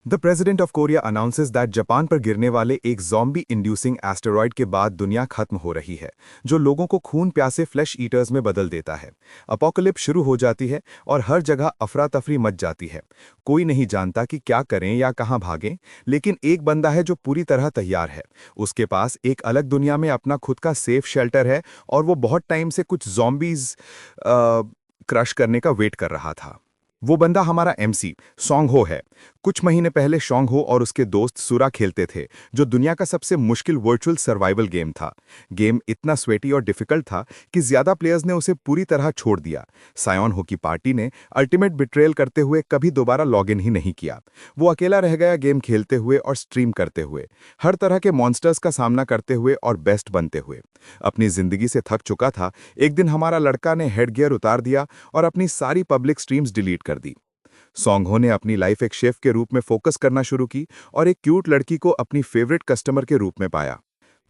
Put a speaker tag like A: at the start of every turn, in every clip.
A: The president of Korea announces that Japan पर गिरने वाले एक ज़ॉम्बी इंड्यूसिंग एस्टेरॉयड के बाद दुनिया खत्म हो रही है, जो लोगों को खून प्यासे फ्लैश ईटर्स में बदल देता है। अपोकलिप्स शुरू हो जाती है और हर जगह अफरा तफरी मच जाती है। कोई नहीं जानता कि क्या करें या कहां भागें, लेकिन एक बंदा है जो पूरी तरह तैयार है। उसके पास एक अलग दुनिया में अपना खुद का सेफ शेल्टर है और वो बहुत टाइम से कुछ ज़ॉम्बीज क्रश करने का वेट कर रहा था। वो बंदा हमारा एमसी सॉन्ग हो है। कुछ महीने पहले शोंग हो और उसके दोस्त सुरा खेलते थे, जो दुनिया का सबसे मुश्किल वर्चुअल सर्वाइवल गेम था। गेम इतना स्वेटी और डिफिकल्ट था कि ज्यादा प्लेयर्स ने उसे पूरी तरह छोड़ दिया। सायोन हो की पार्टी ने अल्टीमेट बिट्रेयल करते हुए कभी दोबारा लॉगिन ही नहीं किया। वो अकेला रह गया गेम खेलते हुए और स्ट्रीम करते हुए, हर तरह के मॉन्स्टर्स का सामना करते हुए और बेस्ट बनते हुए। अपनी जिंदगी से थक चुका था। एक दिन हमारा लड़का ने हेडगियर उतार दिया और अपनी सारी पब्लिक स्ट्रीम्स डिलीट कर दी। सोंगहो ने अपनी लाइफ एक शेफ के रूप में फोकस करना शुरू की और एक क्यूट लड़की को अपनी फेवरेट कस्टमर के रूप में पाया।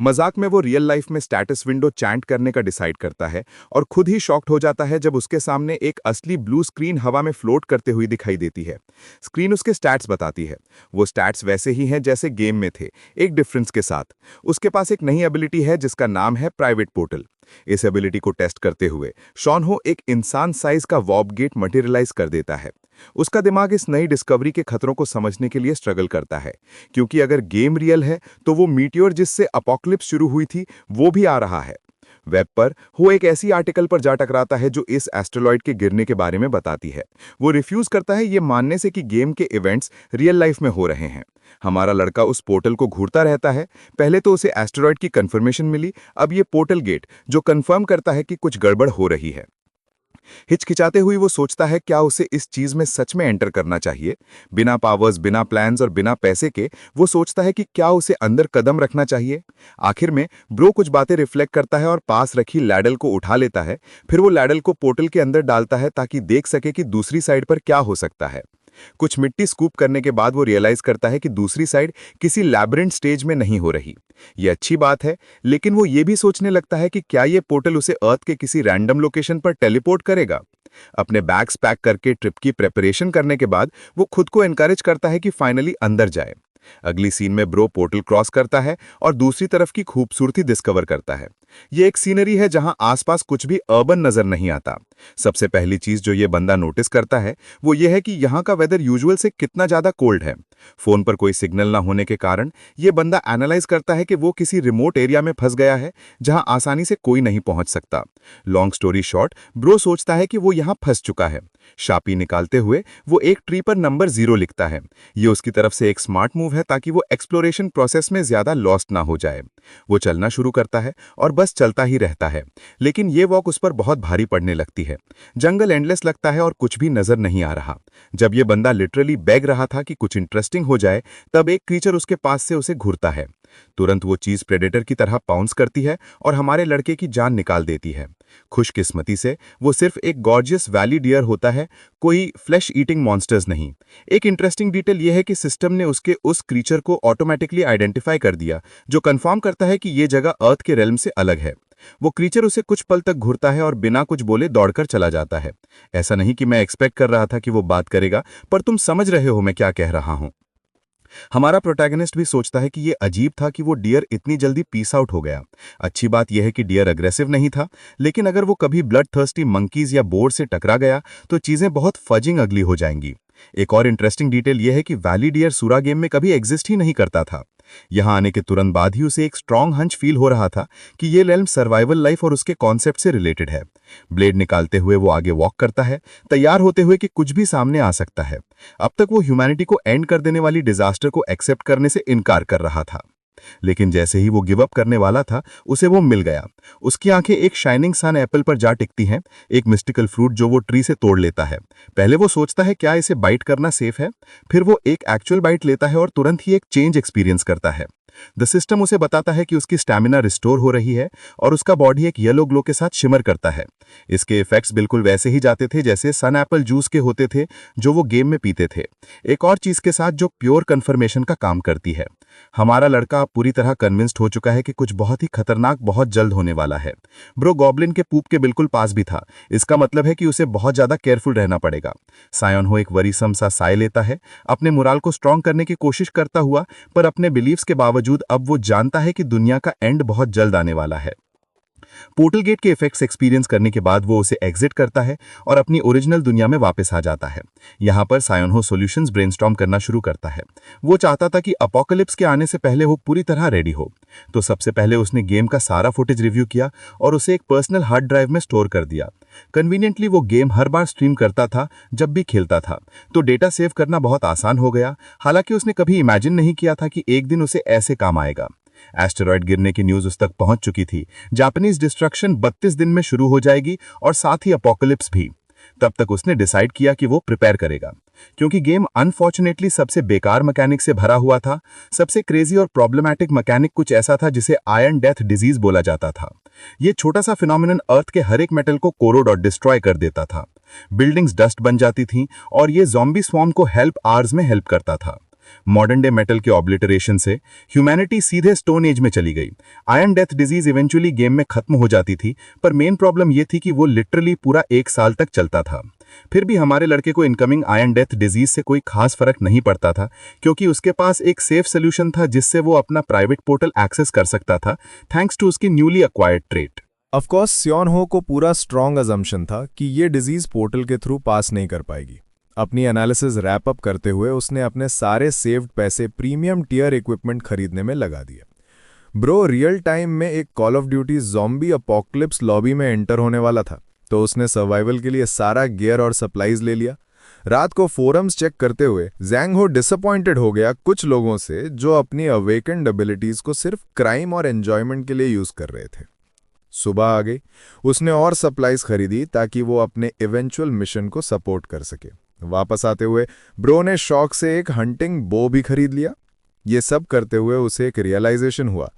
A: मजाक में वो रियल लाइफ में स्टेटस विंडो चैंट करने का डिसाइड करता है और खुद ही शॉक्ड हो जाता है जब उसके सामने एक असली ब्लू स्क्रीन हवा में फ्लोट करते हुए दिखाई देती है। स्क्रीन उसके स्टैट्स बताती है। वो स्टैट्स वैसे ही हैं जैसे गेम में थे, एक डिफरेंस के साथ। उसके पास एक नई एबिलिटी है जिसका नाम है प्राइवेट पोर्टल। इस एबिलिटी को टेस्ट करते हुए शॉन हो एक इंसान साइज का वॉर्प गेट मटेरियलाइज कर देता है। उसका दिमाग इस नई डिस्कवरी के खतरों को समझने के लिए स्ट्रगल करता है, क्योंकि अगर गेम रियल है तो वो मीटियोर जिससे अपोकलिप्स शुरू हुई थी वो भी आ रहा है। वेब पर वो एक ऐसी आर्टिकल पर जा टकराता है जो इस एस्टेरॉयड के गिरने के बारे में बताती है। वो रिफ्यूज करता है ये मानने से कि गेम के इवेंट्स रियल लाइफ में हो रहे हैं। हमारा लड़का उस पोर्टल को घूरता रहता है। पहले तो उसे एस्टेरॉयड की कंफर्मेशन मिली, अब ये पोर्टल गेट जो कंफर्म करता है कि कुछ गड़बड़ हो रही है। हिचकिचाते हुए वो सोचता है क्या उसे इस चीज में सच में एंटर करना चाहिए। बिना पावर्स, बिना प्लान्स और बिना पैसे के वो सोचता है कि क्या उसे अंदर कदम रखना चाहिए। आखिर में ब्रो कुछ बातें रिफ्लेक्ट करता है और पास रखी लैडल को उठा लेता है। फिर वो लैडल को पोर्टल के अंदर डालता है ताकि देख सके कि दूसरी साइड पर क्या हो सकता है। कुछ मिट्टी स्कूप करने के बाद वो रियलाइज करता है कि दूसरी साइड किसी लैबिरिंथ स्टेज में नहीं हो रही। ये अच्छी बात है, लेकिन वो ये भी सोचने लगता है कि क्या ये पोर्टल उसे अर्थ के किसी रैंडम लोकेशन पर टेलीपोर्ट करेगा। अपने बैग्स पैक करके ट्रिप की प्रेपरेशन करने के बाद वो खुद को एनकरेज करता है कि फाइनली अंदर जाए। अगली सीन में ब्रो पोर्टल क्रॉस करता है और दूसरी तरफ की खूबसूरती डिस्कवर करता है। ये एक सीनरी है जहां आसपास कुछ भी अर्बन नजर नहीं आता। सबसे पहली चीज जो ये बंदा नोटिस करता है वो ये है कि यहाँ का वेदर यूजुअल से कितना ज्यादा कोल्ड है। फोन पर कोई सिग्नल ना होने के कारण ये बंदा एनालाइज करता है कि वो किसी रिमोट एरिया में फंस गया है जहां आसानी से कोई नहीं पहुंच सकता। लॉन्ग स्टोरी शॉर्ट, ब्रो सोचता है कि वो यहाँ फंस चुका है। शापी निकालते हुए वो एक ट्री पर नंबर 0 लिखता है। ये उसकी तरफ से एक स्मार्ट मूव है ताकि वो एक्सप्लोरेशन प्रोसेस में ज्यादा लॉस्ट ना हो जाए। वो चलना शुरू करता है और बस चलता ही रहता है, लेकिन ये वॉक उस पर बहुत भारी पड़ने लगती है। जंगल एंडलेस लगता है और कुछ भी नजर नहीं आ रहा। जब ये बंदा लिटरली बैग रहा था कि कुछ इंटरेस्टिंग हो जाए, तब एक क्रीचर उसके पास से उसे घूरता है। तुरंत वो चीज प्रेडेटर की तरह पाउंस करती है और हमारे लड़के की जान निकाल देती है। खुशकिस्मती से वो सिर्फ एक गॉर्जियस वैली डियर होता है, कोई फ्लैश ईटिंग मॉन्स्टर्स नहीं। एक इंटरेस्टिंग डिटेल यह है कि सिस्टम ने उसके उस क्रीचर को ऑटोमेटिकली आइडेंटिफाई कर दिया, जो कंफर्म करता है कि ये जगह अर्थ के रेल्म से अलग है। वो क्रीचर उसे कुछ पल तक घूरता है और बिना कुछ बोले दौड़कर चला जाता है। ऐसा नहीं कि मैं एक्सपेक्ट कर रहा था कि वो बात करेगा, पर तुम समझ रहे हो मैं क्या कह रहा हूं। हमारा प्रोटैगनिस्ट भी सोचता है कि ये अजीब था कि वो डियर इतनी जल्दी पीस आउट हो गया। अच्छी बात यह है कि डियर अग्रेसिव नहीं था, लेकिन अगर वो कभी ब्लड थर्स्टी मंकीज या बोर से टकरा गया तो चीजें बहुत फजिंग अगली हो जाएंगी। एक और इंटरेस्टिंग डिटेल यह है कि वैली डियर सूरा गेम में कभी एग्जिस्ट ही नहीं करता था। यहां आने के तुरंत बाद ही उसे एक स्ट्रांग हंच फील हो रहा था कि ये रेल्म सर्वाइवल लाइफ और उसके कॉन्सेप्ट से रिलेटेड है। ब्लेड निकालते हुए वो आगे वॉक करता है, तैयार होते हुए कि कुछ भी सामने आ सकता है। अब तक वो ह्यूमैनिटी को एंड कर देने वाली डिजास्टर को एक्सेप्ट करने से इनकार कर रहा था, लेकिन जैसे ही वो गिव अप करने वाला था उसे वो मिल गया। उसकी आंखें एक शाइनिंग सन एप्पल पर जा टिकती हैं, एक मिस्टिकल फ्रूट जो वो ट्री से तोड़ लेता है। पहले वो सोचता है क्या इसे बाइट करना सेफ है, फिर वो एक एक्चुअल बाइट लेता है और तुरंत ही एक चेंज एक्सपीरियंस करता है। द सिस्टम उसे बताता है कि उसकी स्टैमिना रिस्टोर हो रही है और उसका बॉडी एक येलो ग्लो के साथ शिमर करता है। इसके इफेक्ट्स बिल्कुल वैसे ही जाते थे जैसे सन एप्पल जूस के होते थे जो वो गेम में पीते थे, एक और चीज के साथ जो प्योर कन्फर्मेशन का काम करती है। हमारा लड़का अब पूरी तरह कन्विंस्ड हो चुका है कि कुछ बहुत ही खतरनाक बहुत जल्द होने वाला है। ब्रो गॉब्लिन के पूप के बिल्कुल पास भी था, इसका मतलब है कि उसे बहुत ज्यादा केयरफुल रहना पड़ेगा। सायोन हो एक वरीसम सा साय लेता है, अपने मोराल को स्ट्रांग करने की कोशिश करता हुआ, पर अपने बिलीव्स के बावजूद अब वो जानता है कि दुनिया का एंड बहुत जल्द आने वाला है। पोर्टल गेट के इफेक्ट्स एक्सपीरियंस करने के बाद वो उसे एग्जिट करता है और अपनी ओरिजिनल दुनिया में वापस आ जाता है। यहाँ पर सायोनहो सॉल्यूशंस ब्रेनस्टॉर्म करना शुरू करता है। वो चाहता था कि अपोकलिप्स के आने से पहले वो पूरी तरह रेडी हो, तो सबसे पहले उसने गेम का सारा फुटेज रिव्यू किया और उसे एक पर्सनल हार्ड ड्राइव में स्टोर कर दिया। कन्वीनियंटली वो गेम हर बार स्ट्रीम करता था जब भी खेलता था, तो डेटा सेव करना बहुत आसान हो गया। हालांकि उसने कभी इमेजिन नहीं किया था कि एक दिन उसे ऐसे काम आएगा। एस्टेरॉयड गिरने की न्यूज उस तक पहुंच चुकी थी। जापानीज डिस्ट्रक्शन 32 दिन में शुरू हो जाएगी और साथ ही अपोकलिप्स भी। तब तक उसने डिसाइड किया कि वो प्रिपेयर करेगा। क्योंकि गेम अनफॉर्चुनेटली सबसे बेकार मैकेनिक से भरा हुआ था। सबसे क्रेजी और प्रॉब्लमैटिक मैकेनिक कुछ ऐसा था जिसे आयरन डेथ डिजीज बोला जाता था। ये छोटा सा फिनोमिनन अर्थ के हर एक मेटल को कोरोड और डिस्ट्रॉय कर देता था। बिल्डिंग्स डस्ट बन जाती थीं और ये ज़ॉम्बी स्वॉर्म को हेल्प आवर्स में हेल्प करता था। मॉडर्न डे मेटल के ऑब्लिटरेशन से ह्यूमैनिटी सीधे स्टोन एज में चली गई। Iron death disease eventually game में खत्म हो जाती थी, पर मेन प्रॉब्लम यह थी कि वो लिटरली पूरा 1 साल तक चलता था। फिर भी हमारे लड़के को इनकमिंग आयरन डेथ डिजीज से कोई खास फर्क नहीं पड़ता था, क्योंकि उसके पास एक सेफ सोल्यूशन था जिससे वो अपना प्राइवेट पोर्टल एक्सेस कर सकता था, थैंक्स टू उसकी newly acquired trait.
B: Of course Seonho को पूरा स्ट्रॉन्ग अजम्पशन था कि ये डिजीज पोर्टल के थ्रू पास नहीं कर पाएगी। अपनी एनालिसिस रैप अप करते हुए उसने अपने सारे सेव्ड पैसे प्रीमियम टियर इक्विपमेंट खरीदने में लगा दिए। ब्रो रियल टाइम में एक call of duty zombie apocalypse lobby में एंटर होने वाला था, तो उसने सर्वाइवल के लिए सारा गियर और सप्लाईज ले लिया। रात को फोरम्स चेक करते हुए जैंग हो डिसअपॉइंटेड हो गया कुछ लोगों से जो अपनी अवेकेंड एबिलिटीज को सिर्फ क्राइम और एंजॉयमेंट के लिए यूज कर रहे थे। सुबह आ गई, उसने और सप्लाईज खरीदी ताकि वो अपने इवेंचुअल मिशन को सपोर्ट कर सके। वापस आते हुए ब्रो ने शौक से एक हंटिंग बो भी खरीद लिया। ये सब करते हुए उसे एक रियलाइजेशन हुआ।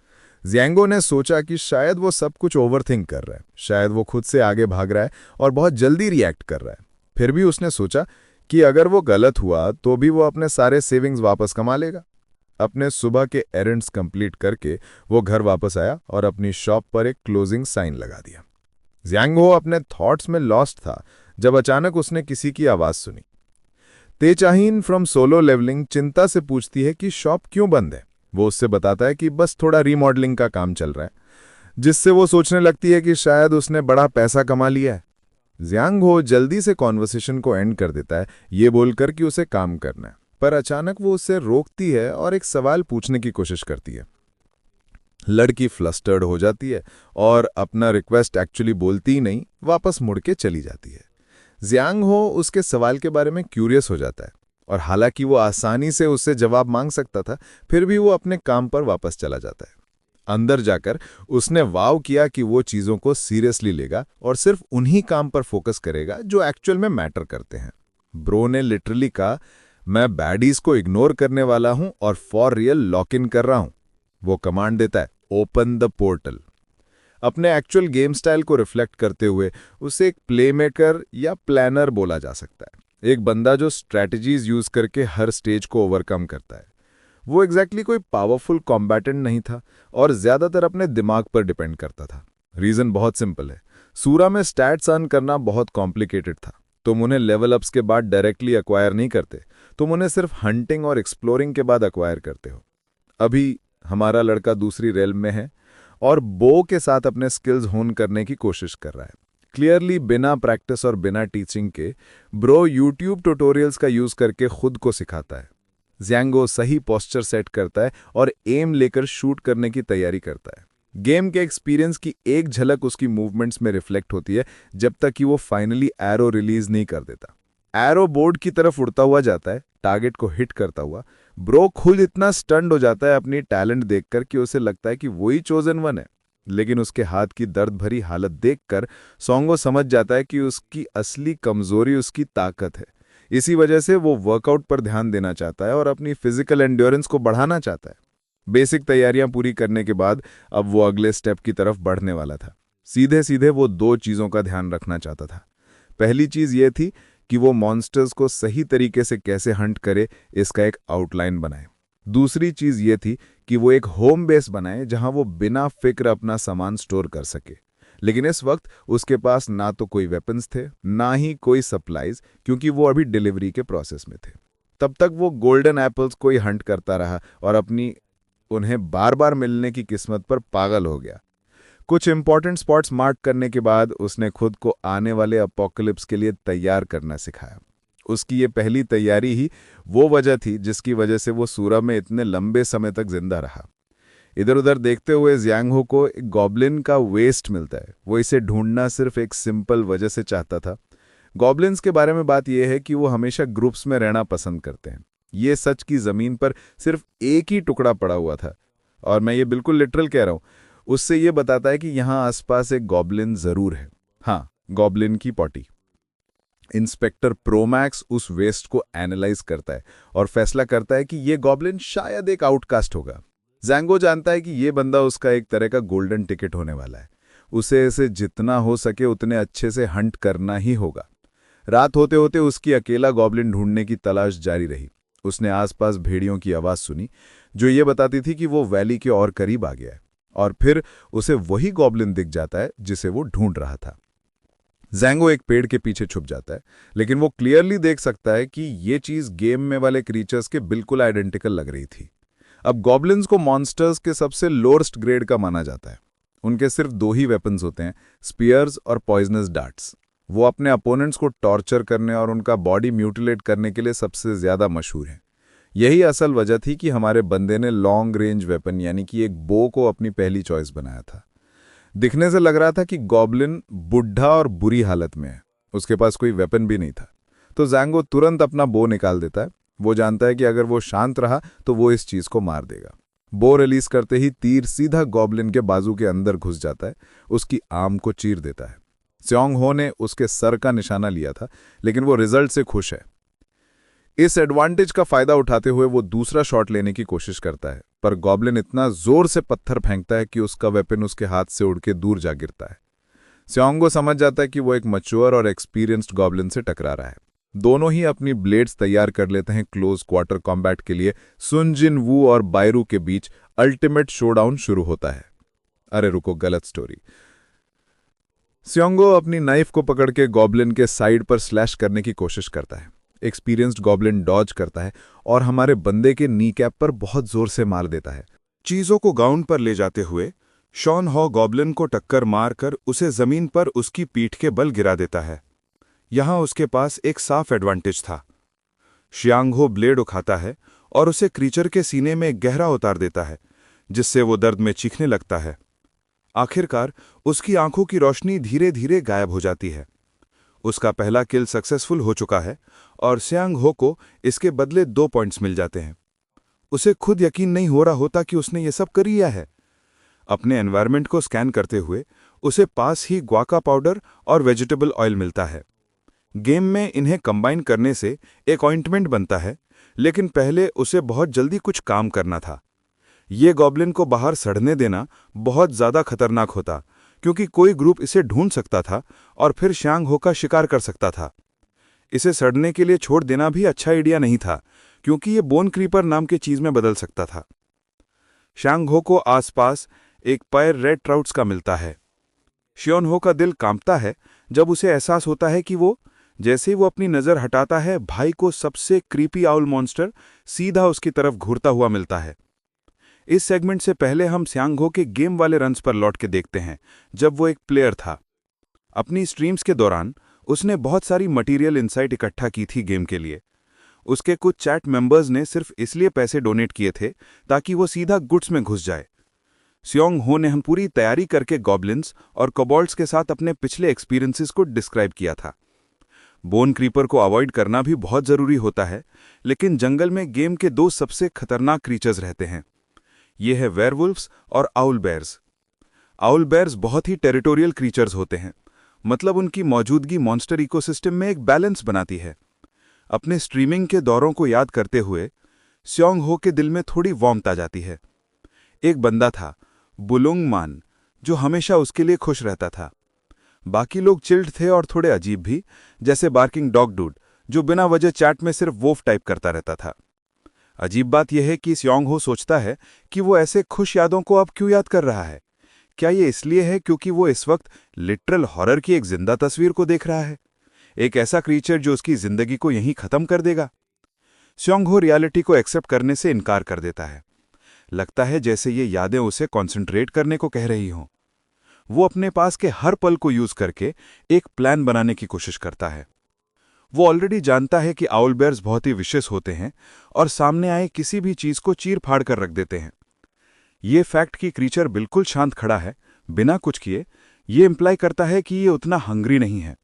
B: ज़ियांगो ने सोचा कि शायद वो सब कुछ ओवरथिंक कर रहा है, शायद वो खुद से आगे भाग रहा है और बहुत जल्दी रिएक्ट कर रहा है। फिर भी उसने सोचा कि अगर वो गलत हुआ तो भी वो अपने सारे सेविंग्स वापस कमा लेगा। अपने सुबह के एरेंड्स कंप्लीट करके वो घर वापस आया और अपनी शॉप पर एक क्लोजिंग साइन लगा दिया। ज़ियांगो अपने थॉट्स में लॉस्ट था जब अचानक उसने किसी की आवाज़ सुनी। तेचाहीन फ्रॉम सोलो लेवलिंग चिंता से पूछती है कि शॉप क्यों बंद है। वो उससे बताता है कि बस थोड़ा रीमॉडलिंग का काम चल रहा है, जिससे वो सोचने लगती है कि शायद उसने बड़ा पैसा कमा लिया है। ज़ियांगो जल्दी से कॉन्वर्सेशन को एंड कर देता है, ये बोलकर कि उसे काम करना है, पर अचानक वो उससे रोकती है और एक सवाल पूछने की कोशिश करती है। लड़की फ्लस्टर्ड हो जाती है और अपना रिक्वेस्ट एक्चुअली बोलती ही नहीं, वापस मुड़ के चली जाती है। ज़ियांगहो उसके सवाल के बारे में क्यूरियस हो जाता है और हालांकि वो आसानी से उससे जवाब मांग सकता था, फिर भी वो अपने काम पर वापस चला जाता है। अंदर जाकर उसने वाव किया कि वो चीज़ों को सीरियसली लेगा और सिर्फ उन्हीं काम पर फोकस करेगा जो एक्चुअल में मैटर करते हैं। ब्रो ने लिटरली कहा, मैं बैडीज को इग्नोर करने वाला हूं और फॉर रियल लॉक इन कर रहा हूं। वो कमांड देता है, ओपन द पोर्टल। अपने एक्चुअल गेम स्टाइल को रिफ्लेक्ट करते हुए उसे एक प्लेमेकर या प्लानर बोला जा सकता है, एक बंदा जो स्ट्रैटेजीज यूज करके हर स्टेज को ओवरकम करता है। वो एग्जैक्टली कोई पावरफुल कॉम्बैटेंट नहीं था और ज्यादातर अपने दिमाग पर डिपेंड करता था। रीजन बहुत सिंपल है, सूरा में स्टैट्स अर्न करना बहुत कॉम्प्लिकेटेड था। तुम उन्हें लेवल अप्स के बाद डायरेक्टली एक्वायर नहीं करते, तुम उन्हें सिर्फ हंटिंग और एक्सप्लोरिंग के बाद एक्वायर करते हो। अभी हमारा लड़का दूसरी रेल्म में है और बो के साथ अपने स्किल्स होन करने की कोशिश कर रहा है। क्लियरली बिना प्रैक्टिस और बिना टीचिंग के ब्रो यूट्यूब ट्यूटोरियल्स का यूज करके खुद को सिखाता है। ज़ियांगो सही पोस्चर सेट करता है और एम लेकर शूट करने की तैयारी करता है। गेम के एक्सपीरियंस की एक झलक उसकी मूवमेंट्स में रिफ्लेक्ट होती है जब तक कि वो फाइनली एरो रिलीज नहीं कर देता। एरो बोर्ड की तरफ उड़ता हुआ जाता है, टारगेट को हिट करता हुआ। ब्रो खुद इतना स्टन्ड हो जाता है अपनी टैलेंट देखकर कि उसे लगता है कि वही चोजन वन है। लेकिन उसके हाथ की दर्द भरी हालत देखकर सोंगो समझ जाता है कि उसकी असली कमजोरी उसकी ताकत है। इसी वजह से वो वर्कआउट पर ध्यान देना चाहता है और अपनी फिजिकल एंड्योरेंस को बढ़ाना चाहता है। बेसिक तैयारियां पूरी करने के बाद अब वो अगले स्टेप की तरफ बढ़ने वाला था। सीधे सीधे वो दो चीज़ों का ध्यान रखना चाहता था। पहली चीज़ ये थी कि वो मॉन्स्टर्स को सही तरीके से कैसे हंट करे, इसका एक आउटलाइन बनाए। दूसरी चीज़ ये थी कि वो एक होम बेस बनाए जहां वो बिना फिक्र अपना सामान स्टोर कर सके। लेकिन इस वक्त उसके पास ना तो कोई वेपन्स थे, ना ही कोई सप्लाईज, क्योंकि वो अभी डिलीवरी के प्रोसेस में थे। तब तक वो गोल्डन एप्पल्स को ही हंट करता रहा और अपनी उन्हें बार बार मिलने की किस्मत पर पागल हो गया। कुछ इंपॉर्टेंट स्पॉट्स मार्क करने के बाद उसने खुद को आने वाले अपोकलिप्स के लिए तैयार करना सिखाया। उसकी ये पहली तैयारी ही वो वजह थी जिसकी वजह से वो सूरज में इतने लंबे समय तक जिंदा रहा। इधर उधर देखते हुए ज़ियांगहो को एक गॉब्लिन का वेस्ट मिलता है। वो इसे ढूंढना सिर्फ एक सिंपल वजह से चाहता था। गॉब्लिन्स के बारे में बात यह है कि वो हमेशा ग्रुप्स में रहना पसंद करते हैं। ये सच की ज़मीन पर सिर्फ एक ही टुकड़ा पड़ा हुआ था, और मैं ये बिल्कुल लिटरल कह रहा हूँ। उससे ये बताता है कि यहाँ आसपास एक गॉब्लिन ज़रूर है। हाँ, गॉब्लिन की पॉटी। इंस्पेक्टर प्रोमैक्स उस वेस्ट को एनालाइज करता है और फैसला करता है कि ये गॉब्लिन शायद एक आउटकास्ट होगा। ज़ैंगो जानता है कि ये बंदा उसका एक तरह का गोल्डन टिकट होने वाला है। उसे इसे जितना हो सके उतने अच्छे से हंट करना ही होगा। रात होते होते उसकी अकेला गॉब्लिन ढूंढने की तलाश जारी रही। उसने आसपास भेड़ियों की आवाज़ सुनी जो ये बताती थी कि वो वैली के और करीब आ गया है, और फिर उसे वही गॉब्लिन दिख जाता है जिसे वो ढूंढ रहा था। ज़ैंगो एक पेड़ के पीछे छुप जाता है, लेकिन वो क्लियरली देख सकता है कि ये चीज़ गेम में वाले क्रीचर्स के बिल्कुल आइडेंटिकल लग रही थी। अब गॉब्लिन्स को मॉन्स्टर्स के सबसे लोएस्ट ग्रेड का माना जाता है। उनके सिर्फ दो ही वेपन्स होते हैं, स्पीयर्स और पॉइजनस डार्ट्स। वो अपने अपोनेंट्स को टॉर्चर करने और उनका बॉडी म्यूटिलेट करने के लिए सबसे ज़्यादा मशहूर हैं। यही असल वजह थी कि हमारे बंदे ने लॉन्ग रेंज वेपन यानी कि एक बो को अपनी पहली चॉइस बनाया था। दिखने से लग रहा था कि गॉब्लिन बुढ़ा और बुरी हालत में है, उसके पास कोई वेपन भी नहीं था। तो ज़ैंगो तुरंत अपना बो निकाल देता है। वो जानता है कि अगर वो शांत रहा तो वो इस चीज़ को मार देगा। बो रिलीज करते ही तीर सीधा गॉब्लिन के बाजू के अंदर घुस जाता है, उसकी आर्म को चीर देता है। स्योंग हो ने उसके सर का निशाना लिया था, लेकिन वो रिजल्ट से खुश है। इस एडवांटेज का फायदा उठाते हुए वो दूसरा शॉट लेने की कोशिश करता है, पर गॉब्लिन इतना जोर से पत्थर फेंकता है कि उसका वेपन उसके हाथ से उड़ के दूर जा गिरता है। स्योंगो समझ जाता है कि वो एक मैच्योर और एक्सपीरियंस्ड गॉब्लिन से टकरा रहा है। दोनों ही अपनी ब्लेड्स तैयार कर लेते हैं क्लोज क्वार्टर कॉम्बैट के लिए। सुन जिन वू और बायरू के बीच अल्टीमेट शोडाउन शुरू होता है। अरे रुको, गलत स्टोरी। स्योंगो अपनी नाइफ को पकड़ के गॉब्लिन के साइड पर स्लैश करने की कोशिश करता है। एक्सपीरियंस्ड गॉब्लिन डॉज करता है और हमारे बंदे के नी कैप पर बहुत जोर से मार देता है।
A: चीजों को ग्राउंड पर ले जाते हुए शॉन हॉ गॉब्लिन को टक्कर मारकर उसे जमीन पर उसकी पीठ के बल गिरा देता है। यहां उसके पास एक साफ एडवांटेज था। शियांगहो ब्लेड उठाता है और उसे क्रीचर के सीने में गहरा उतार देता है, जिससे वो दर्द में चीखने लगता है। आखिरकार उसकी आंखों की रोशनी धीरे धीरे गायब हो जाती है। उसका पहला किल सक्सेसफुल हो चुका है और शियांगहो को इसके बदले 2 पॉइंट्स मिल जाते हैं। उसे खुद यकीन नहीं हो रहा होता कि उसने ये सब कर लिया है। अपने एनवायरनमेंट को स्कैन करते हुए उसे पास ही ग्वाका पाउडर और वेजिटेबल ऑयल मिलता है। गेम में इन्हें कंबाइन करने से एक ऑइंटमेंट बनता है, लेकिन पहले उसे बहुत जल्दी कुछ काम करना था। ये गॉब्लिन को बाहर सड़ने देना बहुत ज़्यादा खतरनाक होता, क्योंकि कोई ग्रुप इसे ढूंढ सकता था और फिर शियांगहो का शिकार कर सकता था। इसे सड़ने के लिए छोड़ देना भी अच्छा आइडिया नहीं था, क्योंकि ये बोन क्रीपर नाम के चीज़ में बदल सकता था। शियांगहो को आसपास एक पैर रेड ट्राउट्स का मिलता है। शियोनहो का दिल कांपता है जब उसे एहसास होता है कि जैसे ही वो अपनी नज़र हटाता है, भाई को सबसे क्रीपी आउल मॉन्स्टर सीधा उसकी तरफ घूरता हुआ मिलता है। इस सेगमेंट से पहले हम शियांगहो के गेम वाले रन्स पर लौट के देखते हैं, जब वो एक प्लेयर था। अपनी स्ट्रीम्स के दौरान उसने बहुत सारी मटेरियल इनसाइट इकट्ठा की थी गेम के लिए। उसके कुछ चैट मेंबर्स ने सिर्फ इसलिए पैसे डोनेट किए थे ताकि वो सीधा गुड्स में घुस जाए। शियांगहो ने हम पूरी तैयारी करके गॉब्लिन्स और कोबॉल्ट्स के साथ अपने पिछले एक्सपीरियंसेस को डिस्क्राइब किया था। बोन क्रीपर को अवॉइड करना भी बहुत ज़रूरी होता है, लेकिन जंगल में गेम के 2 सबसे खतरनाक क्रीचर्स रहते हैं। ये है वेयरवुल्फ्स और आउल बेयर्स। आउल बेयर्स बहुत ही टेरिटोरियल क्रीचर्स होते हैं, मतलब उनकी मौजूदगी मॉन्स्टर इकोसिस्टम में एक बैलेंस बनाती है। अपने स्ट्रीमिंग के दौरों को याद करते हुए शियांगहो के दिल में थोड़ी वार्मथ आ जाती है।
C: एक बंदा था, बुलुंग मान, जो हमेशा उसके लिए खुश रहता था। बाकी लोग चिल्ड थे और थोड़े अजीब भी, जैसे बार्किंग डॉग डूड, जो बिना वजह चैट में सिर्फ वोफ टाइप करता रहता था। अजीब बात यह है कि स्योंग हो सोचता है कि वो ऐसे खुश यादों को अब क्यों याद कर रहा है। क्या ये इसलिए है क्योंकि वो इस वक्त लिटरल हॉरर की एक जिंदा तस्वीर को देख रहा है, एक ऐसा क्रीचर जो उसकी जिंदगी को यहीं खत्म कर देगा। स्योंग हो रियलिटी को एक्सेप्ट करने से इनकार कर देता है। लगता है जैसे ये यादें उसे कॉन्सेंट्रेट करने को कह रही हों। वो अपने पास के हर पल को यूज करके एक प्लान बनाने की कोशिश करता है। वो ऑलरेडी जानता है कि आउल बेयर्स बहुत ही विशेष होते हैं और सामने आए किसी भी चीज को चीर फाड़ कर रख देते हैं। ये फैक्ट कि क्रीचर बिल्कुल शांत खड़ा है बिना कुछ किए, ये इंप्लाई करता है कि ये उतना हंग्री नहीं है।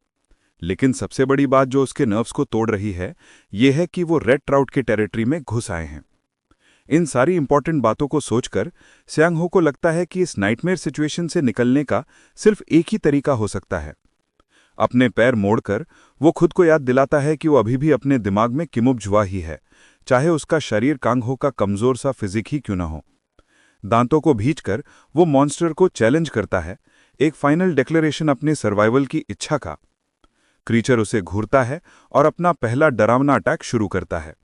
C: लेकिन सबसे बड़ी बात जो उसके नर्व्स को तोड़ रही है, ये है कि वो रेड ट्राउट के टेरिटरी में घुस आए हैं। इन सारी इंपॉर्टेंट बातों को सोचकर स्यांग हो को लगता है कि इस नाइटमेयर सिचुएशन से निकलने का सिर्फ एक ही तरीका हो सकता है। अपने पैर मोड़कर वो खुद को याद दिलाता है कि वो अभी भी अपने दिमाग में किमुबजुआ ही है, चाहे उसका शरीर कांगहो का कमजोर सा फिजिक ही क्यों ना हो। दांतों को भींचकर वो मॉन्स्टर को चैलेंज करता है, एक फाइनल डिक्लेरेशन अपने सर्वाइवल की इच्छा का। क्रीचर उसे घूरता है और अपना पहला डरावना अटैक शुरू करता है।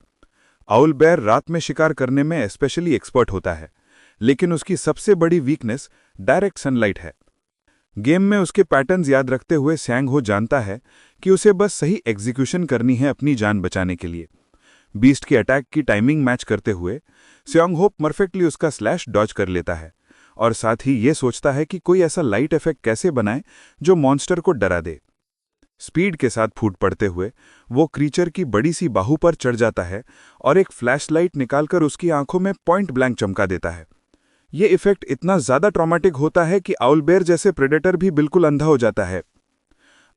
C: आउल बेयर रात में शिकार करने में स्पेशली एक्सपर्ट होता है, लेकिन उसकी सबसे बड़ी वीकनेस डायरेक्ट सनलाइट है। गेम में उसके पैटर्न्स याद रखते हुए स्यांग हो जानता है कि उसे बस सही एग्जीक्यूशन करनी है अपनी जान बचाने के लिए। बीस्ट के अटैक की टाइमिंग मैच करते हुए स्यांग हो परफेक्टली उसका स्लैश डॉज कर लेता है और साथ ही ये सोचता है कि कोई ऐसा लाइट इफेक्ट कैसे बनाए जो मॉन्स्टर को डरा दे। स्पीड के साथ फूट पड़ते हुए वो क्रीचर की बड़ी सी बाहू पर चढ़ जाता है और एक फ्लैशलाइट निकालकर उसकी आंखों में पॉइंट ब्लैंक चमका देता है। ये इफेक्ट इतना ज्यादा ट्रॉमेटिक होता है कि आउल बेयर जैसे प्रेडेटर भी बिल्कुल अंधा हो जाता है।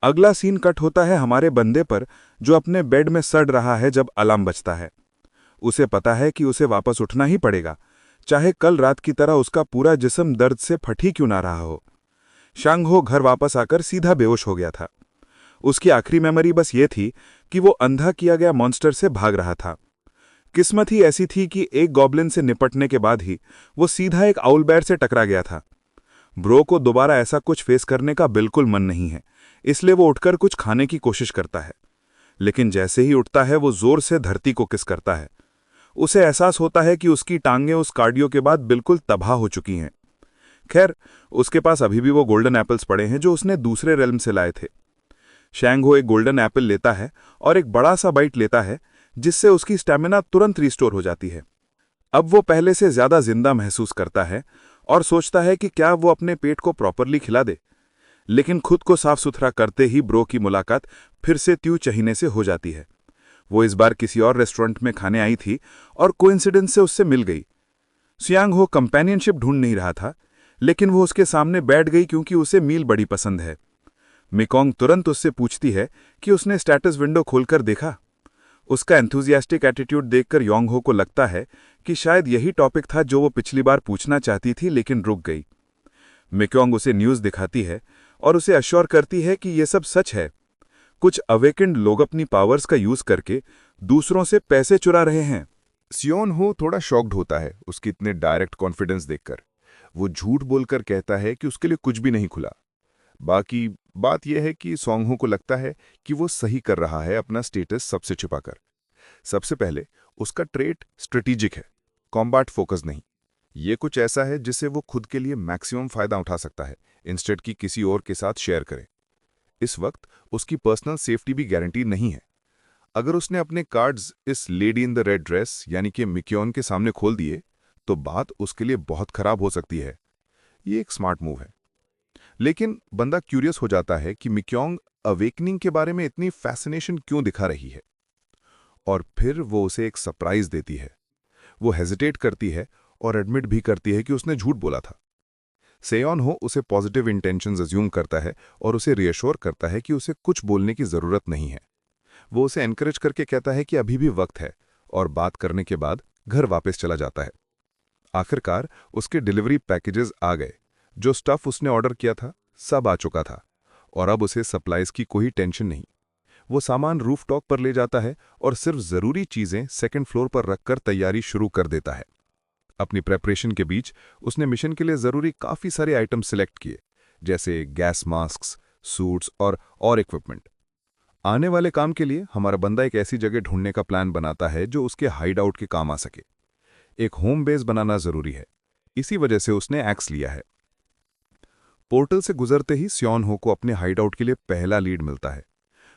C: अगला सीन कट होता है हमारे बंदे पर, जो अपने बेड में सड़ रहा है जब अलार्म बजता है। उसे पता है कि उसे वापस उठना ही पड़ेगा, चाहे कल रात की तरह उसका पूरा जिस्म दर्द से फटी क्यों ना रहा हो। शांग हो घर वापस आकर सीधा बेहोश हो गया था। उसकी आखिरी मेमोरी बस ये थी कि वो अंधा किया गया मॉन्स्टर से भाग रहा था। किस्मत ही ऐसी थी कि एक गॉब्लिन से निपटने के बाद ही वो सीधा एक आउल बेयर से टकरा गया था। ब्रो को दोबारा ऐसा कुछ फेस करने का बिल्कुल मन नहीं है, इसलिए वो उठकर कुछ खाने की कोशिश करता है। लेकिन जैसे ही उठता है वो जोर से धरती को किस करता है। उसे एहसास होता है कि उसकी टांगें उस कार्डियो के बाद बिल्कुल तबाह हो चुकी हैं। खैर, उसके पास अभी भी वो गोल्डन एप्पल्स पड़े हैं जो उसने दूसरे रेल्म से लाए थे। शैंग हो एक गोल्डन एप्पल लेता है और एक बड़ा सा बाइट लेता है, जिससे उसकी स्टैमिना तुरंत रिस्टोर हो जाती है। अब वो पहले से ज्यादा जिंदा महसूस करता है और सोचता है कि क्या वो अपने पेट को प्रॉपरली खिला दे। लेकिन खुद को साफ सुथरा करते ही ब्रो की मुलाकात फिर से त्यू चहीने से हो जाती है। वो इस बार किसी और रेस्टोरेंट में खाने आई थी और कोइंसिडेंस से उससे मिल गई। स्यांग हो कंपेनियनशिप ढूंढ नहीं रहा था, लेकिन वो उसके सामने बैठ गई क्योंकि उसे मील बड़ी पसंद है। मिकोंग तुरंत उससे पूछती है कि उसने स्टेटस विंडो खोलकर देखा। उसका एंथुजियास्टिक एटीट्यूड देखकर योंग हो को लगता है कि शायद यही टॉपिक था जो वो पिछली बार पूछना चाहती थी, लेकिन रुक गई। मिकोंग उसे न्यूज़ दिखाती है और उसे अश्योर करती है कि यह सब सच है। कुछ अवेकेंड लोग अपनी पावर्स का यूज करके दूसरों से पैसे चुरा रहे हैं।
D: सियोन हो थोड़ा शॉक्ड होता है उसकी इतने डायरेक्ट कॉन्फिडेंस देखकर। वो झूठ बोलकर कहता है कि उसके लिए कुछ भी नहीं खुला। बाकी बात यह है कि सोंग हो को लगता है कि वो सही कर रहा है अपना स्टेटस सबसे छिपाकर। सबसे पहले उसका ट्रेट स्ट्रेटेजिक है, कॉम्बैट फोकस नहीं। ये कुछ ऐसा है जिससे वो खुद के लिए मैक्सिमम फायदा उठा सकता है, इंस्टेड कि किसी और के साथ शेयर करे। इस वक्त उसकी पर्सनल सेफ्टी भी गारंटी नहीं है। अगर उसने अपने कार्ड्स इस lady in the red dress यानी कि मिक्योन के सामने खोल दिए तो बात उसके लिए बहुत खराब हो सकती है। ये एक स्मार्ट मूव है। लेकिन बंदा क्यूरियस हो जाता है कि मिक्योंग अवेकनिंग के बारे में इतनी फैसिनेशन क्यों दिखा रही है। और फिर वो उसे एक सरप्राइज देती है। वो हेजिटेट करती है और एडमिट भी करती है कि उसने झूठ बोला था। सेयोन हो उसे पॉजिटिव इंटेंशंस अज्यूम करता है और उसे रियश्योर करता है कि उसे कुछ बोलने की जरूरत नहीं है। वो उसे एनकरेज करके कहता है कि अभी भी वक्त है और बात करने के बाद घर वापस चला जाता है। आखिरकार उसके डिलीवरी पैकेजेस आ गए। जो स्टफ उसने ऑर्डर किया था सब आ चुका था और अब उसे सप्लाईज की कोई टेंशन नहीं। वो सामान रूफटॉप पर ले जाता है और सिर्फ जरूरी चीजें सेकंड फ्लोर पर रखकर तैयारी शुरू कर देता है। अपनी प्रेपरेशन के बीच उसने मिशन के लिए ज़रूरी काफ़ी सारे आइटम सिलेक्ट किए, जैसे गैस मास्क्स, सूट्स और इक्विपमेंट। आने वाले काम के लिए हमारा बंदा एक ऐसी जगह ढूंढने का प्लान बनाता है जो उसके हाइड आउट के काम आ सके। एक होम बेस बनाना ज़रूरी है, इसी वजह से उसने एक्स लिया है। पोर्टल से गुजरते ही स्योन हो को अपने हाइड आउट के लिए पहला लीड मिलता है।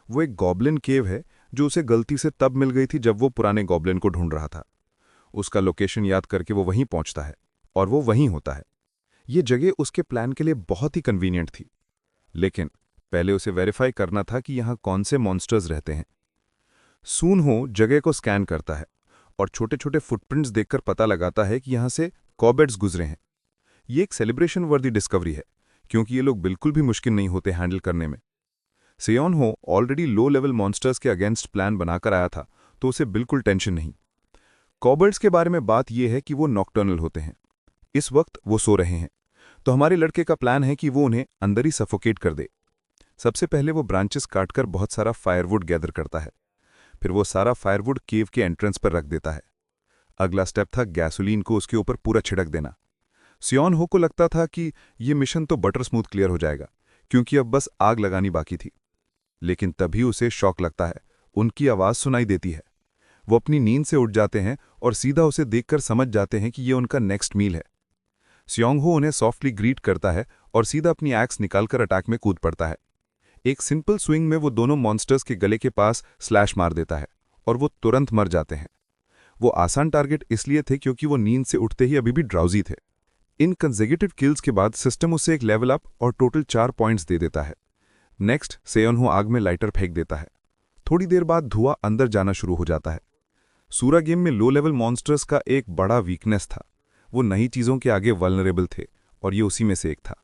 D: वो एक गॉब्लिन केव है जो उसे गलती से तब मिल गई थी जब वो पुराने गॉब्लिन को ढूंढ रहा था। उसका लोकेशन याद करके वो वहीं पहुंचता है और वो वहीं होता है। ये जगह उसके प्लान के लिए बहुत ही कन्वीनियंट थी, लेकिन पहले उसे वेरीफाई करना था कि यहाँ कौन से मॉन्स्टर्स रहते हैं। सून हो जगह को स्कैन करता है और छोटे छोटे फुटप्रिंट्स देखकर पता लगाता है कि यहाँ से कॉबेट्स गुजरे हैं। ये एक सेलिब्रेशन वर्दी डिस्कवरी है, क्योंकि ये लोग बिल्कुल भी मुश्किल नहीं होते हैंडल करने में। सेयोन हो ऑलरेडी लो लेवल मॉन्स्टर्स के अगेंस्ट प्लान बनाकर आया था, तो उसे बिल्कुल टेंशन नहीं। कॉबर्ड्स के बारे में बात यह है कि वो नॉक्टर्नल होते हैं। इस वक्त वो सो रहे हैं, तो हमारे लड़के का प्लान है कि वो उन्हें अंदर ही सफोकेट कर दे। सबसे पहले वो ब्रांचेस काटकर बहुत सारा फायरवुड गैदर करता है, फिर वो सारा फायरवुड केव के एंट्रेंस पर रख देता है। अगला स्टेप था गैसोलीन को उसके ऊपर पूरा छिड़क देना। सियोन हो को लगता था कि ये मिशन तो बटर स्मूथ क्लियर हो जाएगा, क्योंकि अब बस आग लगानी बाकी थी। लेकिन तभी उसे शॉक लगता है, उनकी आवाज़ सुनाई देती है। वो अपनी नींद से उठ जाते हैं और सीधा उसे देखकर समझ जाते हैं कि ये उनका नेक्स्ट मील है। स्योंग हो उन्हें सॉफ्टली ग्रीट करता है और सीधा अपनी एक्स निकालकर अटैक में कूद पड़ता है। एक सिंपल स्विंग में वो दोनों मॉन्स्टर्स के गले के पास स्लैश मार देता है और वो तुरंत मर जाते हैं। वो आसान टारगेट इसलिए थे क्योंकि वो नींद से उठते ही अभी भी ड्राउजी थे। इन कंसेक्यूटिव किल्स के बाद सिस्टम उसे एक लेवल अप और टोटल 4 पॉइंट्स दे देता है। नेक्स्ट सेयोन हो आग में लाइटर फेंक देता है। थोड़ी देर बाद धुआं अंदर जाना शुरू हो जाता है। सूरा गेम में लो लेवल मॉन्स्टर्स का एक बड़ा वीकनेस था, वो नई चीज़ों के आगे वल्नरेबल थे और ये उसी में से एक था।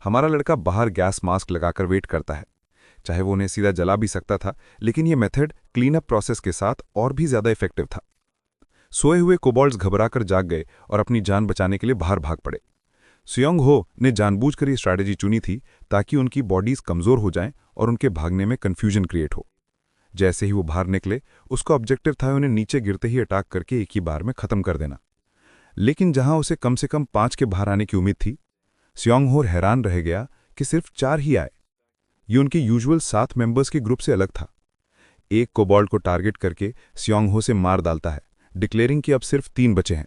D: हमारा लड़का बाहर गैस मास्क लगाकर वेट करता है। चाहे वो उन्हें सीधा जला भी सकता था, लेकिन ये मेथड क्लीन अप प्रोसेस के साथ और भी ज़्यादा इफेक्टिव था। सोए हुए कोबॉल्ट्स घबराकर जाग गए और अपनी जान बचाने के लिए बाहर भाग पड़े। स्योंग हो ने जानबूझकर ये स्ट्रैटेजी चुनी थी ताकि उनकी बॉडीज कमज़ोर हो जाएं और उनके भागने में कन्फ्यूजन क्रिएट हो। जैसे ही वो बाहर निकले, उसका ऑब्जेक्टिव था उन्हें नीचे गिरते ही अटैक करके एक ही बार में ख़त्म कर देना। लेकिन जहां उसे कम से कम 5 के बाहर आने की उम्मीद थी, स्योंग हो हैरान रह गया कि सिर्फ 4 ही आए। ये उनके यूजुअल 7 मेंबर्स के ग्रुप से अलग था। एक कोबॉल्ट को टारगेट करके स्योंग हो से मार डालता है, डिक्लेयरिंग कि अब सिर्फ 3 बचे हैं।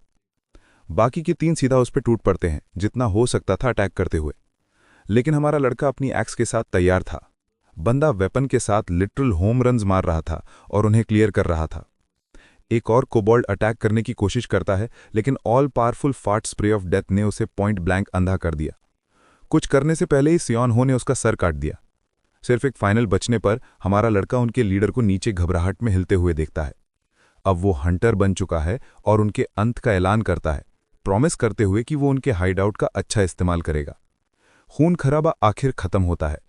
D: बाकी के 3 सीधा उस पर टूट पड़ते हैं, जितना हो सकता था अटैक करते हुए। लेकिन हमारा लड़का अपनी एक्स के साथ तैयार था। बंदा वेपन के साथ लिटरल होम रन्स मार रहा था और उन्हें क्लियर कर रहा था। एक और कोबॉल्ट अटैक करने की कोशिश करता है, लेकिन ऑल पावरफुल फाट स्प्रे ऑफ डेथ ने उसे पॉइंट ब्लैंक अंधा कर दिया। कुछ करने से पहले ही सियोन हो ने उसका सर काट दिया। सिर्फ एक फाइनल बचने पर हमारा लड़का उनके लीडर को नीचे घबराहट में हिलते हुए देखता है। अब वो हंटर बन चुका है और उनके अंत का ऐलान करता है, प्रॉमिस करते हुए कि वो उनके हाइडआउट का अच्छा इस्तेमाल करेगा। खून खराबा आखिर खत्म होता है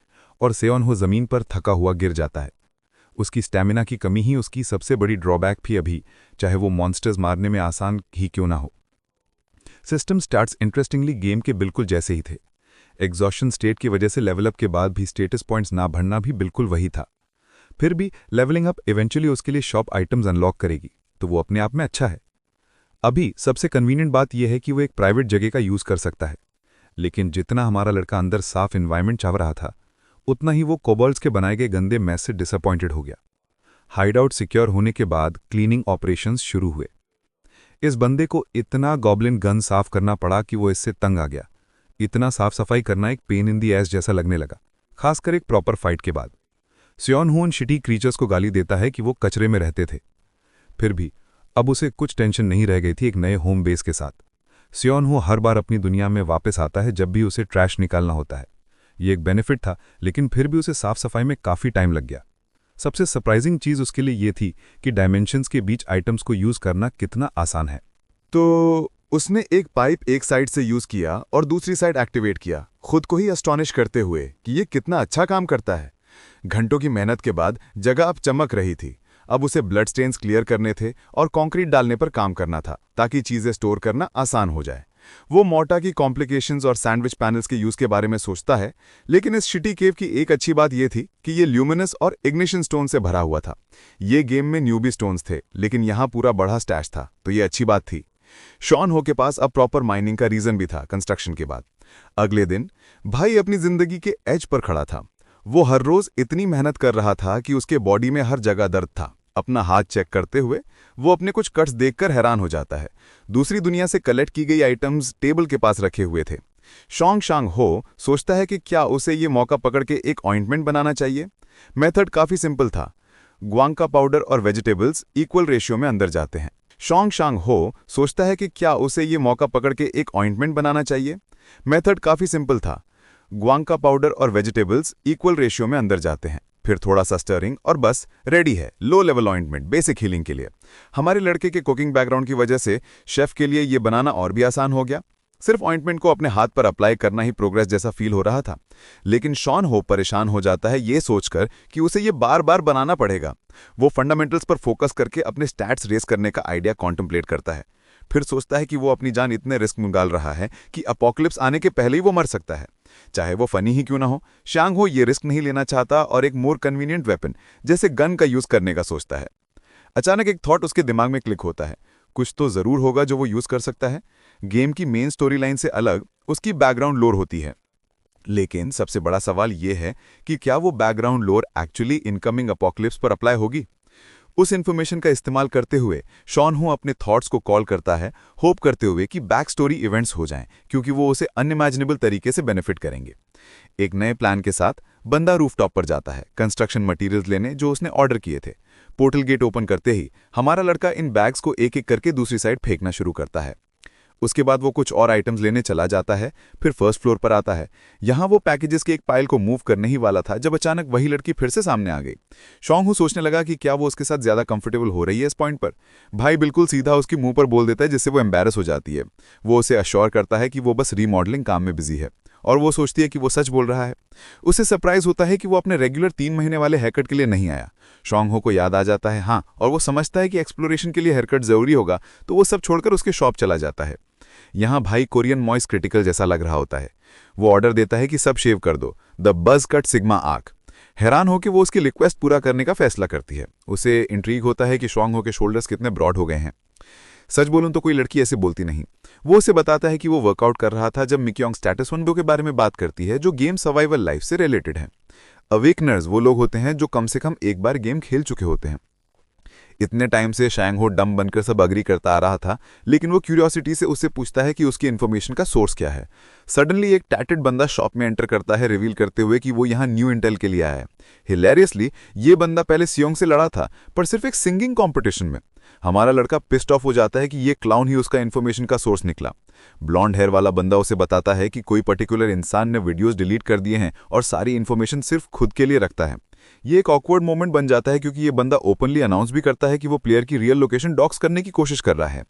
D: और सेयोन हो जमीन पर थका हुआ गिर जाता है। उसकी स्टैमिना की कमी ही उसकी सबसे बड़ी ड्रॉबैक थी अभी, चाहे वो मॉन्स्टर्स मारने में आसान ही क्यों ना हो। सिस्टम स्टार्ट्स इंटरेस्टिंगली गेम के बिल्कुल जैसे ही थे। एग्जॉशन स्टेट की वजह से लेवल अप के बाद भी स्टेटस पॉइंट्स ना बढ़ना भी बिल्कुल वही था। फिर भी लेवलिंग अप इवेंचुअली उसके लिए शॉप आइटम्स अनलॉक करेगी, तो वो अपने आप में अच्छा है। अभी सबसे कन्वीनियंट बात यह है कि वो एक प्राइवेट जगह का यूज़ कर सकता है। लेकिन जितना हमारा लड़का अंदर साफ इन्वायरमेंट चाह रहा था, उतना ही वो कोबॉल्ट्स के बनाए गए गंदे मैस से डिसअपॉइंटेड हो गया। हाइडआउट सिक्योर होने के बाद क्लीनिंग ऑपरेशंस शुरू हुए। इस बंदे को इतना गॉब्लिन गन साफ करना पड़ा कि वो इससे तंग आ गया। इतना साफ सफाई करना एक पेन इन दी एस जैसा लगने लगा, खासकर एक प्रॉपर फाइट के बाद। स्योन हो उन शिटी क्रीचर्स को गाली देता है कि वो कचरे में रहते थे। फिर भी अब उसे कुछ टेंशन नहीं रह गई थी एक नए होम बेस के साथ। स्योन हो हर बार अपनी दुनिया में वापस आता है जब भी उसे ट्रैश निकालना होता है। ये एक बेनिफिट था, लेकिन फिर भी उसे साफ सफाई में काफ़ी टाइम लग गया। सबसे सरप्राइजिंग चीज़ उसके लिए ये थी कि डायमेंशंस के बीच आइटम्स को यूज़ करना कितना आसान है।
A: तो उसने एक पाइप एक साइड से यूज किया और दूसरी साइड एक्टिवेट किया, खुद को ही अस्टॉनिश करते हुए कि ये कितना अच्छा काम करता है। घंटों की मेहनत के बाद जगह अब चमक रही थी। अब उसे ब्लड स्टेन्स क्लियर करने थे और कंक्रीट डालने पर काम करना था, ताकि चीजें स्टोर करना आसान हो जाए। वो मोर्टा की कॉम्प्लिकेशंस और सैंडविच पैनल्स के यूज के बारे में सोचता है, लेकिन इस शिटी केव की एक अच्छी बात यह थी कि ये ल्यूमिनस और इग्निशन स्टोन से भरा हुआ था। ये गेम में न्यूबी स्टोन्स थे, लेकिन यहाँ पूरा बड़ा स्टैश था, तो ये अच्छी बात थी। शॉन हो के पास अब प्रॉपर माइनिंग का रीजन भी था कंस्ट्रक्शन के बाद। अगले दिन भाई अपनी जिंदगी के एज पर खड़ा था। वो हर रोज इतनी मेहनत कर रहा था कि उसके बॉडी में हर जगह दर्द था। अपना हाथ चेक करते हुए वो अपने कुछ कट्स देखकर हैरान हो जाता है। दूसरी दुनिया से कलेक्ट की गई आइटम्स टेबल के पास रखे हुए थे। शॉन्ग शांग हो सोचता है कि क्या उसे ये मौका पकड़ के एक ऑइंटमेंट बनाना चाहिए। मेथड काफी सिंपल था। ग्वांग पाउडर और वेजिटेबल्स इक्वल रेशियो में अंदर जाते हैं। शॉन्ग शांग हो सोचता है कि क्या उसे ये मौका पकड़ के एक ऑइंटमेंट बनाना चाहिए। मेथड काफी सिंपल था। ग्वांग पाउडर और वेजिटेबल्स इक्वल रेशियो में अंदर जाते हैं, फिर थोड़ा सा स्टरिंग और बस रेडी है low level ointment basic healing के लिए। हमारे लड़के के कुकिंग बैकग्राउंड की वजह से शेफ के लिए ये बनाना और भी आसान हो गया। सिर्फ ऑइंटमेंट को अपने हाथ पर अप्लाई करना ही प्रोग्रेस जैसा फील हो रहा था। लेकिन शॉन हो परेशान हो जाता है ये सोचकर कि उसे ये बार बार बनाना पड़ेगा। वो फंडामेंटल्स पर फोकस करके अपने स्टैट्स रेस करने का आइडिया कॉन्टेम्पलेट करता है। फिर सोचता है कि वो अपनी जान इतने रिस्क में डाल रहा है कि अपोकलिप्स आने के पहले ही वो मर सकता है। चाहे वो फनी ही क्यों ना हो, शांग हो ये रिस्क नहीं लेना चाहता और एक मोर कन्वीनियंट वेपन जैसे गन का यूज करने का सोचता है। अचानक एक थॉट उसके दिमाग में क्लिक होता है। कुछ तो जरूर होगा जो वो यूज कर सकता है। गेम की मेन स्टोरी लाइन से अलग उसकी बैकग्राउंड लोर होती है। लेकिन सबसे बड़ा सवाल यह है कि क्या वो बैकग्राउंड लोर एक्चुअली इनकमिंग अपोकलिप्स पर अप्लाई होगी। उस इन्फॉर्मेशन का इस्तेमाल करते हुए शॉन हो अपने थॉट्स को कॉल करता है, होप करते हुए कि बैक स्टोरी इवेंट्स हो जाएं, क्योंकि वो उसे अनइमेजिनेबल तरीके से बेनिफिट करेंगे। एक नए प्लान के साथ बंदा रूफटॉप पर जाता है कंस्ट्रक्शन मटेरियल्स लेने जो उसने ऑर्डर किए थे। पोर्टल गेट ओपन करते ही हमारा लड़का इन बैग्स को एक एक करके दूसरी साइड फेंकना शुरू करता है। उसके बाद वो कुछ और आइटम्स लेने चला जाता है, फिर फर्स्ट फ्लोर पर आता है। यहाँ वो पैकेजेस के एक पाइल को मूव करने ही वाला था जब अचानक वही लड़की फिर से सामने आ गई। शॉन्ग हू सोचने लगा कि क्या वो उसके साथ ज्यादा कंफर्टेबल हो रही है इस पॉइंट पर। भाई बिल्कुल सीधा उसके मुंह पर बोल देता है जिससे वो एम्बैरस हो जाती है। वो उसे अश्योर करता है कि वो बस रीमॉडलिंग काम में बिजी है और वो सोचती है कि वो सच बोल रहा है। उसे सरप्राइज होता है कि वो अपने रेगुलर 3 महीने वाले हेयरकट के लिए नहीं आया। शॉन्ग हो को याद आ जाता है हाँ, और वो समझता है कि एक्सप्लोरेशन के लिए हेयरकट जरूरी होगा, तो वो सब छोड़कर उसके शॉप चला जाता है। यहाँ भाई कोरियन मॉइस क्रिटिकल जैसा लग रहा होता है। वो ऑर्डर देता है कि सब शेव कर दो, द बज कट सिग्मा आर्क। हैरान हो कि वो उसकी रिक्वेस्ट पूरा करने का फैसला करती है। उसे इंट्रीग होता है कि शॉन्ग हो के शोल्डर्स कितने ब्रॉड हो गए हैं। सच बोलूं तो कोई लड़की ऐसे बोलती नहीं। वो उसे बताता है कि वो वर्कआउट कर रहा था जब मिक्योंग स्टेटस वनडो के बारे में बात करती है जो गेम सर्वाइवल लाइफ से रिलेटेड है। अवेकनर्स वो लोग होते हैं जो कम से कम एक बार गेम खेल चुके होते हैं। इतने टाइम से शैंग हो डम बनकर सब अग्री करता आ रहा था, लेकिन वो क्यूरियोसिटी से उससे पूछता है कि उसकी इन्फॉर्मेशन का सोर्स क्या है। सडनली एक टैटेड बंदा शॉप में एंटर करता है, रिवील करते हुए कि वो यहाँ न्यू इंटेल के लिए आया है। हिलेरियसली ये बंदा पहले सियोंग से लड़ा था, पर सिर्फ एक सिंगिंग कॉम्पिटिशन में। हमारा लड़का पिस्ड ऑफ हो जाता है कि ये क्लाउन ही उसका इन्फॉर्मेशन का सोर्स निकला। ब्लॉन्ड हेयर वाला बंदा उसे बताता है कि कोई पर्टिकुलर इंसान ने वीडियोस डिलीट कर दिए हैं और सारी इन्फॉर्मेशन सिर्फ खुद के लिए रखता है। ये एक ऑकवर्ड मोमेंट बन जाता है क्योंकि ये बंदा ओपनली अनाउंस भी करता है कि वो प्लेयर की रियल लोकेशन डॉक्स करने की कोशिश कर रहा है।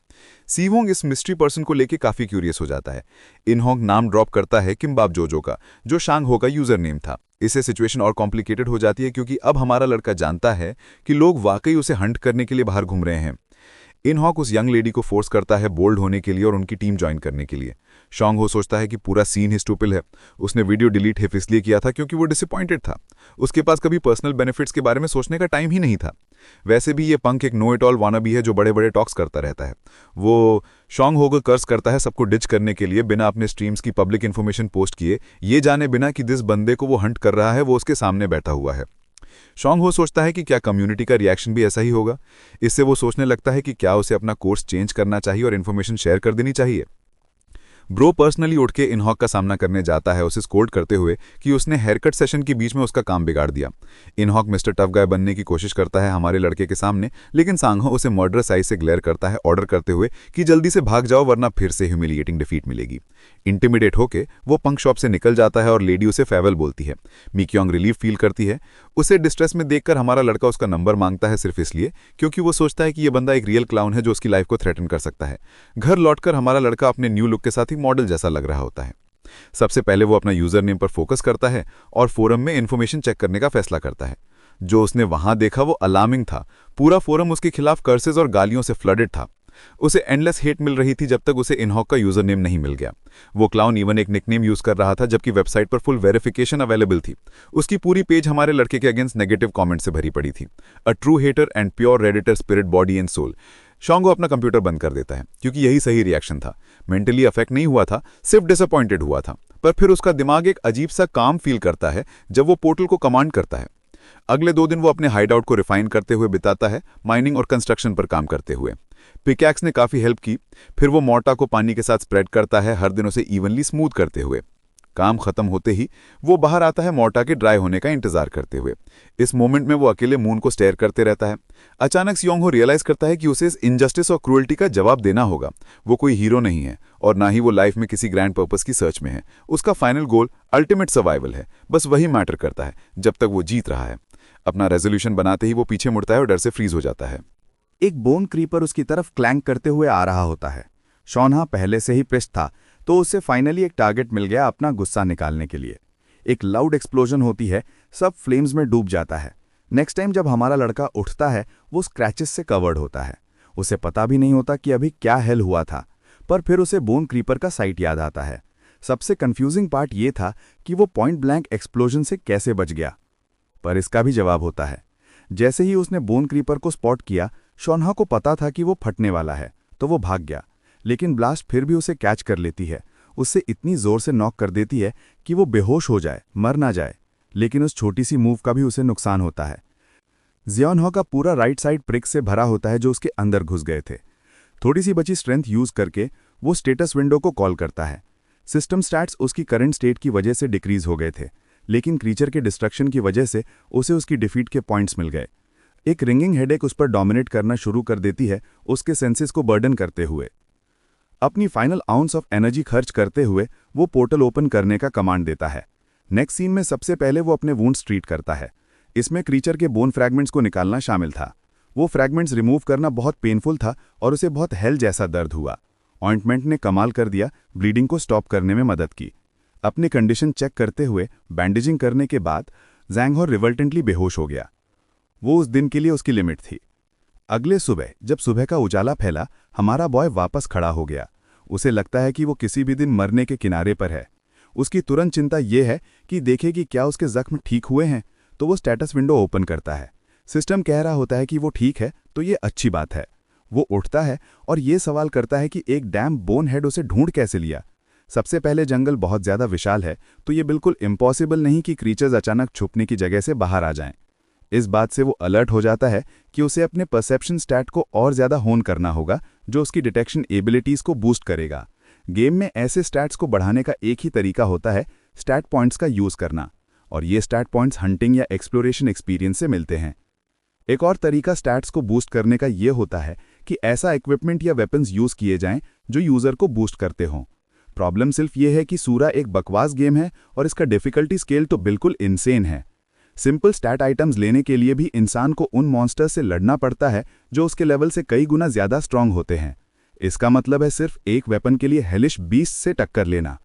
A: सीवोंग इस मिस्ट्री पर्सन को लेकर काफी क्यूरियस हो जाता है। इनहोंग नाम ड्रॉप करता है किम्बाब जोजो का, जो शांग हो का यूजर नेम था। इससे सिचुएशन और कॉम्प्लिकेटेड हो जाती है क्योंकि अब हमारा लड़का जानता है कि लोग वाकई उसे हंट करने के लिए बाहर घूम रहे हैं। इनहॉक उस यंग लेडी को फोर्स करता है बोल्ड होने के लिए और उनकी टीम ज्वाइन करने के लिए। शॉन्ग हो सोचता है कि पूरा सीन ही स्टूपिड है। उसने वीडियो डिलीट हिफ इसलिए किया था क्योंकि वो डिसअपॉइंटेड था। उसके पास कभी पर्सनल बेनिफिट्स के बारे में सोचने का टाइम ही नहीं था। वैसे भी ये पंक एक नो इट ऑल वानाबी है जो बड़े बड़े टॉक्स करता रहता है। वो शॉन्ग हो को कर्स करता है सबको डिच करने के लिए बिना अपने स्ट्रीम्स की पब्लिक इन्फॉर्मेशन पोस्ट किए, ये जाने बिना कि जिस बंदे को वो हंट कर रहा है वो उसके सामने बैठा हुआ है। शॉन्ग हो सोचता है कि क्या कम्युनिटी का रिएक्शन भी ऐसा ही होगा। इससे वो सोचने लगता है कि क्या उसे अपना कोर्स चेंज करना चाहिए और इन्फॉर्मेशन शेयर कर देनी चाहिए। ब्रो पर्सनली उठ के इनहॉक का सामना करने जाता है, उसे स्कोल्ड करते हुए कि उसने हेयरकट सेशन के बीच में उसका काम बिगाड़ दिया। इनहॉक मिस्टर टफ गाय बनने की कोशिश करता है हमारे लड़के के सामने, लेकिन सांघो उसे मर्डरस आई से ग्लेयर करता है, ऑर्डर करते हुए कि जल्दी से भाग जाओ वरना फिर से ह्यूमिलिएटिंग डिफीट मिलेगी। इंटिमिडेट होके वो पंक शॉप से निकल जाता है और लेडी उसे फेयरवेल बोलती है। मिक्योंग रिलीफ फील करती है। उसे डिस्ट्रेस में देखकर हमारा लड़का उसका नंबर मांगता है सिर्फ इसलिए क्योंकि वो सोचता है कि ये बंदा एक रियल क्लाउन है जो उसकी लाइफ को थ्रेटन कर सकता है। घर लौटकर हमारा लड़का अपने न्यू लुक के साथ ही मॉडल जैसा लग रहा होता है। सबसे पहले वो अपना यूजर नेम पर फोकस करता है और फोरम में इन्फॉर्मेशन चेक करने का फैसला करता है। जो उसने वहां देखा वो अलार्मिंग था। पूरा फोरम उसके खिलाफ कर्सेस और गालियों से फ्लडेड था। उसे एंडलेस हेट मिल रही थी जब तक उसे इनहॉक का यूजर नेम नहीं मिल गया। वो क्लाउन इवन एक निकनेम यूज कर रहा था जबकि वेबसाइट पर फुल वेरिफिकेशन अवेलेबल थी। उसकी पूरी पेज हमारे लड़के के अगेंस्ट नेगेटिव कमेंट से भरी पड़ी थी। A true hater and pure Redditor spirit body and soul.
C: शोंगो अपना कंप्यूटर बंद कर देता है क्योंकि यही सही रिएक्शन था। मेंटली अफेक्ट नहीं हुआ था, सिर्फ डिसअपॉइंटेड हुआ था। पर फिर उसका दिमाग एक अजीब सा काम फील करता है जब वो पोर्टल को कमांड करता है। अगले 2 दिन वो अपने हाइडआउट को रिफाइन करते हुए बिताता है, माइनिंग और कंस्ट्रक्शन पर काम करते हुए। पिकैक्स ने काफ़ी हेल्प की। फिर वो मोर्टा को पानी के साथ स्प्रेड करता है, हर दिन उसे इवनली स्मूथ करते हुए। काम खत्म होते ही वो बाहर आता है, मोर्टा के ड्राई होने का इंतजार करते हुए। इस मोमेंट में वो अकेले मून को स्टेयर करते रहता है। अचानक सियोंगहो रियलाइज करता है कि उसे इस इनजस्टिस और क्रूअल्टी का जवाब देना होगा। वो कोई हीरो नहीं है और ना ही वो लाइफ में किसी ग्रैंड पर्पस की सर्च में है। उसका फाइनल गोल अल्टीमेट सर्वाइवल है, बस वही मैटर करता है जब तक वो जीत रहा है। अपना रेजोल्यूशन बनाते ही वो पीछे मुड़ता है और डर से फ्रीज हो जाता है।
E: एक बोन क्रीपर उसकी तरफ क्लैंक करते हुए आ रहा होता है। शोनहा पहले से ही पिस्ट था, तो उसे फाइनली एक टारगेट मिल गया अपना गुस्सा निकालने के लिए। एक लाउड एक्सप्लोजन होती है, सब फ्लेम्स में डूब जाता है। नेक्स्ट टाइम जब हमारा लड़का उठता है वो स्क्रैचेस से कवर्ड होता है। उसे पता भी नहीं होता कि अभी क्या हेल हुआ था, पर फिर उसे बोन क्रीपर का साइट याद आता है। सबसे कंफ्यूजिंग पार्ट ये था कि वो पॉइंट ब्लैंक एक्सप्लोजन से कैसे बच गया, पर इसका भी जवाब होता है। जैसे ही उसने बोन क्रीपर को स्पॉट किया, शोनहा को पता था कि वो फटने वाला है, तो वो भाग गया। लेकिन ब्लास्ट फिर भी उसे कैच कर लेती है, उससे इतनी जोर से नॉक कर देती है कि वो बेहोश हो जाए, मर ना जाए। लेकिन उस छोटी सी मूव का भी उसे नुकसान होता है। जियोनहो का पूरा राइट साइड प्रिक से भरा होता है जो उसके अंदर घुस गए थे। थोड़ी सी बची स्ट्रेंथ यूज करके वो स्टेटस विंडो को कॉल करता है। सिस्टम स्टैट्स उसकी करंट स्टेट की वजह से डिक्रीज हो गए थे, लेकिन क्रीचर के डिस्ट्रक्शन की वजह से उसे उसकी डिफीट के पॉइंट्स मिल गए। एक रिंगिंग हेडेक उस पर डोमिनेट करना शुरू कर देती है, उसके सेंसेस को बर्डन करते हुए। अपनी फाइनल आउंस ऑफ एनर्जी खर्च करते हुए वो पोर्टल ओपन करने का कमांड देता है। नेक्स्ट सीन में सबसे पहले वो अपने वुंड्स ट्रीट करता है। इसमें क्रीचर के बोन फ्रैगमेंट्स को निकालना शामिल था। वो फ्रैगमेंट्स रिमूव करना बहुत पेनफुल था और उसे बहुत हेल जैसा दर्द हुआ। ऑइंटमेंट ने कमाल कर दिया, ब्लीडिंग को स्टॉप करने में मदद की। अपनी कंडीशन चेक करते हुए बैंडेजिंग करने के बाद ज़ैंगहो रिवल्टेंटली बेहोश हो गया। वो उस दिन के लिए उसकी लिमिट थी। अगले सुबह जब सुबह का उजाला फैला, हमारा बॉय वापस खड़ा हो गया। उसे लगता है कि वो किसी भी दिन मरने के किनारे पर है। उसकी तुरंत चिंता ये है कि देखे कि क्या उसके जख्म ठीक हुए हैं, तो वो स्टेटस विंडो ओपन करता है। सिस्टम कह रहा होता है कि वो ठीक है, तो ये अच्छी बात है। वो उठता है और ये सवाल करता है कि एक डैम बोन हेड उसे ढूंढ कैसे लिया। सबसे पहले जंगल बहुत ज़्यादा विशाल है, तो ये बिल्कुल इम्पॉसिबल नहीं कि क्रीचर्स अचानक छुपने की जगह से बाहर आ जाएं। इस बात से वो अलर्ट हो जाता है कि उसे अपने परसेप्शन स्टैट को और ज़्यादा होन करना होगा, जो उसकी डिटेक्शन एबिलिटीज़ को बूस्ट करेगा। गेम में ऐसे स्टैट्स को बढ़ाने का एक ही तरीका होता है, स्टैट पॉइंट्स का यूज़ करना, और ये स्टैट पॉइंट्स हंटिंग या एक्सप्लोरेशन एक्सपीरियंस से मिलते हैं। एक और तरीका स्टैट्स को बूस्ट करने का ये होता है कि ऐसा इक्विपमेंट या वेपन्स यूज़ किए जाएं जो यूज़र को बूस्ट करते हों। प्रॉब्लम सिर्फ ये है कि सूरा एक बकवास गेम है और इसका डिफ़िकल्टी स्केल तो बिल्कुल इनसेन है। सिंपल स्टैट आइटम्स लेने के लिए भी इंसान को उन मॉन्स्टर्स से लड़ना पड़ता है जो उसके लेवल से कई गुना ज़्यादा स्ट्रांग होते हैं। इसका मतलब है सिर्फ एक वेपन के लिए हेलिश बीस्ट से टक्कर लेना।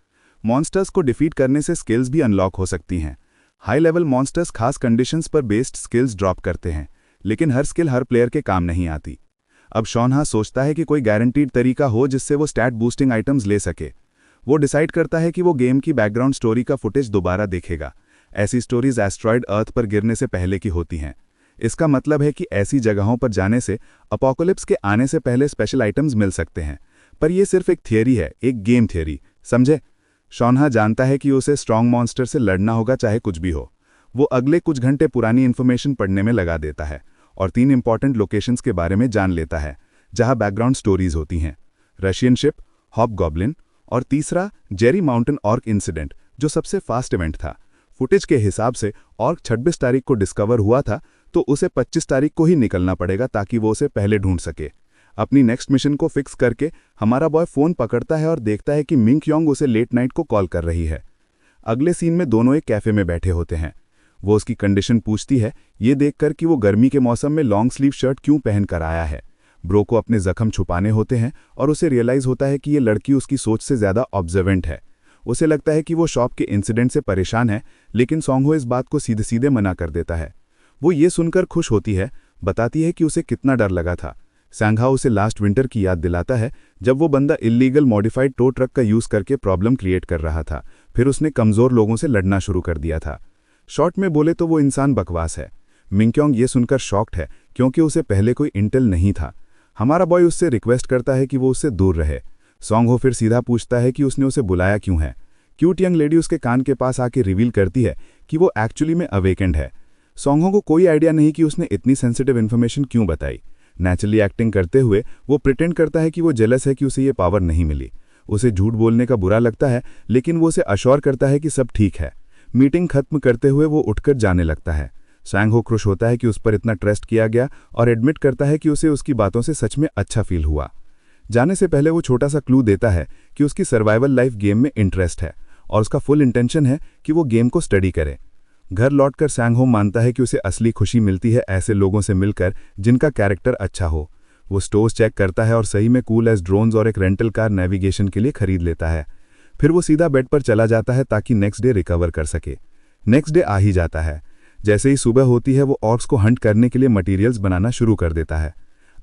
E: मॉन्स्टर्स को डिफीट करने से स्किल्स भी अनलॉक हो सकती हैं। हाई लेवल मॉन्स्टर्स खास कंडीशंस पर बेस्ड स्किल्स ड्रॉप करते हैं, लेकिन हर स्किल हर प्लेयर के काम नहीं आती। अब शोनहा सोचता है कि कोई गारंटीड तरीका हो जिससे वो स्टैट बूस्टिंग आइटम्स ले सके। वो डिसाइड करता है कि वो गेम की बैकग्राउंड स्टोरी का फुटेज दोबारा देखेगा। ऐसी स्टोरीज एस्ट्रॉयड अर्थ पर गिरने से पहले की होती हैं। इसका मतलब है कि ऐसी जगहों पर जाने से अपोकोलिप्स के आने से पहले स्पेशल आइटम्स मिल सकते हैं। पर यह सिर्फ एक थियरी है, एक गेम थियरी, समझे? शोनहा जानता है कि उसे स्ट्रॉन्ग मॉन्स्टर से लड़ना होगा चाहे कुछ भी हो। वो अगले कुछ घंटे पुरानी इन्फॉर्मेशन पढ़ने में लगा देता है और 3 इंपॉर्टेंट लोकेशंस के बारे में जान लेता है जहां बैकग्राउंड स्टोरीज होती हैं। रशियन शिप, हॉबगॉब्लिन और तीसरा जेरी माउंटेन ऑर्क इंसिडेंट, जो सबसे फास्ट इवेंट था। फुटेज के हिसाब से ऑर्क 26 तारीख को डिस्कवर हुआ था, तो उसे 25 तारीख को ही निकलना पड़ेगा ताकि वो उसे पहले ढूंढ सके। अपनी नेक्स्ट मिशन को फिक्स करके हमारा बॉय फ़ोन पकड़ता है और देखता है कि मिंग योंग उसे लेट नाइट को कॉल कर रही है। अगले सीन में दोनों एक कैफ़े में बैठे होते हैं। वो उसकी कंडीशन पूछती है, ये देखकर कि वो गर्मी के मौसम में लॉन्ग स्लीव शर्ट क्यों पहन कर आया है। ब्रो को अपने जख्म छुपाने होते हैं और उसे रियलाइज़ होता है कि ये लड़की उसकी सोच से ज़्यादा ऑब्जर्वेंट है। उसे लगता है कि वो शॉप के इंसिडेंट से परेशान है, लेकिन सोंगहो इस बात को सीधे सीधे मना कर देता है। वो ये सुनकर खुश होती है, बताती है कि उसे कितना डर लगा था। सांघा उसे लास्ट विंटर की याद दिलाता है जब वो बंदा इल्लीगल मॉडिफाइड टो ट्रक का यूज़ करके प्रॉब्लम क्रिएट कर रहा था, फिर उसने कमज़ोर लोगों से लड़ना शुरू कर दिया था। शॉर्ट में बोले तो वो इंसान बकवास है। मिंग योंग ये सुनकर शॉक्ड है क्योंकि उसे पहले कोई इंटेल नहीं था।
D: हमारा बॉय उससे रिक्वेस्ट करता है कि वो उससे दूर रहे। सॉन्गहो फिर सीधा पूछता है कि उसने उसे बुलाया क्यों है। क्यूट यंग लेडी उसके कान के पास आके रिवील करती है कि वो एक्चुअली में अवेकेंड है। सॉन्गहो को कोई आइडिया नहीं कि उसने इतनी सेंसिटिव इन्फॉर्मेशन क्यों बताई। नेचुरली एक्टिंग करते हुए वो प्रिटेंड करता है कि वो जेलस है कि उसे ये पावर नहीं मिली। उसे झूठ बोलने का बुरा लगता है, लेकिन वो उसे अश्योर करता है कि सब ठीक है। मीटिंग खत्म करते हुए वो उठकर जाने लगता है। सैंगहो खुश होता है कि उस पर इतना ट्रस्ट किया गया और एडमिट करता है कि उसे उसकी बातों से सच में अच्छा फील हुआ। जाने से पहले वो छोटा सा क्लू देता है कि उसकी सर्वाइवल लाइफ गेम में इंटरेस्ट है और उसका फुल इंटेंशन है कि वो गेम को स्टडी करे। घर लौटकर सैंगहो मानता है कि उसे असली खुशी मिलती है ऐसे लोगों से मिलकर जिनका कैरेक्टर अच्छा हो। वो स्टोर्स चेक करता है और सही में कूल एज ड्रोन्स और एक रेंटल कार नेविगेशन के लिए खरीद लेता है। फिर वो सीधा बेड पर चला जाता है ताकि नेक्स्ट डे रिकवर कर सके। नेक्स्ट डे आ ही जाता है। जैसे ही सुबह होती है वो ऑर्क्स को हंट करने के लिए मटेरियल्स बनाना शुरू कर देता है।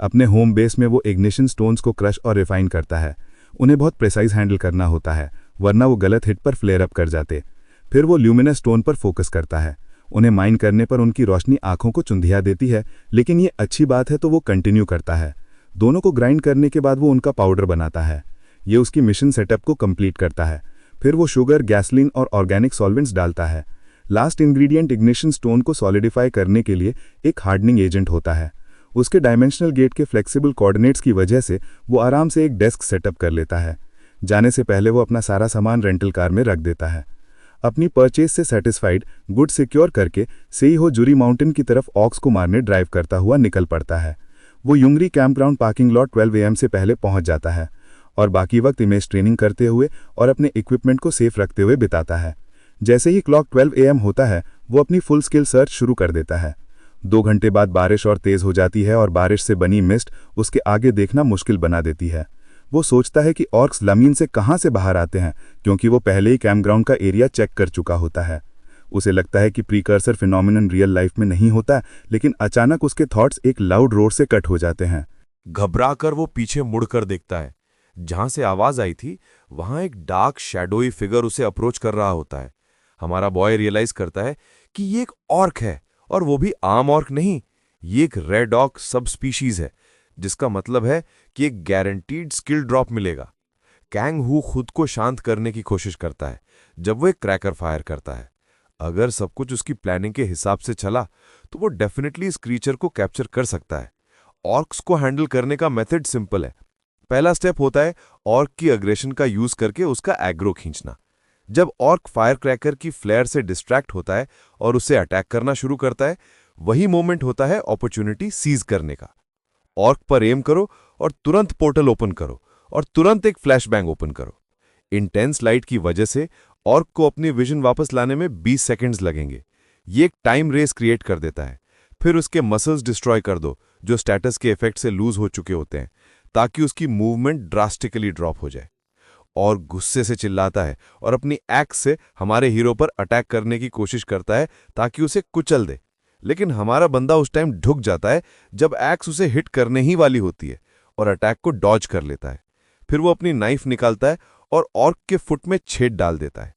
D: अपने होम बेस में वो इग्निशन स्टोन्स को क्रश और रिफाइन करता है। उन्हें बहुत प्रिसाइज हैंडल करना होता है, वरना वो गलत हिट पर फ्लेयर अप कर जाते। फिर वो ल्यूमिनस स्टोन पर फोकस करता है। उन्हें माइन करने पर उनकी रोशनी आंखों को चुंधिया देती है, लेकिन ये अच्छी बात है तो वो कंटिन्यू करता है। दोनों को ग्राइंड करने के बाद वो उनका पाउडर बनाता है। ये उसकी मिशन सेटअप को कंप्लीट करता है। फिर वो शुगर, गैसोलीन और ऑर्गेनिक सॉल्वेंट्स डालता है। लास्ट इंग्रेडिएंट इग्निशन स्टोन को सॉलिडिफाई करने के लिए एक हार्डनिंग एजेंट होता है। उसके डायमेंशनल गेट के फ्लेक्सिबल कोऑर्डिनेट्स की वजह से वो आराम से एक डेस्क सेटअप कर लेता है। जाने से पहले वो अपना सारा सामान रेंटल कार में रख देता है। अपनी परचेज से सेटिस्फाइड, गुड सिक्योर करके सेईहो जुरी माउंटेन की तरफ ऑक्स को मारने ड्राइव करता हुआ निकल पड़ता है। वो युंगरी कैंपग्राउंड पार्किंग लॉट 12 AM से पहले पहुंच जाता है और बाकी वक्त इमेज ट्रेनिंग करते हुए और अपने इक्विपमेंट को सेफ रखते हुए बिताता है। जैसे ही क्लॉक 12 AM होता है वो अपनी फुल स्किल सर्च शुरू कर देता है। 2 घंटे बाद बारिश और तेज हो जाती है और बारिश से बनी मिस्ट उसके आगे देखना मुश्किल बना देती है। वो सोचता है कि ऑर्क्स ज़मीन से कहाँ से बाहर आते हैं, क्योंकि वो पहले ही कैंपग्राउंड का एरिया चेक कर चुका होता है। उसे लगता है कि प्रीकर्सर फिनोमिनन रियल लाइफ में नहीं होता, लेकिन अचानक उसके थॉट्स एक लाउड रोर से कट हो जाते हैं।
F: घबराकर वो पीछे मुड़कर देखता है। जहां से आवाज आई थी वहां एक डार्क शैडोई फिगर उसे अप्रोच कर रहा होता है। हमारा बॉय रियलाइज करता है कि ये एक ऑर्क है, और वो भी आम ऑर्क नहीं, ये एक रेड ऑर्क सब स्पीशीज है, जिसका मतलब है कि एक गारंटीड स्किल ड्रॉप मिलेगा। कैंग हू खुद को शांत करने की कोशिश करता है जब वो एक क्रैकर फायर करता है। अगर सब कुछ उसकी प्लानिंग के हिसाब से चला तो वो डेफिनेटली इस क्रीचर को कैप्चर कर सकता है। ऑर्क्स को हैंडल करने का मेथड सिंपल है। पहला स्टेप होता है ऑर्क की अग्रेशन का यूज करके उसका एग्रो खींचना। जब ऑर्क फायर क्रैकर की फ्लेयर से डिस्ट्रैक्ट होता है और उसे अटैक करना शुरू करता है, वही मोमेंट होता है अपॉर्चुनिटी सीज करने का। ऑर्क पर एम करो और तुरंत पोर्टल ओपन करो और तुरंत एक फ्लैश बैंग ओपन करो। इंटेंस लाइट की वजह से ऑर्क को अपनी विजन वापस लाने में 20 सेकंड्स लगेंगे। ये एक टाइम रेस क्रिएट कर देता है। फिर उसके मसल्स डिस्ट्रॉय कर दो जो स्टेटस के इफेक्ट से लूज हो चुके होते हैं, ताकि उसकी मूवमेंट ड्रास्टिकली ड्रॉप हो जाए। और गुस्से से चिल्लाता है और अपनी एक्स से हमारे हीरो पर अटैक करने की कोशिश करता है ताकि उसे कुचल दे। लेकिन हमारा बंदा उस टाइम ढुक जाता है जब एक्स उसे हिट करने ही वाली होती है और अटैक को डॉज कर लेता है। फिर वो अपनी नाइफ निकालता है और ऑर्क के फुट में छेद डाल देता है।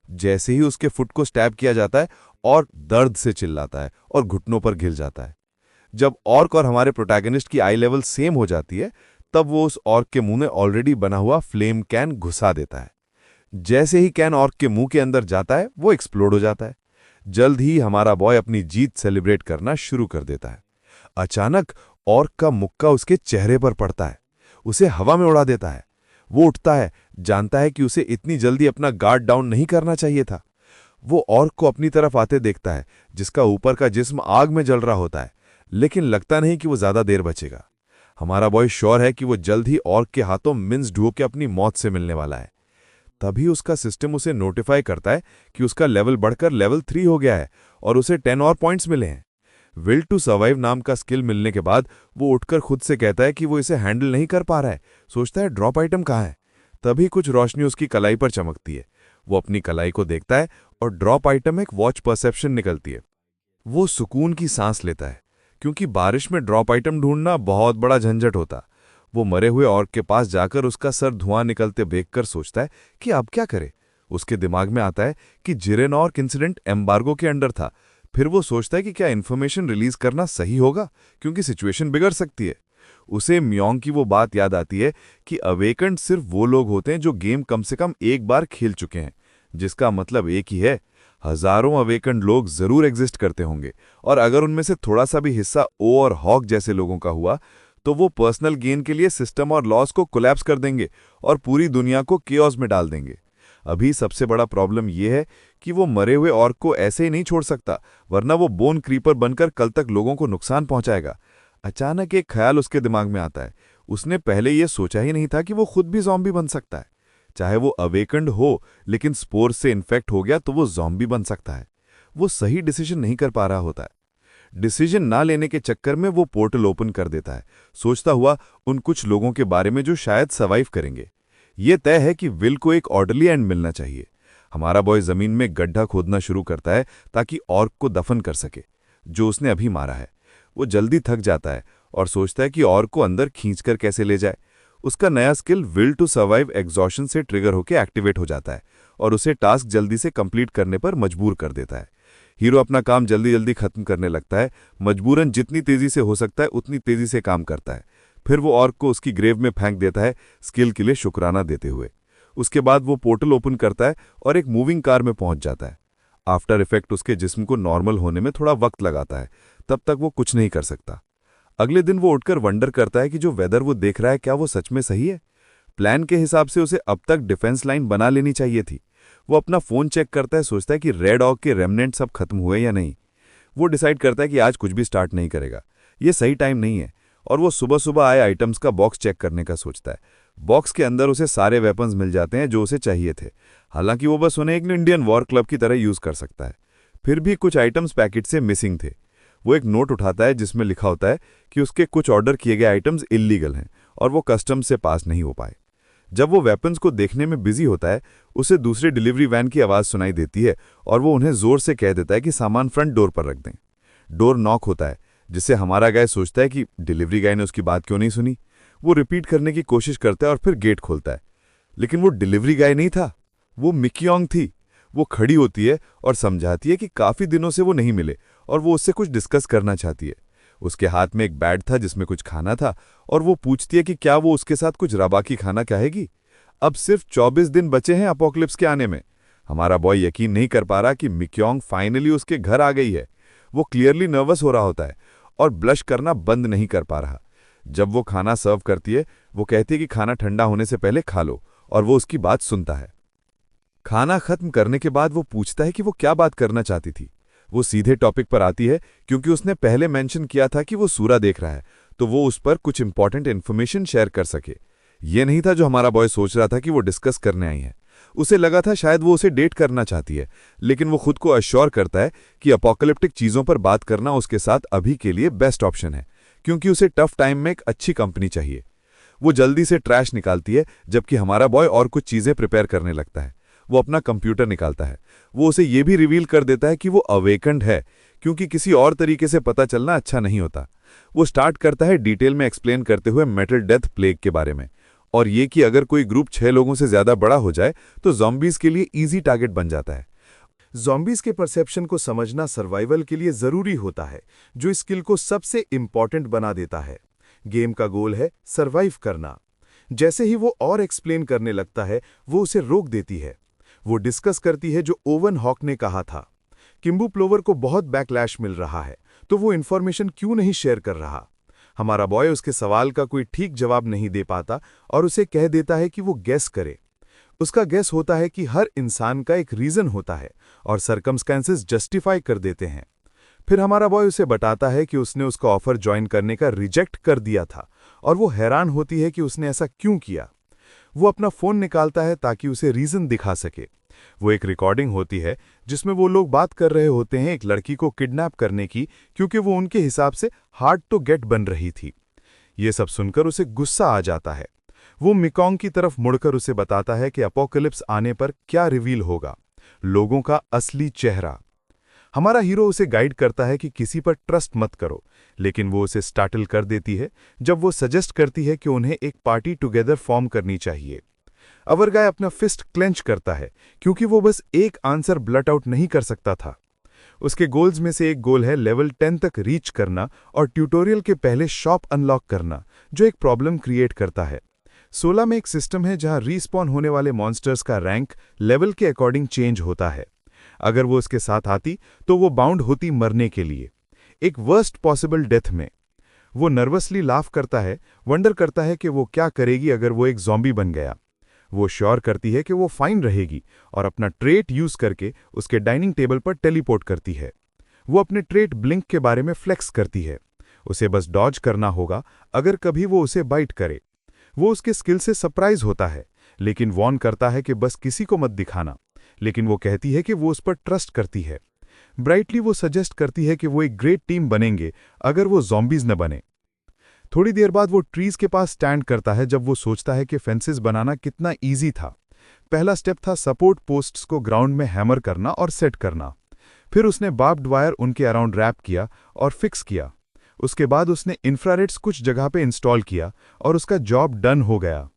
F: जैसे ही उसके फुट को स्टैब किया जाता है, ऑर्क दर्द से चिल्लाता है और घुटनों पर गिर जाता है। जब ऑर्क और हमारे प्रोटैगनिस्ट की आई लेवल सेम हो जाती है, तब वो उस ऑर्क के मुंह में ऑलरेडी बना हुआ फ्लेम कैन घुसा देता है। जैसे ही कैन ऑर्क के मुंह के अंदर जाता है, वो एक्सप्लोड हो जाता है। जल्द ही हमारा बॉय अपनी जीत सेलिब्रेट करना शुरू कर देता है। अचानक ऑर्क का मुक्का उसके चेहरे पर पड़ता है, उसे हवा में उड़ा देता है। वो उठता है, जानता है कि उसे इतनी जल्दी अपना गार्ड डाउन नहीं करना चाहिए था। वो ऑर्क को अपनी तरफ आते देखता है, जिसका ऊपर का जिस्म आग में जल रहा होता है, लेकिन लगता नहीं कि वो ज्यादा देर बचेगा। हमारा बॉय श्योर है कि वो जल्द ही ऑर्क के हाथों मिन्स ढो के अपनी मौत से मिलने वाला है। तभी उसका सिस्टम उसे नोटिफाई करता है कि उसका लेवल बढ़कर लेवल 3 हो गया है और उसे 10 और पॉइंट्स मिले हैं। विल टू सर्वाइव नाम का स्किल मिलने के बाद वो उठकर खुद से कहता है कि वो इसे हैंडल नहीं कर पा रहा है। सोचता है ड्रॉप आइटम कहाँ है। तभी कुछ रोशनी उसकी कलाई पर चमकती है। वो अपनी कलाई को देखता है और ड्रॉप आइटम एक वॉच परसेप्शन निकलती है। वो सुकून की सांस लेता है, क्योंकि बारिश में ड्रॉप आइटम ढूंढना बहुत बड़ा झंझट होता। वो मरे हुए ऑर्क के पास जाकर उसका सर धुआं निकलते देखकर सोचता है कि अब क्या करे। उसके दिमाग में आता है कि जिरेन ऑर्क इंसिडेंट एम्बार्गो के अंडर था। फिर वो सोचता है कि क्या इन्फॉर्मेशन रिलीज करना सही होगा, क्योंकि सिचुएशन बिगड़ सकती है।
C: उसे म्योंग की वो बात याद आती है कि अवेकन्ड सिर्फ वो लोग होते हैं जो गेम कम से कम एक बार खेल चुके हैं, जिसका मतलब एक ही है, हजारों अवेकन्ड लोग जरूर एग्जिस्ट करते होंगे, और अगर उनमें से थोड़ा सा भी हिस्सा ओ और हॉक जैसे लोगों का हुआ तो वो पर्सनल गेन के लिए सिस्टम और लॉस को कोलैप्स कर देंगे और पूरी दुनिया को केओस में डाल देंगे। अभी सबसे बड़ा प्रॉब्लम यह है कि वो मरे हुए ऑर्क को ऐसे ही नहीं छोड़ सकता, वरना वो बोन क्रीपर बनकर कल तक लोगों को नुकसान पहुंचाएगा। अचानक एक ख्याल उसके दिमाग में आता है। उसने पहले यह सोचा ही नहीं था कि वो खुद भी ज़ॉम्बी बन सकता है। चाहे वो अवेकन्ड हो, लेकिन स्पोर से इन्फेक्ट हो गया तो वो ज़ॉम्बी बन सकता है। वो सही डिसीजन नहीं कर पा रहा होता है। डिसीजन ना लेने के चक्कर में वो पोर्टल ओपन कर देता है, सोचता हुआ उन कुछ लोगों के बारे में जो शायद सर्वाइव करेंगे। ये तय है कि विल को एक ऑर्डरली एंड मिलना चाहिए। हमारा बॉय जमीन में गड्ढा खोदना शुरू करता है ताकि ऑर्क को दफन कर सके, जो उसने अभी मारा है। वो जल्दी थक जाता है और सोचता है कि ऑर्क को अंदर खींचकर कैसे ले जाए। उसका नया skill will to survive exhaustion से ट्रिगर होकर एक्टिवेट हो जाता है और उसे टास्क जल्दी से कंप्लीट करने पर मजबूर कर देता है। हीरो अपना काम जल्दी जल्दी खत्म करने लगता है, मजबूरन जितनी तेजी से हो सकता है उतनी तेजी से काम करता है। फिर वो ऑर्क को उसकी ग्रेव में फेंक देता है, स्किल के लिए शुक्राना देते हुए। उसके बाद वो पोर्टल ओपन करता है और एक मूविंग कार में पहुंच जाता है। आफ्टर इफेक्ट उसके जिस्म को नॉर्मल होने में थोड़ा वक्त लगाता है, तब तक वो कुछ नहीं कर सकता। अगले दिन वो उठकर वंडर करता है कि जो वेदर वो देख रहा है क्या वो सच में सही है। प्लान के हिसाब से उसे अब तक डिफेंस लाइन बना लेनी चाहिए थी। वो अपना फोन चेक करता है, सोचता है कि रेड ऑग के रेमनेंट सब खत्म हुए या नहीं। वो डिसाइड करता है कि आज कुछ भी स्टार्ट नहीं करेगा, ये सही टाइम नहीं है, और वो सुबह सुबह आए आइटम्स का बॉक्स चेक करने का सोचता है। बॉक्स के अंदर उसे सारे वेपन्स मिल जाते हैं जो उसे चाहिए थे, हालांकि वो बस उन्हें एक इंडियन वॉर क्लब की तरह यूज कर सकता है। फिर भी कुछ आइटम्स पैकेट से मिसिंग थे। वो एक नोट उठाता है जिसमें लिखा होता है कि उसके कुछ ऑर्डर किए गए आइटम्स इल्लीगल हैं और वो कस्टम्स से पास नहीं हो पाए। जब वो वेपन्स को देखने में बिजी होता है, उसे दूसरे डिलीवरी वैन की आवाज़ सुनाई देती है और वो उन्हें जोर से कह देता है कि सामान फ्रंट डोर पर रख दें। डोर नॉक होता है, जिससे हमारा गाय सोचता है कि डिलीवरी गाय ने उसकी बात क्यों नहीं सुनी। वो रिपीट करने की कोशिश करता है और फिर गेट खोलता है, लेकिन वो डिलीवरी गाय नहीं था, वो मिक्योंग थी। वो खड़ी होती है और समझाती है कि काफ़ी दिनों से वो नहीं मिले और वो उससे कुछ डिस्कस करना चाहती है। उसके हाथ में एक बैट था जिसमें कुछ खाना था और वो पूछती है कि क्या वो उसके साथ कुछ रबाकी खाना चाहेगी। अब सिर्फ 24 दिन बचे हैं अपोकलिप्स के आने में। हमारा बॉय यकीन नहीं कर पा रहा कि मिक्योंग फाइनली उसके घर आ गई है। वो क्लियरली नर्वस हो रहा होता है और ब्लश करना बंद नहीं कर पा रहा। जब वो खाना सर्व करती है, वो कहती है कि खाना ठंडा होने से पहले खा लो, और वो उसकी बात सुनता है। खाना खत्म करने के बाद वो पूछता है कि वो क्या बात करना चाहती थी। वो सीधे टॉपिक पर आती है क्योंकि उसने पहले मेंशन किया था कि वो सूरा देख रहा है, तो वो उस पर कुछ इंपॉर्टेंट इन्फॉर्मेशन शेयर कर सके। ये नहीं था जो हमारा बॉय सोच रहा था कि वो डिस्कस करने आई है। उसे लगा था शायद वो उसे डेट करना चाहती है, लेकिन वो खुद को अश्योर करता है कि अपोकलिप्टिक चीज़ों पर बात करना उसके साथ अभी के लिए बेस्ट ऑप्शन है, क्योंकि उसे टफ टाइम में एक अच्छी कंपनी चाहिए। वो जल्दी से ट्रैश निकालती है, जबकि हमारा बॉय और कुछ चीज़ें प्रिपेयर करने लगता है। वो अपना कंप्यूटर निकालता है। वो उसे ये भी रिवील कर देता है कि वो अवेकन्ड है, क्योंकि किसी और तरीके से पता चलना अच्छा नहीं होता। वो स्टार्ट करता है डिटेल में एक्सप्लेन करते हुए मेटल डेथ प्लेग के बारे में, और ये कि अगर कोई ग्रुप 6 लोगों से ज्यादा बड़ा हो जाए तो ज़ॉम्बीज के लिए इजी टारगेट बन जाता है।
A: ज़ॉम्बीज के परसेप्शन को समझना सर्वाइवल के लिए जरूरी होता है, जो इस स्किल को सबसे इंपॉर्टेंट बना देता है। गेम का गोल है सर्वाइव करना। जैसे ही वो और एक्सप्लेन करने लगता है, वो उसे रोक देती है। वो डिस्कस करती है जो ओवन हॉक ने कहा था। किम्बू प्लोवर को बहुत बैकलैश मिल रहा है, तो वो इन्फॉर्मेशन क्यों नहीं शेयर कर रहा। हमारा बॉय उसके सवाल का कोई ठीक जवाब नहीं दे पाता और उसे कह देता है कि वो गेस करे। उसका गेस होता है कि हर इंसान का एक रीजन होता है और सर्कमस्टेंसेस जस्टिफाई कर देते हैं। फिर हमारा बॉय उसे बताता है कि उसने उसका ऑफर ज्वाइन करने का रिजेक्ट कर दिया था और वो हैरान होती है कि उसने ऐसा क्यों किया। वो अपना फोन निकालता है ताकि उसे रीजन दिखा सके। वो एक रिकॉर्डिंग होती है जिसमें वो लोग बात कर रहे होते हैं एक लड़की को किडनैप करने की, क्योंकि वो उनके हिसाब से हार्ड टू गेट बन रही थी। ये सब सुनकर उसे गुस्सा आ जाता है। वो मिकोंग की तरफ मुड़कर उसे बताता है कि अपोकलिप्स आने पर क्या रिवील होगा, लोगों का असली चेहरा। हमारा हीरो उसे गाइड करता है कि किसी पर ट्रस्ट मत करो, लेकिन वो उसे स्टार्टल कर देती है जब वो सजेस्ट करती है कि उन्हें एक पार्टी टुगेदर फॉर्म करनी चाहिए। अवरगाय अपना फिस्ट क्लेंच करता है क्योंकि वो बस एक आंसर ब्लट आउट नहीं कर सकता था। उसके गोल्स में से एक गोल है लेवल 10 तक रीच करना और ट्यूटोरियल के पहले शॉप अनलॉक करना, जो एक प्रॉब्लम क्रिएट करता है। 16 में एक सिस्टम है जहां रीस्पॉन होने वाले मॉन्स्टर्स का रैंक लेवल के अकॉर्डिंग चेंज होता है। अगर वो उसके साथ आती तो वो बाउंड होती मरने के लिए, एक वर्स्ट पॉसिबल डेथ में। वो नर्वसली लाफ करता है, वंडर करता है कि वो क्या करेगी अगर वो एक ज़ॉम्बी बन गया। वो श्योर करती है कि वो फाइन रहेगी और अपना ट्रेट यूज करके उसके डाइनिंग टेबल पर टेलीपोर्ट करती है। वो अपने ट्रेट ब्लिंक के बारे में फ्लेक्स करती है। उसे बस डॉज करना होगा अगर कभी वो उसे बाइट करे। वो उसके स्किल से सरप्राइज होता है, लेकिन वॉर्न करता है कि बस किसी को मत दिखाना। लेकिन वो कहती है कि वो उस पर ट्रस्ट करती है। ब्राइटली वो सजेस्ट करती है कि वो एक ग्रेट टीम बनेंगे अगर वो ज़ॉम्बीज न बने। थोड़ी देर बाद वो ट्रीज के पास स्टैंड करता है जब वो सोचता है कि फेंसेस बनाना कितना इजी था। पहला स्टेप था सपोर्ट पोस्ट्स को ग्राउंड में हैमर करना और सेट करना। फिर उसने बार्ब्ड वायर उनके अराउंड रैप किया और फिक्स किया। उसके बाद उसने इंफ्रारेड्स कुछ जगह पे इंस्टॉल किया और उसका जॉब डन हो गया।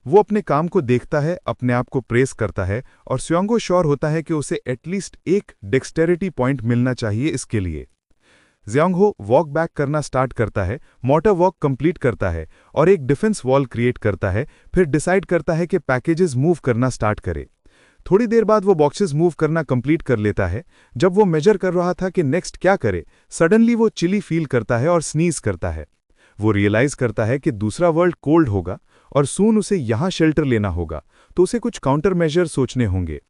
A: वो अपने काम को देखता है, अपने आप को प्रेस करता है और स्योंगो श्योर होता है कि उसे एटलीस्ट एक डेक्सटेरिटी पॉइंट मिलना चाहिए इसके लिए। ज़ियांगहो वॉक बैक करना स्टार्ट करता है, मोटर वॉक कंप्लीट करता है और एक डिफेंस वॉल क्रिएट करता है। फिर डिसाइड करता है कि पैकेजेस मूव करना स्टार्ट करे। थोड़ी देर बाद वो बॉक्सेस मूव करना कंप्लीट कर लेता है। जब वो मेजर कर रहा था कि नेक्स्ट क्या करे, सडनली वो चिली फील करता है और स्नीज करता है। वो रियलाइज करता है कि दूसरा वर्ल्ड कोल्ड होगा और सून उसे यहाँ शेल्टर लेना होगा, तो उसे कुछ काउंटर मेजर सोचने होंगे।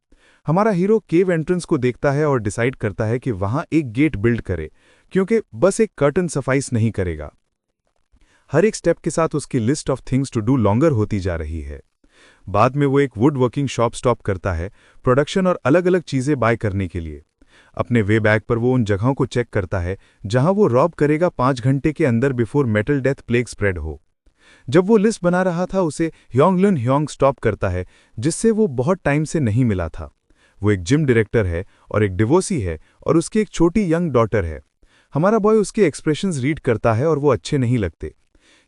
A: हमारा हीरो केव एंट्रेंस को देखता है और डिसाइड करता है कि वहां एक गेट बिल्ड करे, क्योंकि बस एक कर्टन सफाइस नहीं करेगा। हर एक स्टेप के साथ उसकी list of things to do longer होती जा रही है। बाद में वो एक वुड वर्किंग शॉप स्टॉप करता है, प्रोडक्शन और अलग अलग चीजें बाय करने के लिए। अपने वे बैक पर वो उन जगहों को चेक करता है जहां वो रॉब करेगा 5 घंटे के अंदर before metal death plague spread हो। जब वो लिस्ट बना रहा था उसे ह्योंगलुन ह्योंग स्टॉप करता है, जिससे वो बहुत टाइम से नहीं मिला था। वो एक जिम डायरेक्टर है और एक डिवोर्सी है और उसकी एक छोटी यंग डॉटर है। हमारा बॉय उसके एक्सप्रेशंस रीड करता है और वो अच्छे नहीं लगते।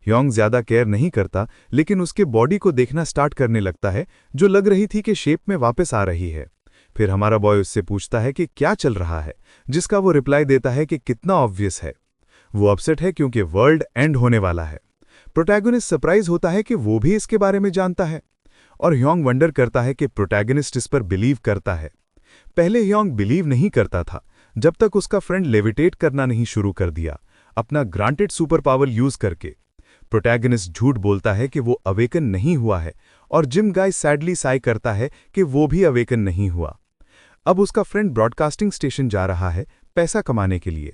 A: ह्योंग ज्यादा केयर नहीं करता, लेकिन उसके बॉडी को देखना स्टार्ट करने लगता है, जो लग रही थी कि शेप में वापस आ रही है। फिर हमारा बॉय उससे पूछता है कि क्या चल रहा है, जिसका वो रिप्लाई देता है कि कितना ऑब्वियस है। वो अपसेट है क्योंकि वर्ल्ड एंड होने वाला है। प्रोटैगनिस्ट सरप्राइज होता है कि वो भी इसके बारे में जानता है और ह्योंग वंडर करता है कि प्रोटैगनिस्ट इस पर बिलीव करता है। पहले ह्योंग बिलीव नहीं करता था जब तक उसका फ्रेंड लेविटेट करना नहीं शुरू कर दिया, अपना ग्रांटेड सुपर पावर यूज करके। प्रोटैगनिस्ट झूठ बोलता है कि वो अवेकन नहीं हुआ है और जिम गाय सैडली साई करता है कि वो भी अवेकन नहीं हुआ। अब उसका फ्रेंड ब्रॉडकास्टिंग स्टेशन जा रहा है पैसा कमाने के लिए।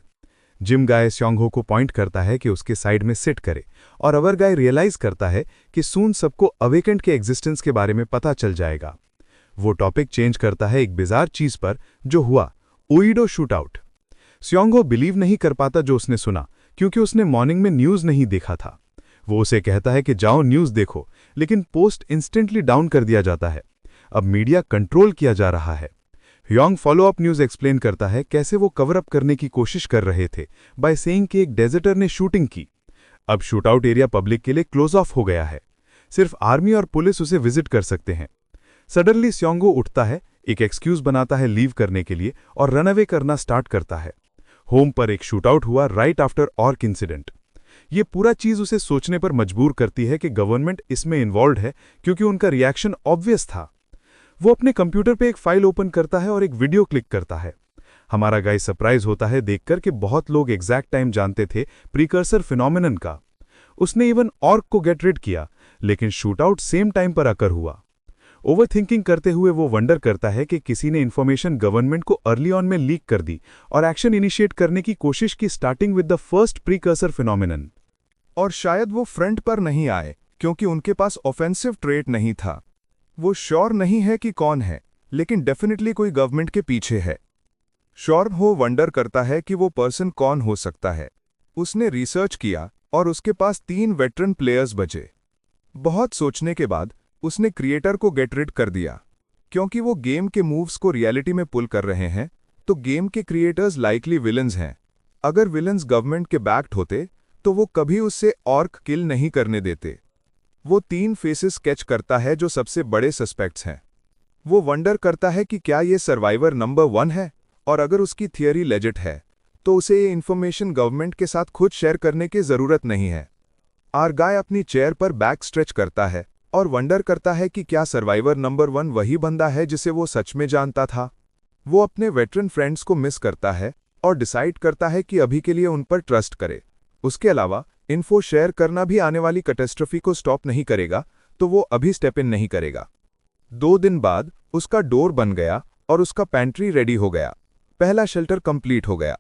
A: जिम गाय स्योंगहो को पॉइंट करता है कि उसके साइड में सिट करे और अवर गाय रियलाइज करता है कि सून सबको अवेकेंट के एग्जिस्टेंस के बारे में पता चल जाएगा। वो टॉपिक चेंज करता है एक बिजार चीज पर जो हुआ, ओइडो शूटआउट। स्योंगहो बिलीव नहीं कर पाता जो उसने सुना, क्योंकि उसने मॉर्निंग में न्यूज नहीं देखा था। वो उसे कहता है कि जाओ न्यूज देखो, लेकिन पोस्ट इंस्टेंटली डाउन कर दिया जाता है। अब मीडिया कंट्रोल किया जा रहा है। Hyeong follow up news explain करता है कैसे वो कवर अप करने की कोशिश कर रहे थे बाय सेइंग कि एक डेजर्टर ने शूटिंग की। अब शूटआउट एरिया पब्लिक के लिए क्लोज ऑफ हो गया है, सिर्फ आर्मी और पुलिस उसे विजिट कर सकते हैं। सडनली स्योंगो उठता है, एक एक्सक्यूज बनाता है लीव करने के लिए और रन अवे करना स्टार्ट करता है। होम पर एक शूटआउट हुआ राइट आफ्टर ऑर्क इंसिडेंट। ये पूरा चीज उसे सोचने पर मजबूर करती है कि गवर्नमेंट इसमें इन्वॉल्व है, क्योंकि उनका रिएक्शन ऑब्वियस था। वो अपने कंप्यूटर पे एक फाइल ओपन करता है और एक वीडियो क्लिक करता है। हमारा गाय सरप्राइज होता है देखकर कि बहुत लोग एग्जैक्ट टाइम जानते थे प्रीकर्सर फिनोमिनन का। उसने इवन ऑर्क को गेट रिड किया, लेकिन शूटआउट सेम टाइम पर अकर हुआ। ओवरथिंकिंग करते हुए वो वंडर करता है कि किसी ने इन्फॉर्मेशन गवर्नमेंट को अर्ली ऑन में लीक कर दी और एक्शन इनिशिएट करने की कोशिश की, starting with the first precursor phenomenon.
D: और शायद वो फ्रंट पर नहीं आए क्योंकि उनके पास ऑफेंसिव ट्रेट नहीं था। वो श्योर नहीं है कि कौन है, लेकिन डेफिनेटली कोई गवर्नमेंट के पीछे है। श्योर हो वंडर करता है कि वो पर्सन कौन हो सकता है। उसने रिसर्च किया और उसके पास 3 वेटरन प्लेयर्स बचे। बहुत सोचने के बाद उसने क्रिएटर को गेट रिड कर दिया, क्योंकि वो गेम के मूव्स को रियलिटी में पुल कर रहे हैं, तो गेम के क्रिएटर्स लाइकली विलन्स हैं। अगर विलन्स गवर्नमेंट के बैक्ड होते तो वो कभी उससे ऑर्क किल नहीं करने देते। वो 3 फेसेस स्केच करता है जो सबसे बड़े सस्पेक्ट्स हैं। वो वंडर करता है कि क्या ये सर्वाइवर नंबर 1 है और अगर उसकी थियरी लेजिट है तो उसे ये इन्फॉर्मेशन गवर्नमेंट के साथ खुद शेयर करने की ज़रूरत नहीं है। आर्गाय अपनी चेयर पर बैक स्ट्रेच करता है और वंडर करता है कि क्या सर्वाइवर नंबर 1 वही बंदा है जिसे वो सच में जानता था। वो अपने वेटरन फ्रेंड्स को मिस करता है और डिसाइड करता है कि अभी के लिए उन पर ट्रस्ट करे। उसके अलावा इन्फो शेयर करना भी आने वाली कैटेस्ट्रॉफी को स्टॉप नहीं करेगा, तो वो अभी स्टेप इन नहीं करेगा। 2 दिन बाद उसका डोर बन गया और उसका पैंट्री रेडी हो गया। पहला शेल्टर कंप्लीट हो गया।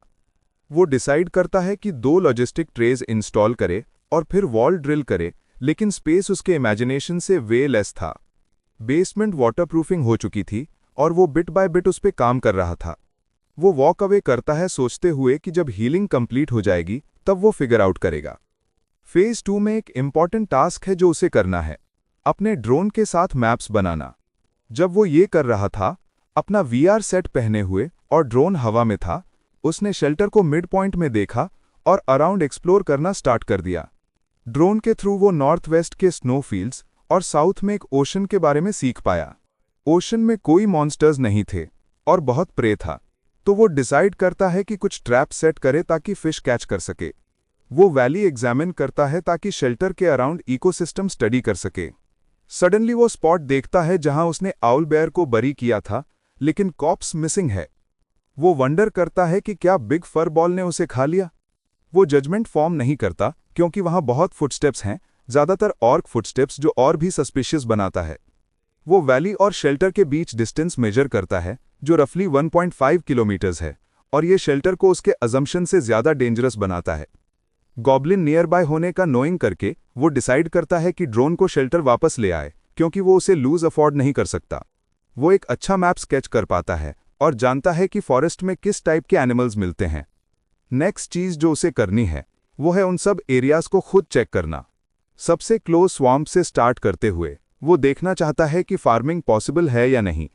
D: वो डिसाइड करता है कि 2 लॉजिस्टिक ट्रेज इंस्टॉल करे और फिर वॉल ड्रिल करे, लेकिन स्पेस उसके इमेजिनेशन से वे लेस था। बेसमेंट वाटरप्रूफिंग हो चुकी थी और वो बिट बाय बिट उस पे काम कर रहा था। वो वॉक अवे करता है सोचते हुए कि जब हीलिंग कंप्लीट हो जाएगी तब वो फिगर आउट करेगा। फेज 2 में एक इम्पॉर्टेंट टास्क है जो उसे करना है, अपने ड्रोन के साथ मैप्स बनाना। जब वो ये कर रहा था, अपना वीआर सेट पहने हुए और ड्रोन हवा में था, उसने शेल्टर को मिड पॉइंट में देखा और अराउंड एक्सप्लोर करना स्टार्ट कर दिया। ड्रोन के थ्रू वो नॉर्थ वेस्ट के स्नोफील्ड्स और साउथ में एक ओशन के बारे में सीख पाया। ओशन में कोई मॉन्स्टर्स नहीं थे और बहुत प्रे था, तो वो डिसाइड करता है कि कुछ ट्रैप सेट करे ताकि फिश कैच कर सके। वो वैली एग्जामिन करता है ताकि शेल्टर के अराउंड इकोसिस्टम स्टडी कर सके। सडनली वो स्पॉट देखता है जहां उसने आउल बेयर को बरी किया था, लेकिन कॉप्स मिसिंग है। वो वंडर करता है कि क्या बिग फर बॉल ने उसे खा लिया। वो जजमेंट फॉर्म नहीं करता क्योंकि वहां बहुत फुटस्टेप्स हैं, ज़्यादातर ऑर्क फुटस्टेप्स, जो और भी सस्पिशियस बनाता है। वो वैली और शेल्टर के बीच डिस्टेंस मेजर करता है जो रफली 1.5 किलोमीटर्स है, और ये शेल्टर को उसके अजम्पशन से ज़्यादा डेंजरस बनाता है। गॉब्लिन नियर बाय होने का नोइंग करके वो डिसाइड करता है कि ड्रोन को शेल्टर वापस ले आए, क्योंकि वो उसे लूज अफोर्ड नहीं कर सकता। वो एक अच्छा मैप स्केच कर पाता है और जानता है कि फॉरेस्ट में किस टाइप के एनिमल्स मिलते हैं। नेक्स्ट चीज़ जो उसे करनी है वो है उन सब एरियाज को खुद चेक करना। सबसे क्लोज स्वैम्प से स्टार्ट करते हुए वो देखना चाहता है कि फार्मिंग पॉसिबल है या नहीं।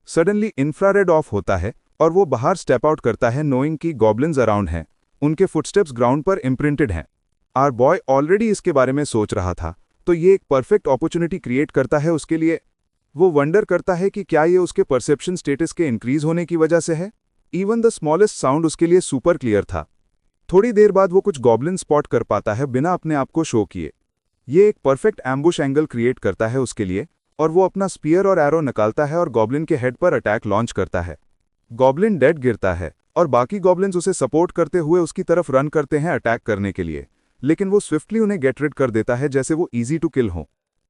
D: सडनली इंफ्रारेड ऑफ होता है और वो बाहर स्टेप आउट करता है, नोइंग कि गॉब्लिन्स अराउंड हैं, उनके फुटस्टेप्स ग्राउंड पर इम्प्रिंटेड हैं। आर बॉय ऑलरेडी इसके बारे में सोच रहा था, तो ये एक परफेक्ट अपॉर्चुनिटी क्रिएट करता है उसके लिए। वो वंडर करता है कि क्या ये उसके परसेप्शन स्टेटस के इंक्रीज होने की वजह से है। इवन द स्मॉलेस्ट साउंड उसके लिए सुपर क्लियर था। थोड़ी देर बाद वो कुछ गॉब्लिन स्पॉट कर पाता है बिना अपने आप को शो किए। ये एक परफेक्ट एम्बुश एंगल क्रिएट करता है उसके लिए, और वो अपना स्पीयर और एरो निकालता है और गॉब्लिन के हेड पर अटैक लॉन्च करता है। गॉब्लिन डेड गिरता है और बाकी गॉब्लिन्स उसे सपोर्ट करते हुए उसकी तरफ रन करते हैं अटैक करने के लिए, लेकिन वो स्विफ्टली उन्हें गेट रिड कर देता है जैसे वो ईजी टू किल हों।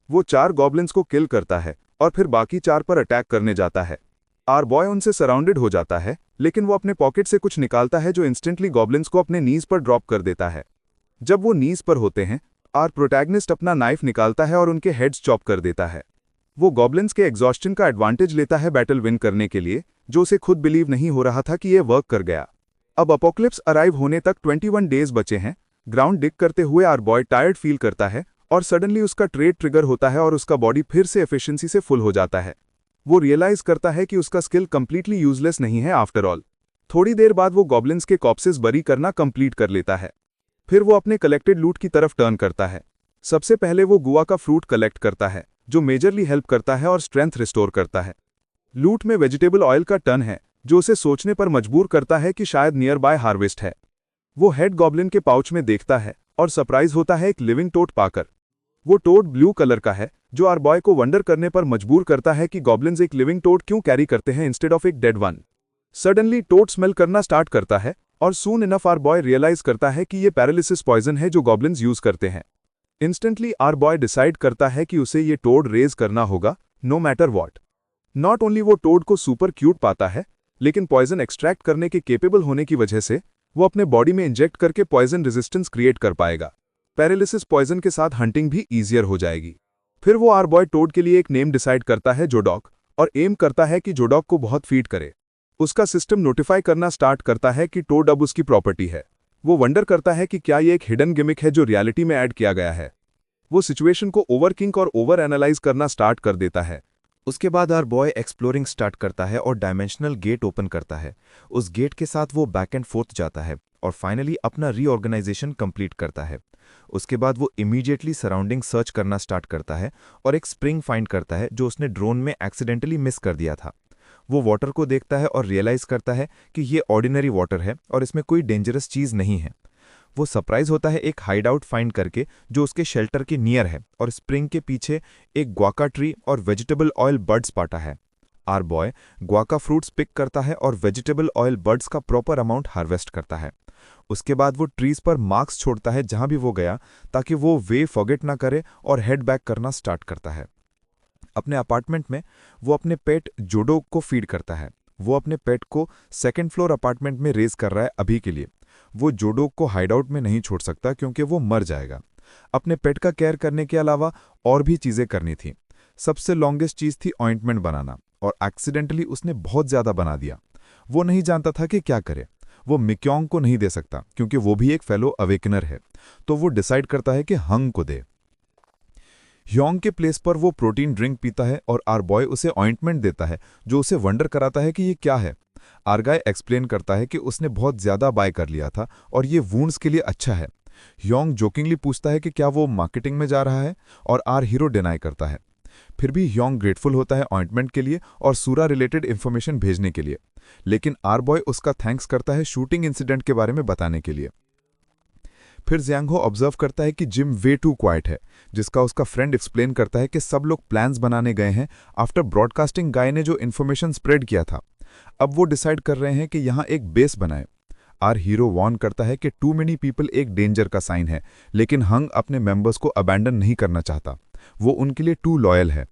D: वो 4 गॉब्लिन्स को किल करता है और फिर बाकी 4 पर अटैक करने जाता है। आर बॉय उनसे सराउंडेड हो जाता है, लेकिन वो अपने पॉकेट से कुछ निकालता है जो इंस्टेंटली गॉब्लिन्स को अपने नीज पर ड्रॉप कर देता है। जब वो नीज पर होते हैं, आर प्रोटैगनिस्ट अपना नाइफ निकालता है और उनके हेड्स चॉप कर देता है। वो गॉब्लिन्स के एग्जॉस्शन का एडवांटेज लेता है बैटल विन करने के लिए, जो उसे खुद बिलीव नहीं हो रहा था कि ये वर्क कर गया। अब अपोक्लिप्स अराइव होने तक 21 डेज बचे हैं। ग्राउंड डिग करते हुए आर बॉय टायर्ड फील करता है और सडनली उसका ट्रेड ट्रिगर होता है और उसका बॉडी फिर से एफिशिएंसी से फुल हो जाता है। वो रियलाइज करता है कि उसका स्किल कंप्लीटली यूजलेस नहीं है आफ्टर ऑल। थोड़ी देर बाद वो गॉब्लिन्स के कॉप्सेस बरी करना कंप्लीट कर लेता है। फिर वो अपने कलेक्टेड लूट की तरफ टर्न करता है। सबसे पहले वो गुआ का फ्रूट कलेक्ट करता है, जो मेजरली हेल्प करता है और स्ट्रेंथ रिस्टोर करता है। लूट में वेजिटेबल ऑयल का टन है, जो उसे सोचने पर मजबूर करता है कि शायद नियर बाय हार्वेस्ट है। वो हेड गॉब्लिन के पाउच में देखता है और सरप्राइज होता है एक लिविंग टोड पाकर। वो टोड ब्लू कलर का है, जो आर बॉय को वंडर करने पर मजबूर करता है कि गॉब्लिन्स एक लिविंग टोड क्यों कैरी करते हैं इंस्टेड ऑफ एक dead one. Suddenly toad smell करना स्टार्ट करता है और soon enough our boy realise करता है कि ये पैरालिसिस पॉइजन है जो गॉब्लिन्स यूज करते हैं। इंस्टेंटली आर बॉय डिसाइड करता है कि उसे ये टोड रेज करना होगा, no matter what. Not only वो टोड को सुपर क्यूट पाता है, लेकिन पॉइजन एक्सट्रैक्ट करने के केपेबल होने की वजह से वो अपने बॉडी में इंजेक्ट करके पॉइजन रेजिस्टेंस क्रिएट कर पाएगा। पैरालिसिस पॉइजन के साथ हंटिंग भी ईजियर हो जाएगी। फिर वो आर बॉय टोड के लिए एक नेम डिसाइड करता है, जोडॉक, और एम करता है कि जोडॉक को बहुत फीड करे। उसका सिस्टम नोटिफाई करना स्टार्ट करता है कि टोड अब उसकी प्रॉपर्टी है। वो वंडर करता है कि क्या ये एक हिडन गिमिक है जो रियलिटी में ऐड किया गया है। वो सिचुएशन को ओवरथिंक और ओवर एनालाइज करना स्टार्ट कर देता है।
F: उसके बाद आर बॉय एक्सप्लोरिंग स्टार्ट करता है और डायमेंशनल गेट ओपन करता है। उस गेट के साथ वो बैक एंड फोर्थ जाता है और फाइनली अपना रीऑर्गेनाइजेशन कंप्लीट करता है। उसके बाद वो इमीडिएटली सराउंडिंग सर्च करना स्टार्ट करता है और एक स्प्रिंग फाइंड करता है जो उसने ड्रोन में एक्सीडेंटली मिस कर दिया था।
B: वो वाटर को देखता है और रियलाइज करता है कि ये ऑर्डिनरी वाटर है और इसमें कोई डेंजरस चीज़ नहीं है। वो सरप्राइज होता है एक हाइडआउट फाइंड करके जो उसके शेल्टर के नियर है और स्प्रिंग के पीछे एक ग्वाका ट्री और वेजिटेबल ऑयल बर्ड्स पाता है। आर बॉय ग्वाका फ्रूट्स पिक करता है और वेजिटेबल ऑयल बर्ड्स का प्रॉपर अमाउंट हार्वेस्ट करता है। उसके बाद वो ट्रीज पर मार्क्स छोड़ता है जहां भी वो गया, ताकि वो वे फॉरगेट ना करे और हेड बैक करना स्टार्ट करता है। अपने अपार्टमेंट में वो अपने पेट जोडो को फीड करता है। वो अपने पेट को सेकेंड फ्लोर अपार्टमेंट में रेज कर रहा है अभी के लिए। वो जोडो को हाइडआउट में नहीं छोड़ सकता क्योंकि वो मर जाएगा। अपने पेट का केयर करने के अलावा और भी चीजें करनी थी। सबसे लॉन्गेस्ट चीज थी ऑइंटमेंट बनाना, और एक्सीडेंटली उसने बहुत ज्यादा बना दिया। वो नहीं जानता था कि क्या करे। वो मिक्योंग को नहीं दे सकता क्योंकि वो भी एक फेलो अवेकनर है, तो वो डिसाइड करता है कि हंग को दे। ह्योंग के प्लेस पर वो प्रोटीन ड्रिंक पीता है और आर बॉय उसे ऑइंटमेंट देता है जो उसे वंडर कराता है कि ये क्या है। आरगाय एक्सप्लेन करता है कि उसने बहुत ज्यादा बाय कर लिया था और ये वुंड्स के लिए अच्छा है। ह्योंग जोकिंगली पूछता है कि क्या वो मार्केटिंग में जा रहा है, और आर हीरो डिनाई करता है। फिर भी ह्योंग ग्रेटफुल होता है ऑइंटमेंट के लिए और सूरा रिलेटेड इन्फॉर्मेशन भेजने के लिए, लेकिन आर बॉय उसका थैंक्स करता है शूटिंग इंसिडेंट के बारे में बताने के लिए। फिर ज़्यांग हो ऑब्जर्व करता है कि जिम वे टू क्वाइट है, जिसका उसका फ्रेंड एक्सप्लेन करता है कि सब लोग प्लान्स बनाने गए हैं आफ्टर ब्रॉडकास्टिंग गाय ने जो इन्फॉर्मेशन स्प्रेड किया था। अब वो डिसाइड कर रहे हैं कि यहाँ एक बेस बनाए। आर हीरो वॉर्न करता है कि टू मेनी पीपल एक डेंजर का साइन है, लेकिन हंग अपने मेंबर्स को अबैंडन नहीं करना चाहता। वो उनके लिए टू लॉयल है।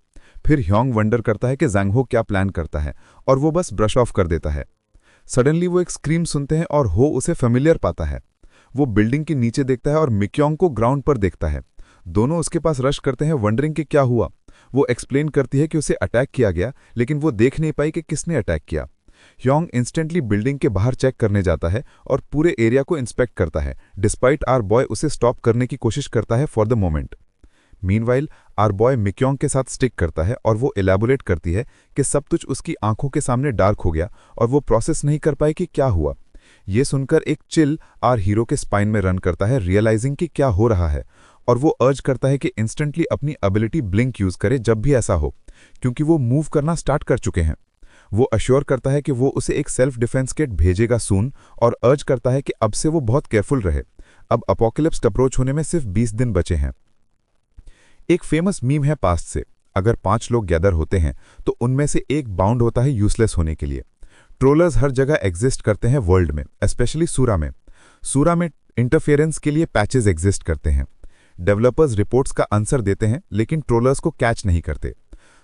B: फिर ह्योंग वंडर करता है कि ज़्यांग हो क्या प्लान करता है, और वो बस ब्रश ऑफ कर देता है। सडनली वो एक स्क्रीम सुनते हैं और हो उसे फेमिलियर पाता है। वो बिल्डिंग के नीचे देखता है और मिक्योंग को ग्राउंड पर देखता है। दोनों उसके पास रश करते हैं वंडरिंग कि क्या हुआ। वो एक्सप्लेन करती है कि उसे अटैक किया गया, लेकिन वो देख नहीं पाई कि किसने अटैक किया। ह्योंग इंस्टेंटली बिल्डिंग के बाहर चेक करने जाता है और पूरे एरिया को इंस्पेक्ट करता है, डिस्पाइट आर बॉय उसे स्टॉप करने की कोशिश करता है for the moment. Meanwhile R boy Mikyung के साथ स्टिक करता है और वो एलैबोरेट करती है कि सब कुछ उसकी आंखों के सामने डार्क हो गया और वो प्रोसेस नहीं कर पाई कि क्या हुआ। ये सुनकर एक चिल आर हीरो के स्पाइन में रन करता है, रियलाइजिंग कि क्या हो रहा है, और वो अर्ज करता है कि इंस्टेंटली अपनी एबिलिटी ब्लिंक यूज करे जब भी ऐसा हो, क्योंकि वो मूव करना स्टार्ट कर चुके हैं। वो अश्योर करता है कि वो उसे एक सेल्फ डिफेंस किट भेजेगा सून, और अर्ज करता है कि अब से वो बहुत केयरफुल रहे। अब अपोकलिप्स अप्रोच होने में सिर्फ 20 दिन बचे हैं। एक फेमस मीम है पास्ट से, अगर 5 लोग गैदर होते हैं तो उनमें से एक बाउंड होता है यूजलेस होने के लिए। ट्रोलर्स हर जगह एग्जिस्ट करते हैं वर्ल्ड में, स्पेशली सूरा में। सूरा में इंटरफेरेंस के लिए पैचेस एग्जिस्ट करते हैं। डेवलपर्स रिपोर्ट्स का आंसर देते हैं लेकिन ट्रोलर्स को कैच नहीं करते।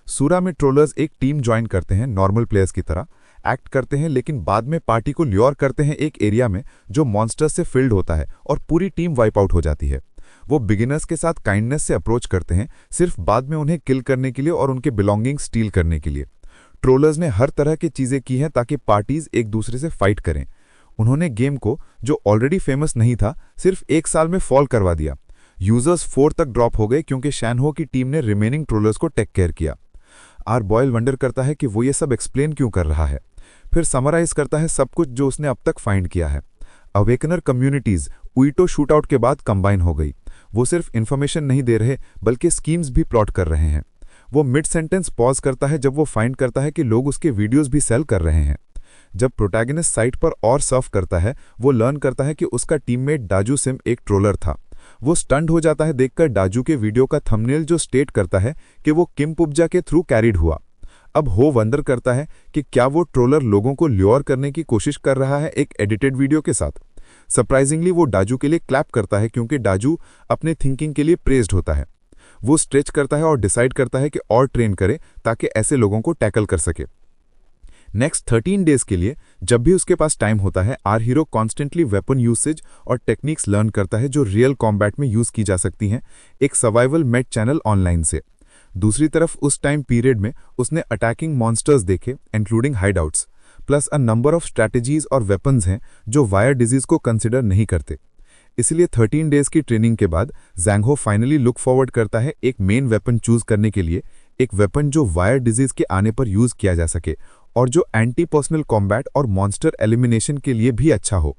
B: सूरा में ट्रोलर्स एक टीम ज्वाइन करते हैं, नॉर्मल प्लेयर्स की तरह एक्ट करते हैं, लेकिन बाद में पार्टी को ल्योर करते हैं एक एरिया में जो मॉन्स्टर्स से फिल्ड होता है और पूरी टीम वाइप आउट हो जाती है। वो बिगिनर्स के साथ काइंडनेस से अप्रोच करते हैं, सिर्फ बाद में उन्हें किल करने के लिए और उनके बिलोंगिंग स्टील करने के लिए। ट्रोलर्स ने हर तरह की चीजें की हैं ताकि पार्टीज एक दूसरे से फाइट करें। उन्होंने गेम को, जो ऑलरेडी फेमस नहीं था, सिर्फ 1 साल में फॉल करवा दिया। यूजर्स 4 तक ड्रॉप हो गए क्योंकि शैनहो की टीम ने रिमेनिंग ट्रोलर्स को टेक केयर किया। आर बॉयल वंडर करता है कि वो ये सब एक्सप्लेन क्यों कर रहा है। फिर समराइज करता है सब कुछ जो उसने अब तक फाइंड किया है। अवेकनर कम्युनिटीज उइटो शूटआउट के बाद कंबाइन हो गई। वो सिर्फ इन्फॉर्मेशन नहीं दे रहे बल्कि स्कीम्स भी प्लॉट कर रहे हैं। वो मिड सेंटेंस पॉज करता है जब वो फाइंड करता है कि लोग उसके वीडियोस भी सेल कर रहे हैं। जब प्रोटैगनिस्ट साइट पर और सर्फ करता है, वो लर्न करता है कि उसका टीममेट डाजू सिम एक ट्रोलर था। वो स्टंड हो जाता है देखकर डाजू के वीडियो का थंबनेल जो स्टेट करता है कि वो किम पुबजा के थ्रू कैरिड हुआ। अब हो वंडर करता है कि क्या वो ट्रोलर लोगों को ल्योर करने की कोशिश कर रहा है एक एडिटेड वीडियो के साथ। सरप्राइजिंगली वो डाजू के लिए क्लैप करता है क्योंकि डाजू अपने थिंकिंग के लिए प्रेज्ड होता है। वो स्ट्रेच करता है और डिसाइड करता है कि और ट्रेन करे ताकि ऐसे लोगों को टैकल कर सके। नेक्स्ट 13 डेज के लिए जब भी उसके पास टाइम होता है, our hero constantly weapon usage और टेक्निक्स लर्न करता है जो रियल कॉम्बैट में यूज की जा सकती हैं एक सर्वाइवल मेट चैनल ऑनलाइन से। दूसरी तरफ उस टाइम पीरियड में उसने अटैकिंग मॉन्स्टर्स देखे, including hideouts, plus a number of strategies और वेपन्स हैं जो वायर डिजीज को कंसिडर नहीं करते। इसलिए 13 डेज की ट्रेनिंग के बाद ज़्यांग हो फाइनली लुक फॉरवर्ड करता है एक मेन वेपन चूज करने के लिए, एक वेपन जो वायर डिजीज के आने पर यूज किया जा सके और जो एंटी पर्सनल कॉम्बैट और मॉन्स्टर एलिमिनेशन के लिए भी अच्छा हो।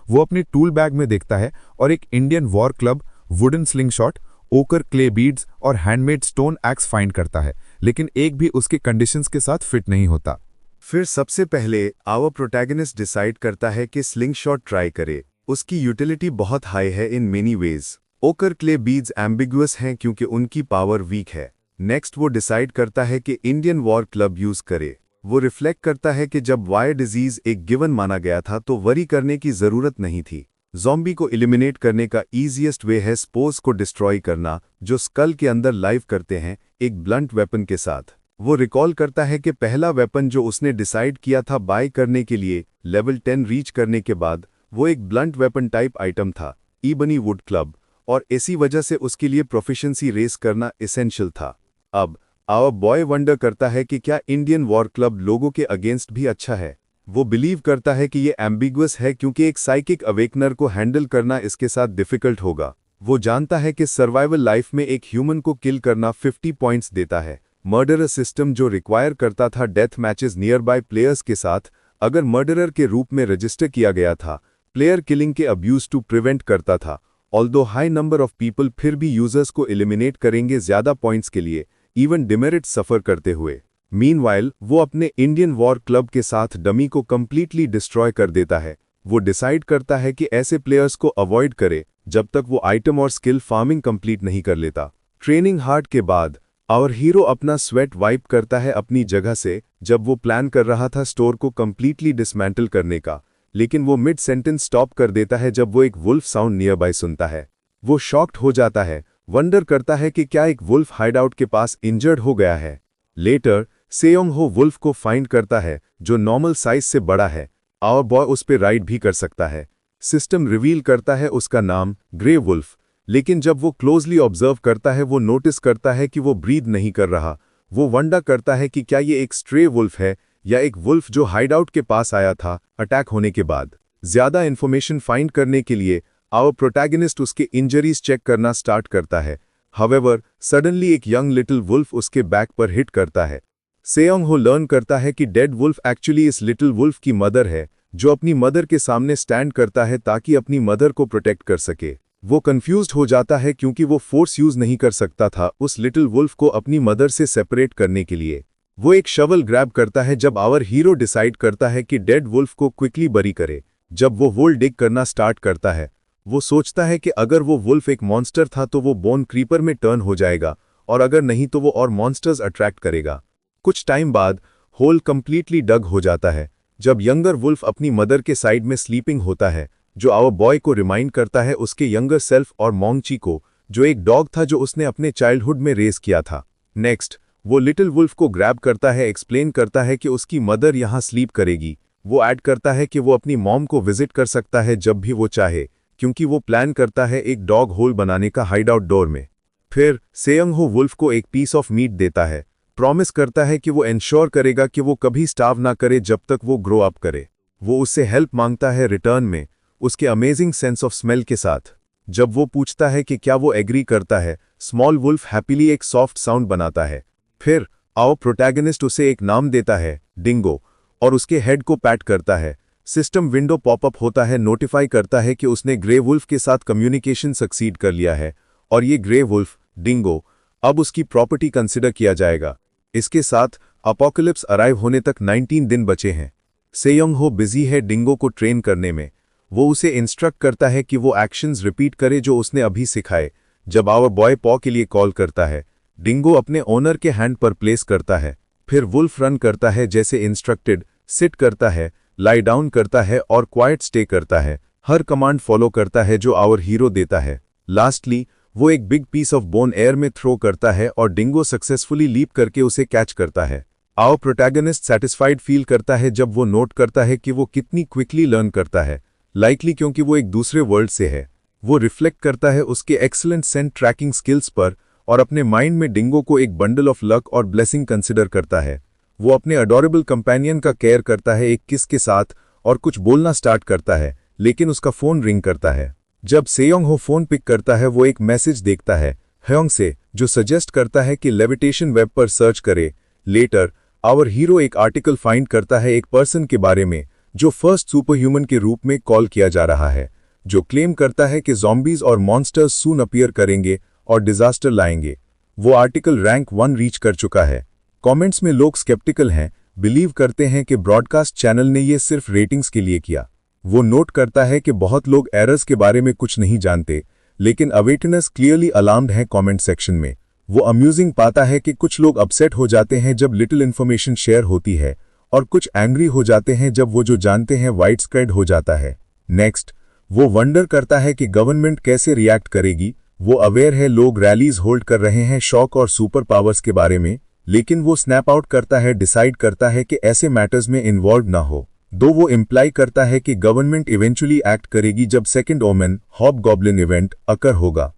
B: वो अपनी टूल बैग में देखता है और एक इंडियन वॉर क्लब, वुडन स्लिंगशॉट, ओकर क्ले बीड्स और हैंडमेड स्टोन एक्स फाइंड करता है, लेकिन एक भी उसके कंडीशंस के साथ फिट नहीं होता। फिर सबसे पहले आवर प्रोटैगनिस्ट डिसाइड करता है कि स्लिंग शॉट ट्राई करे। उसकी यूटिलिटी बहुत हाई है इन मेनी वेज। ओकर क्ले बीड्स एम्बिगुअस हैं क्योंकि उनकी पावर वीक है। नेक्स्ट वो डिसाइड करता है कि इंडियन वॉर क्लब यूज करे। वो रिफ्लेक्ट करता है कि जब वायर डिजीज एक गिवन माना गया था तो वरी करने की जरूरत नहीं थी। ज़ॉम्बी को एलिमिनेट करने का ईजीएस्ट वे है स्पोर्स को डिस्ट्रॉय करना, जो स्कल के अंदर लाइव करते हैं एक ब्लंट वेपन के साथ। वो रिकॉल करता है कि पहला वेपन जो उसने डिसाइड किया था बाय करने के लिए लेवल 10 रीच करने के बाद वो एक ब्लंट वेपन टाइप आइटम था, ईबनी वुड क्लब, और इसी वजह से उसके लिए प्रोफिशिएंसी रेस करना एसेंशियल था। अब आवर बॉय वंडर करता है कि क्या इंडियन वॉर क्लब लोगों के अगेंस्ट भी अच्छा है। वो बिलीव करता है कि ये एम्बिगुअस है क्योंकि एक साइकिक अवेकनर को हैंडल करना इसके साथ डिफिकल्ट होगा। वो जानता है कि सर्वाइवल लाइफ में एक ह्यूमन को किल करना 50 पॉइंट्स देता है। मर्डरर सिस्टम जो रिक्वायर करता था death matches near by players के साथ, अगर मर्डरर के रूप में रजिस्टर किया गया था, प्लेयर किलिंग के अब्यूज टू प्रिवेंट करता था। Although high number of people फिर भी यूजर्स को एलिमिनेट करेंगे ज्यादा पॉइंट्स के लिए, इवन डिमेरिट सफर करते हुए। मीनवाइल वो अपने इंडियन वॉर क्लब के साथ डमी को कंप्लीटली डिस्ट्रॉय कर देता है। वो डिसाइड करता है कि ऐसे प्लेयर्स को अवॉइड करे जब तक वो आइटम और स्किल फार्मिंग कंप्लीट नहीं कर लेता। ट्रेनिंग हार्ड के बाद आवर हीरो अपना स्वेट वाइप करता है अपनी जगह से जब वो प्लान कर रहा था स्टोर को कंप्लीटली डिसमेंटल करने का, लेकिन वो मिड सेंटेंस स्टॉप कर देता है जब वो एक वुल्फ साउंड नियर बाय सुनता है। वो शॉक्ड हो जाता है, वंडर करता है कि क्या एक वुल्फ हाइडआउट के पास इंजर्ड हो गया है। लेटर सेयोंग हो वुल्फ को फाइंड करता है जो नॉर्मल साइज से बड़ा है। आवर बॉय उस पर राइड भी कर सकता है। सिस्टम रिवील करता है उसका नाम ग्रे वुल्फ, लेकिन जब वो क्लोजली ऑब्जर्व करता है वो नोटिस करता है कि वो ब्रीद नहीं कर रहा। वो वंडर करता है कि क्या ये एक स्ट्रे वुल्फ है या एक वुल्फ जो हाइडआउट के पास आया था अटैक होने के बाद। ज्यादा इन्फॉर्मेशन फाइंड करने के लिए आवर प्रोटैगनिस्ट उसके इंजरीज चेक करना स्टार्ट करता है। हावेवर सडनली एक यंग लिटिल वुल्फ उसके बैक पर हिट करता है। सेयोंग हो लर्न करता है कि डेड वुल्फ एक्चुअली इस लिटिल वुल्फ की मदर है, जो अपनी मदर के सामने स्टैंड करता है ताकि अपनी मदर को प्रोटेक्ट कर सके। वो कंफ्यूज्ड हो जाता है क्योंकि वो फोर्स यूज नहीं कर सकता था उस लिटिल वुल्फ को अपनी मदर से सेपरेट करने के लिए। वो एक शवल ग्रैब करता है जब आवर हीरो डिसाइड करता है कि डेड वुल्फ को क्विकली बरी करे। जब वो होल डिग करना स्टार्ट करता है, वो सोचता है कि अगर वो वुल्फ एक मॉन्स्टर था तो वो बोन क्रीपर में टर्न हो जाएगा, और अगर नहीं तो वो और मॉन्स्टर्स अट्रैक्ट करेगा। कुछ टाइम बाद होल कंप्लीटली डग हो जाता है जब यंगर वुल्फ अपनी मदर के साइड में स्लीपिंग होता है, जो आवर बॉय को रिमाइंड करता है उसके यंगर सेल्फ और मोंगची को, जो एक डॉग था जो उसने अपने चाइल्डहुड में रेस किया था। नेक्स्ट वो लिटिल वुल्फ को ग्रैब करता है, एक्सप्लेन करता है कि उसकी मदर यहाँ स्लीप करेगी। वो ऐड करता है कि वो अपनी मॉम को विजिट कर सकता है जब भी वो चाहे, क्योंकि वो प्लान करता है एक डॉग होल बनाने का हाइडआउट डोर में। फिर सेयोंग हो वुल्फ को एक पीस ऑफ मीट देता है, प्रॉमिस करता है कि वो इंश्योर करेगा कि वो कभी स्टार्व ना करे जब तक वो ग्रो अप करे। वो उससे हेल्प मांगता है रिटर्न में उसके अमेजिंग सेंस ऑफ स्मेल के साथ। जब वो पूछता है कि क्या वो एग्री करता है, स्मॉल वुल्फ हैप्पीली एक सॉफ्ट साउंड बनाता है। फिर आवर प्रोटैगनिस्ट उसे एक नाम देता है डिंगो, और उसके हेड को पैट करता है। सिस्टम विंडो पॉपअप होता है, नोटिफाई करता है कि उसने ग्रे वुल्फ के साथ कम्युनिकेशन सक्सीड कर लिया है, और ये ग्रे वुल्फ डिंगो अब उसकी प्रॉपर्टी कंसिडर किया जाएगा। इसके साथ अपोकलिप्स अराइव होने तक 19 दिन बचे हैं। सेयोंग हो बिजी है डिंगो को ट्रेन करने में। वो उसे इंस्ट्रक्ट करता है कि वो एक्शंस रिपीट करे जो उसने अभी सिखाए। जब आवर बॉय पॉ के लिए कॉल करता है, डिंगो अपने ओनर के हैंड पर प्लेस करता है। फिर वुल्फ रन करता है जैसे इंस्ट्रक्टेड, सिट करता है, लाई डाउन करता है और क्वाइट स्टे करता है। हर कमांड फॉलो करता है जो आवर हीरो देता है। लास्टली वो एक big piece of bone air में थ्रो करता है और डिंगो सक्सेसफुली लीप करके उसे कैच करता है। आवर प्रोटैगनिस्ट सेटिस्फाइड फील करता है जब वो नोट करता है कि वो कितनी क्विकली लर्न करता है, लाइकली क्योंकि वो एक दूसरे वर्ल्ड से है। वो रिफ्लेक्ट करता है उसके एक्सीलेंट सेंट ट्रैकिंग स्किल्स पर और अपने माइंड में डिंगो को एक बंडल ऑफ लक और ब्लेसिंग कंसिडर करता है। वो अपने अडोरेबल कंपेनियन का केयर करता है एक किस के साथ और कुछ बोलना स्टार्ट करता है, लेकिन उसका फोन रिंग करता है। जब सेयोंग हो फोन पिक करता है वो एक मैसेज देखता है ह्योंग से, जो सजेस्ट करता है कि लेविटेशन वेब पर सर्च करे। लेटर आवर हीरो एक आर्टिकल फाइंड करता है एक पर्सन के बारे में जो फर्स्ट सुपर ह्यूमन के रूप में कॉल किया जा रहा है, जो क्लेम करता है कि ज़ॉम्बीज और मॉन्स्टर्स सून अपीयर करेंगे और डिजास्टर लाएंगे। वो आर्टिकल रैंक 1 रीच कर चुका है। कमेंट्स में लोग स्केप्टिकल हैं, बिलीव करते हैं कि ब्रॉडकास्ट चैनल ने ये सिर्फ रेटिंग्स के लिए किया। वो नोट करता है कि बहुत लोग एरर्स के बारे में कुछ नहीं जानते, लेकिन अवेटनेस क्लियरली अलार्म्ड है कमेंट सेक्शन में। वो अम्यूजिंग पाता है कि कुछ लोग अपसेट हो जाते हैं जब लिटिल इन्फॉर्मेशन शेयर होती है, और कुछ एंग्री हो जाते हैं जब वो जो जानते हैं वाइड स्प्रेड हो जाता है। नेक्स्ट, वो वंडर करता है कि गवर्नमेंट कैसे रिएक्ट करेगी। वो अवेयर है लोग रैलीज होल्ड कर रहे हैं शॉक और सुपर पावर्स के बारे में, लेकिन वो स्नैप आउट करता है, डिसाइड करता है कि ऐसे मैटर्स में इन्वॉल्व ना हो। दो वो इम्प्लाई करता है कि गवर्नमेंट इवेंचुअली एक्ट करेगी जब सेकंड ओमेन हॉबगॉब्लिन इवेंट अकर होगा।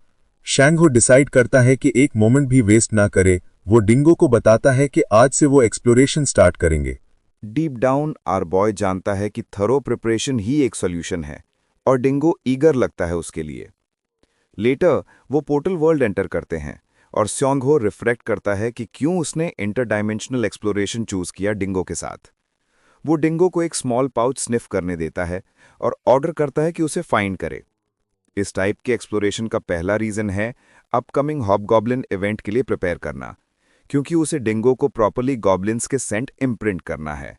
B: शैंगहो डिसाइड करता है कि एक मोमेंट भी वेस्ट ना करे। वो डिंगो को बताता है कि आज से वो एक्सप्लोरेशन स्टार्ट करेंगे।
A: डीप डाउन आवर बॉय जानता है कि थरो प्रिपरेशन ही एक सॉल्यूशन है और डिंगो ईगर लगता है उसके लिए। लेटर वो पोर्टल वर्ल्ड एंटर करते हैं और स्योंगहो रिफ्लेक्ट करता है कि क्यों उसने इंटरडायमेंशनल एक्सप्लोरेशन चूज किया डिंगो के साथ। वो डिंगो को एक स्मॉल पाउच स्निफ करने देता है और ऑर्डर करता है कि उसे फाइंड करे। इस टाइप के एक्सप्लोरेशन का पहला रीजन है अपकमिंग हॉबगॉब्लिन इवेंट के लिए प्रिपेयर करना, क्योंकि उसे डिंगो को प्रॉपर्ली गॉब्लिन्स के सेंट इम्प्रिंट करना है।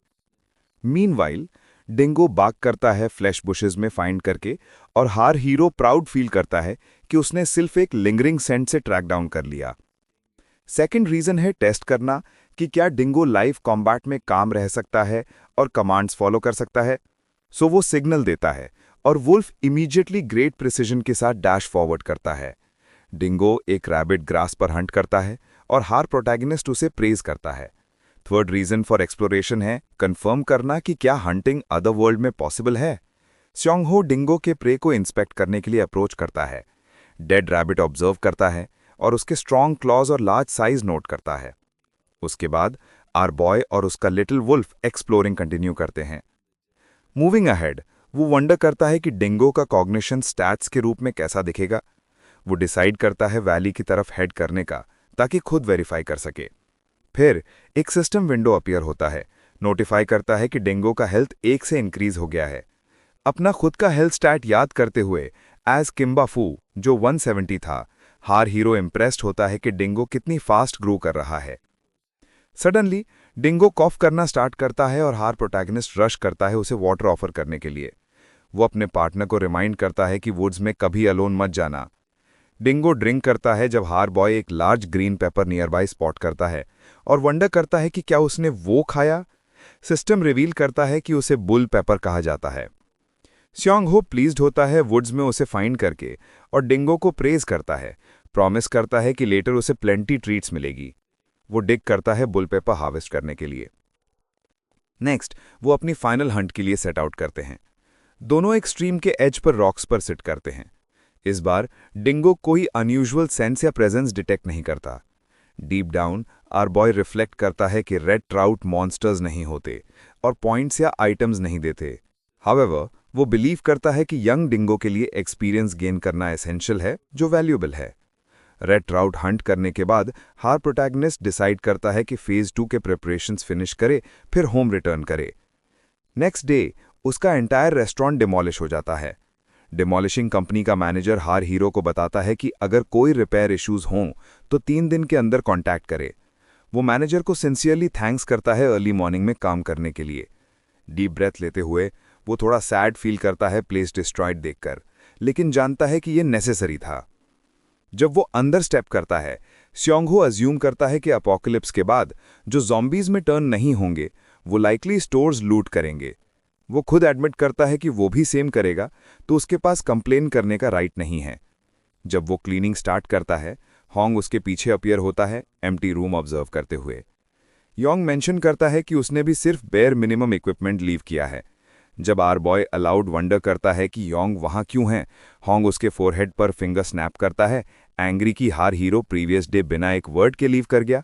A: मीनवाइल डिंगो बाग करता है फ्लैश बुशेस में फाइंड करके, और हार हीरो प्राउड फील करता है कि उसने सिर्फ एक लिंगरिंग सेंट से ट्रैक डाउन कर लिया। सेकंड रीजन है टेस्ट करना कि क्या डिंगो लाइव कॉम्बैट में काम रह सकता है और कमांड्स फॉलो कर सकता है। सो वो सिग्नल देता है और वुल्फ इमीडिएटली ग्रेट प्रिसिजन के साथ डैश फॉरवर्ड करता है। डिंगो एक रैबिट ग्रास पर हंट करता है और हार प्रोटैगनिस्ट उसे प्रेज करता है। थर्ड रीजन फॉर एक्सप्लोरेशन है कंफर्म करना कि क्या हंटिंग अदर वर्ल्ड में पॉसिबल है। स्योंगहो डिंगो के प्रे को इंस्पेक्ट करने के लिए अप्रोच करता है, डेड रैबिट ऑब्जर्व करता है और उसके स्ट्रॉन्ग क्लॉज और लार्ज साइज नोट करता है। उसके बाद आर बॉय और उसका लिटिल वुल्फ एक्सप्लोरिंग कंटिन्यू करते हैं। मूविंग अहेड वो वंडर करता है कि डिंगो का कॉग्निशन स्टैट्स के रूप में कैसा दिखेगा। वो डिसाइड करता है वैली की तरफ हेड करने का, ताकि खुद वेरीफाई कर सके। फिर एक सिस्टम विंडो अपीयर होता है, नोटिफाई करता है कि डिंगो का हेल्थ 1 से इंक्रीज हो गया है। अपना खुद का हेल्थ स्टैट याद करते हुए एज किम्बा फू जो 170 था, हार हीरो इम्प्रेस्ड होता है कि डिंगो कितनी फास्ट ग्रो कर रहा है। सडनली डिंगो कॉफ करना स्टार्ट करता है और हार प्रोटैगनिस्ट रश करता है उसे वाटर ऑफर करने के लिए। वो अपने पार्टनर को रिमाइंड करता है कि वुड्स में कभी अलोन मत जाना। डिंगो ड्रिंक करता है जब हार बॉय एक large green pepper near by spot करता है और वंडर करता है कि क्या उसने वो खाया। सिस्टम रिवील करता है कि उसे बुल पेपर कहा जाता है। स्योंगहो प्लीज्ड होता है वुड्स में उसे फाइंड करके और डिंगो को प्रेज करता है, प्रॉमिस करता है कि लेटर उसे प्लेंटी ट्रीट्स मिलेगी। वो डिग करता है बुल पेपर हार्वेस्ट करने के लिए। नेक्स्ट वो अपनी फाइनल हंट के लिए सेट आउट करते हैं। दोनों एक स्ट्रीम के एज पर रॉक्स पर सिट करते हैं। इस बार डिंगो कोई अनयूजुअल सेंस या प्रेजेंस डिटेक्ट नहीं करता। Deep down our boy reflect करता है कि रेड ट्राउट मॉन्स्टर्स नहीं होते और पॉइंट्स या आइटम्स नहीं देते। हाउएवर वो बिलीव करता है कि यंग डिंगो के लिए एक्सपीरियंस गेन करना एसेंशियल है, जो वैल्यूएबल है। रेड ट्राउट हंट करने के बाद हार प्रोटैगनिस्ट डिसाइड करता है कि फेज 2 के प्रिपरेशंस फिनिश करे, फिर होम रिटर्न करे। नेक्स्ट डे उसका एंटायर रेस्टोरेंट डिमोलिश हो जाता है। डिमोलिशिंग कंपनी का मैनेजर हार हीरो को बताता है कि अगर कोई रिपेयर इश्यूज हों तो 3 दिन के अंदर कॉन्टैक्ट करे। वो मैनेजर को सिंसियरली थैंक्स करता है अर्ली मॉर्निंग में काम करने के लिए। डीप ब्रेथ लेते हुए वो थोड़ा सैड फील करता है प्लेस डिस्ट्रॉयड देखकर, लेकिन जानता है कि ये नेसेसरी था। जब वो अंदर स्टेप करता है, स्योंगहो अज्यूम करता है कि अपोकलिप्स के बाद जो ज़ॉम्बीज में टर्न नहीं होंगे वो लाइकली स्टोर्स लूट करेंगे। वो खुद एडमिट करता है कि वो भी सेम करेगा, तो उसके पास कंप्लेन करने का राइट नहीं है। जब वो क्लीनिंग स्टार्ट करता है, होंग उसके पीछे अपीयर होता है, एम्प्टी रूम ऑब्जर्व करते हुए। योंग मेंशन करता है कि उसने भी सिर्फ बेयर मिनिमम इक्विपमेंट लीव किया है। जब आर बॉय अलाउड वंडर करता है कि योंग वहां क्यों है, होंग उसके फोरहेड पर फिंगर स्नैप करता है, एंग्री की हार हीरो प्रीवियस डे बिना एक वर्ड के लीव कर गया।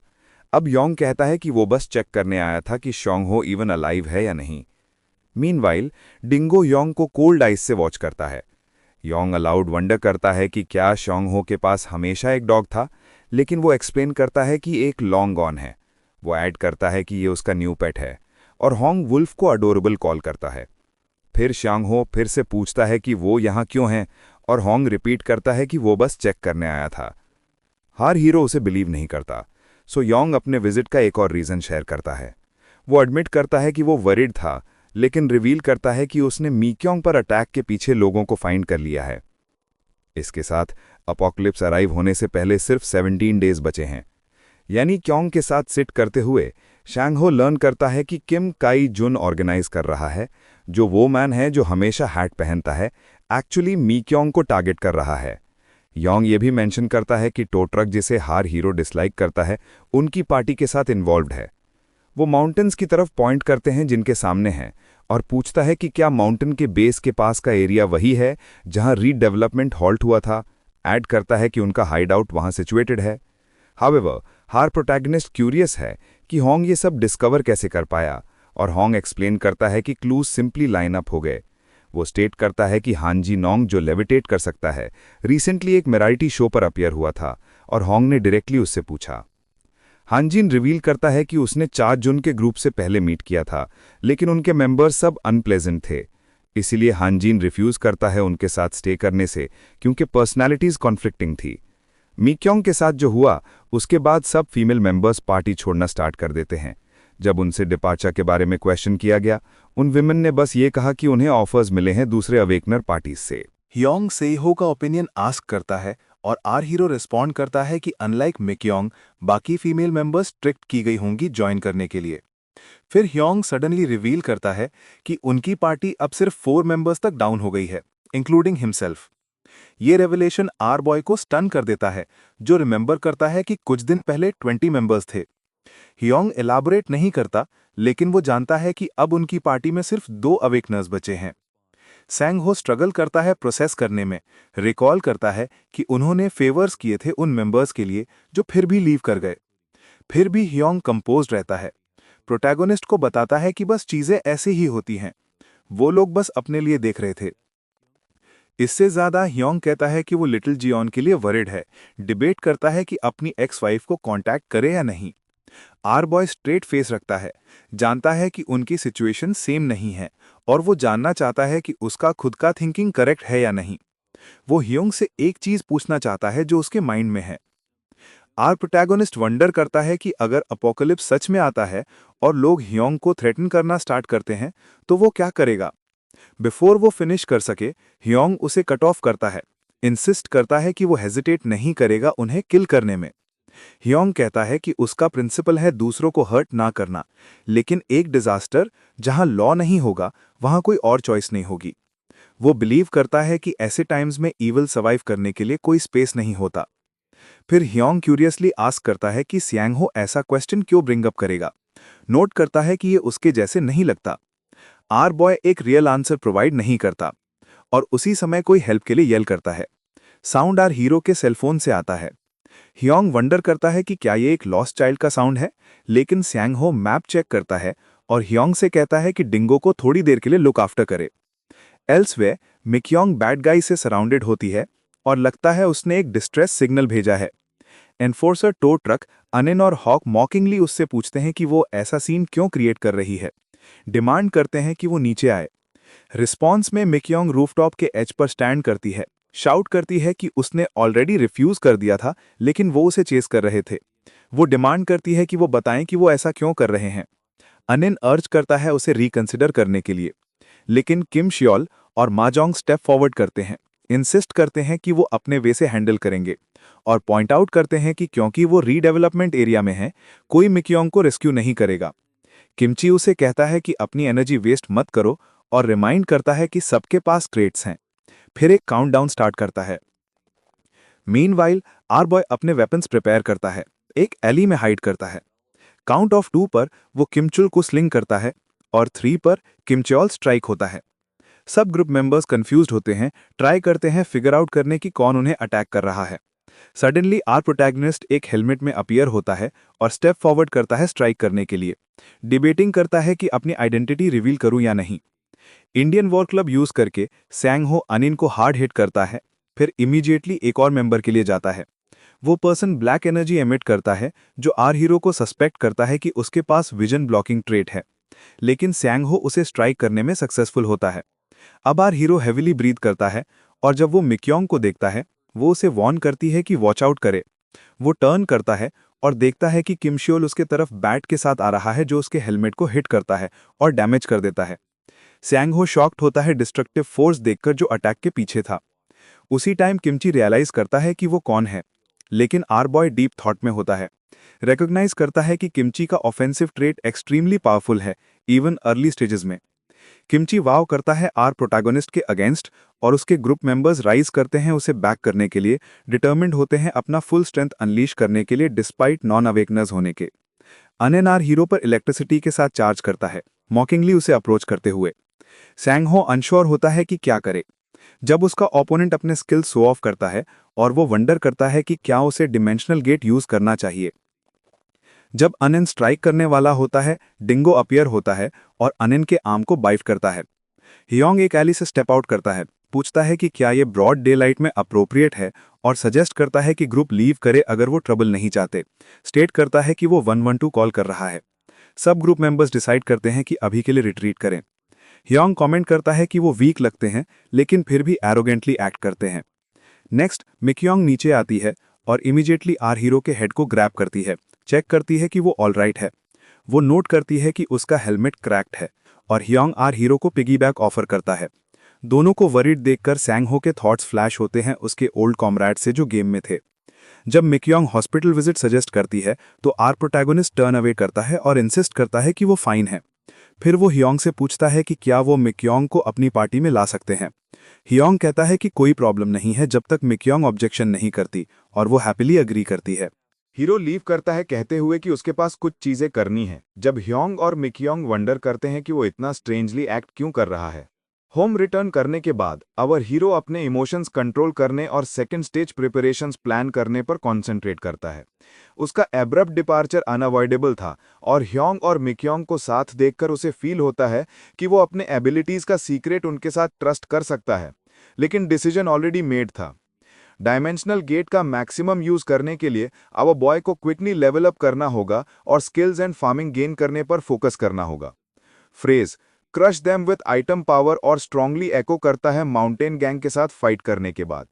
A: अब योंग कहता है कि वो बस चेक करने आया था कि स्योंगहो इवन अलाइव है या नहीं। मीनवाइल डिंगो योंग को कोल्ड आइस से वॉच करता है। योंग अलाउड वंडर करता है कि क्या स्योंगहो के पास हमेशा एक डॉग था, लेकिन वो एक्सप्लेन करता है कि एक लॉन्ग गॉन है। वो ऐड करता है कि ये उसका न्यू पेट है, और होंग वुल्फ को अडोरेबल कॉल करता है। फिर स्योंगहो फिर से पूछता है कि वो यहाँ क्यों है, और होंग रिपीट करता है कि वो बस चेक करने आया था। हार हीरो उसे बिलीव नहीं करता, सो योंग अपने विजिट का एक और रीजन शेयर करता है।
C: वो एडमिट करता है कि वो वरिड था, लेकिन रिवील करता है कि उसने मीक्योंग पर अटैक के पीछे लोगों को फाइंड कर लिया है। इसके साथ अपोकलिप्स अराइव होने से पहले सिर्फ 17 डेज बचे हैं। यानी क्योंग के साथ सिट करते हुए शैंगहो लर्न करता है कि किम काई जुन ऑर्गेनाइज कर रहा है, जो वो मैन है जो हमेशा हैट पहनता है, एक्चुअली मीक्योंग को टारगेट कर रहा है। योंग ये भी मेंशन करता है कि टोट्रक, जिसे हार हीरो डिसलाइक करता है, उनकी पार्टी के साथ इन्वॉल्व्ड है। वो माउंटेन्स की तरफ पॉइंट करते हैं जिनके सामने हैं, और पूछता है कि क्या माउंटेन के बेस के पास का एरिया वही है जहां रीडेवलपमेंट हॉल्ट हुआ था। ऐड करता है कि उनका हाइड आउट वहां सिचुएटेड है। हाउएवर, हार प्रोटैगनिस्ट क्यूरियस है कि होंग ये सब डिस्कवर कैसे कर पाया, और होंग एक्सप्लेन करता है कि क्लूज सिंपली लाइन अप हो गए। वो स्टेट करता है कि हानजी नोंग, जो लेविटेट कर सकता है, रिसेंटली एक मेराइटी शो पर अपीयर हुआ था, और होंग ने डायरेक्टली उससे पूछा। हानजिन रिवील करता है कि उसने 4 जून के ग्रुप से पहले मीट किया था, लेकिन उनके मेंबर्स सब अनप्लेजेंट थे। इसीलिए हानजिन रिफ्यूज करता है उनके साथ स्टे करने से, क्योंकि पर्सनैलिटीज कॉन्फ्लिक्टिंग थी। मीक्योंग के साथ जो हुआ, उसके बाद सब फीमेल मेंबर्स पार्टी छोड़ना स्टार्ट कर देते हैं। जब उनसे डिपार्चर के बारे में क्वेश्चन किया गया, उन विमेन ने बस ये कहा कि उन्हें ऑफर्स मिले हैं दूसरे अवेकनर पार्टीज से।
B: योंग सेहो का ओपिनियन आस्क करता है, और आर हीरो रिस्पॉन्ड करता है कि अनलाइक मिक्योंग, बाकी फीमेल मेंबर्स ट्रिक्ट की गई होंगी ज्वाइन करने के लिए। फिर ह्योंग सडनली रिवील करता है कि उनकी पार्टी अब सिर्फ 4 मेंबर्स तक डाउन हो गई है, इंक्लूडिंग हिमसेल्फ। ये रेवलेशन आर बॉय को स्टन कर देता है, जो रिमेंबर करता है कि कुछ दिन पहले 20 मेंबर्स थे। ह्योंग एलाबोरेट नहीं करता, लेकिन वो जानता है कि अब उनकी पार्टी में सिर्फ 2 अवेकनर्स बचे हैं। सैंगहो स्ट्रगल करता है प्रोसेस करने में, रिकॉल करता है कि उन्होंने फेवर्स किए थे उन मेंबर्स के लिए जो फिर भी लीव कर गए। फिर भी ह्योंग कंपोज्ड रहता है, प्रोटैगोनिस्ट को बताता है कि बस चीजें ऐसे ही होती हैं, वो लोग बस अपने लिए देख रहे थे। इससे ज्यादा ह्योंग कहता है कि वो लिटिल जियोन के लिए वरिड है, डिबेट करता है कि अपनी एक्स वाइफ को कांटेक्ट करे या नहीं। आर बॉय स्ट्रेट फेस रखता है, जानता है कि उनकी सिचुएशन सेम नहीं है, और वो जानना चाहता है कि उसका खुद का थिंकिंग करेक्ट है या नहीं। वो ह्योंग से एक चीज पूछना चाहता है जो उसके माइंड में है। आर प्रोटैगोनिस्ट वंडर करता है कि अगर अपोकलिप्स सच में आता है और लोग ह्योंग को थ्रेटन करना स्टार्ट करते हैं, तो वो क्या करेगा। बिफोर वो फिनिश कर सके, ह्योंग उसे कट ऑफ करता है, इंसिस्ट करता है कि वो हेजिटेट नहीं करेगा उन्हें किल करने में। ह्योंग कहता है कि उसका प्रिंसिपल है दूसरों को हर्ट ना करना, लेकिन एक डिजास्टर जहां लॉ नहीं होगा, वहां कोई और चॉइस नहीं होगी। वो बिलीव करता है कि ऐसे टाइम्स में ईविल सर्वाइव करने के लिए कोई स्पेस नहीं होता। फिर ह्योंग क्यूरियसली आस्क करता है कि सैंगहो ऐसा क्वेश्चन क्यों ब्रिंग अप करेगा। नोट करता है कि ये उसके जैसे नहीं लगता। आर बॉय एक रियल आंसर प्रोवाइड नहीं करता, और उसी समय कोई हेल्प के लिए येल करता है। साउंड आर हीरो के सेलफोन से आता है। ह्योंग वंडर करता है कि क्या ये एक लॉस्ट चाइल्ड का साउंड है, लेकिन सैंगहो मैप चेक करता है और ह्योंग से कहता है कि डिंगो को थोड़ी देर के लिए लुक आफ्टर करे। एल्सवे मिक्योंग बैड गाई से सराउंडेड होती है, और लगता है उसने एक डिस्ट्रेस सिग्नल भेजा है। एनफोर्सर टो ट्रक अनिन और हॉक मॉकिंगली उससे पूछते हैं कि वो ऐसा सीन क्यों क्रिएट कर रही है, डिमांड करते हैं कि वो नीचे आए। रिस्पॉन्स में मिक्योंग रूफटॉप के एज पर स्टैंड करती है, शाउट करती है कि उसने ऑलरेडी रिफ्यूज कर दिया था, लेकिन वो उसे चेस कर रहे थे। वो डिमांड करती है कि वो बताएं कि वो ऐसा क्यों कर रहे हैं। अनिन अर्ज करता है उसे रिकंसिडर करने के लिए, लेकिन किम शियोल और माजोंग स्टेप फॉरवर्ड करते हैं, इंसिस्ट करते हैं कि वो अपने वे से हैंडल करेंगे, और पॉइंट आउट करते हैं कि क्योंकि वो रीडेवलपमेंट एरिया में है, कोई मिक्योंग को रेस्क्यू नहीं करेगा। किमची उसे कहता है कि अपनी एनर्जी वेस्ट मत करो, और रिमाइंड करता है कि सबके पास क्रेट्स हैं। फिर एक काउंटडाउन स्टार्ट करता है। मीनवाइल आर बॉय अपने वेपन्स प्रिपेयर करता है, एक एली में हाइड करता है। काउंट ऑफ 2 पर वो किमचुल को स्लिंग करता है, और 3 पर किमचोल स्ट्राइक होता है। सब ग्रुप मेंबर्स कंफ्यूज्ड होते हैं, ट्राई करते हैं फिगर आउट करने की कौन उन्हें अटैक कर रहा है। सडनली आर प्रोटैगनिस्ट एक हेलमेट में अपीयर होता है और स्टेप फॉरवर्ड करता है स्ट्राइक करने के लिए। डिबेटिंग करता है कि अपनी आइडेंटिटी रिवील करूं या नहीं। इंडियन वॉर क्लब यूज करके सैंगहो अनिन को हार्ड हिट करता है, फिर इमीडिएटली एक और मेंबर के लिए जाता है। वो पर्सन ब्लैक एनर्जी एमिट करता है, जो आर हीरो को सस्पेक्ट करता है कि उसके पास विजन ब्लॉकिंग ट्रेट है, लेकिन सैंगहो उसे स्ट्राइक करने में सक्सेसफुल होता है। अब आर हीरो हेविली ब्रीथ करता है, और जब वो मिक्योंग को देखता है, वो उसे वॉर्न करती है कि वॉच आउट करे। वो टर्न करता है
G: और देखता है कि किम शियोल उसके तरफ बैट के साथ आ रहा है जो उसके हेलमेट को हिट करता है और डैमेज कर देता है। सैंग हो शॉक्ड होता है डिस्ट्रक्टिव फोर्स देखकर जो अटैक के पीछे था। उसी टाइम किमची रियलाइज करता है कि वो कौन है, लेकिन आर बॉय डीप थॉट में होता है। रिकॉग्नाइज करता है कि किमची का ऑफेंसिव ट्रेट एक्सट्रीमली पावरफुल है, इवन अर्ली स्टेजेस में। किमची वाव करता है आर प्रोटैगोनिस्ट के अगेंस्ट और उसके ग्रुप मेंबर्स राइज करते हैं उसे बैक करने के लिए, डिटर्मिन्ड होते हैं अपना फुल स्ट्रेंथ अनलीश करने के लिए डिस्पाइट नॉन अवेकनर्स होने के। अनन आर हीरो पर इलेक्ट्रिसिटी के साथ चार्ज करता है, मॉकिंगली उसे अप्रोच करते हुए। सैंग हो अनश्योर होता है कि क्या करे। जब उसका ओपोनेंट अपने स्किल शो ऑफ करता है और वो वंडर करता है कि क्या उसे डिमेंशनल गेट यूज करना चाहिए। जब अनन स्ट्राइक करने वाला होता है, डिंगो अपीयर होता है और अनन के आर्म को बाइट करता है। हियोंग एक एली से स्टेप आउट करता है, पूछता है कि क्या ये ब्रॉड डे लाइट में अप्रोप्रिएट है और सजेस्ट करता है कि ग्रुप लीव करे अगर वो ट्रबल नहीं चाहते। स्टेट करता है कि वो 112 कॉल कर रहा है। सब ग्रुप मेंबर्स डिसाइड करते हैं कि अभी के लिए रिट्रीट करें। हियोंग कमेंट करता है कि वो वीक लगते हैं लेकिन फिर भी एरोगेंटली एक्ट करते हैं। नेक्स्ट मिकयोंग नीचे आती है और इमीडिएटली आर हीरो के हेड को ग्रैब करती है, चेक करती है कि वो ऑलराइट है। वो नोट करती है कि उसका हेलमेट क्रैक्ड है और हियोंग आर हीरो को पिगीबैक ऑफर करता है। दोनों को वरीड देखकर सैंग हो के थॉट्स फ्लैश होते हैं उसके ओल्ड कॉमरेड से जो गेम में थे। जब मिकयोंग हॉस्पिटल विजिट सजेस्ट करती है तो आर प्रोटैगोनिस्ट टर्न अवे करता है और इंसिस्ट करता है कि वो फाइन है। फिर वो हियोंग से पूछता है कि क्या वो मिकयोंग को अपनी पार्टी में ला सकते हैं। हियोंग कहता है कि कोई प्रॉब्लम नहीं है जब तक मिकयोंग ऑब्जेक्शन नहीं करती, और वो हैप्पीली अग्री करती है।
A: हीरो लीव करता है कहते हुए कि उसके पास कुछ चीजें करनी है। जब ह्योंग और मिकयोंग वंडर करते हैं कि वो इतना स्ट्रेंजली एक्ट क्यों कर रहा है। होम रिटर्न करने के बाद अवर हीरो अपने इमोशंस कंट्रोल करने और सेकंड स्टेज प्रिपरेशंस प्लान करने पर कॉन्सेंट्रेट करता है। उसका एब्रप्ट डिपार्चर अनअवॉइडेबल था और ह्योंग और मिकयोंग को साथ देखकर उसे फील होता है कि वो अपने एबिलिटीज का सीक्रेट उनके साथ ट्रस्ट कर सकता है, लेकिन डिसीजन ऑलरेडी मेड था। डायमेंशनल गेट का मैक्सिमम यूज करने के लिए आवर बॉय को क्विकली लेवल अप करना होगा और स्किल्स एंड फार्मिंग गेन करने पर फोकस करना होगा। Phrase crush them with item power और स्ट्रांगली एको करता है माउंटेन गैंग के साथ फाइट करने के बाद।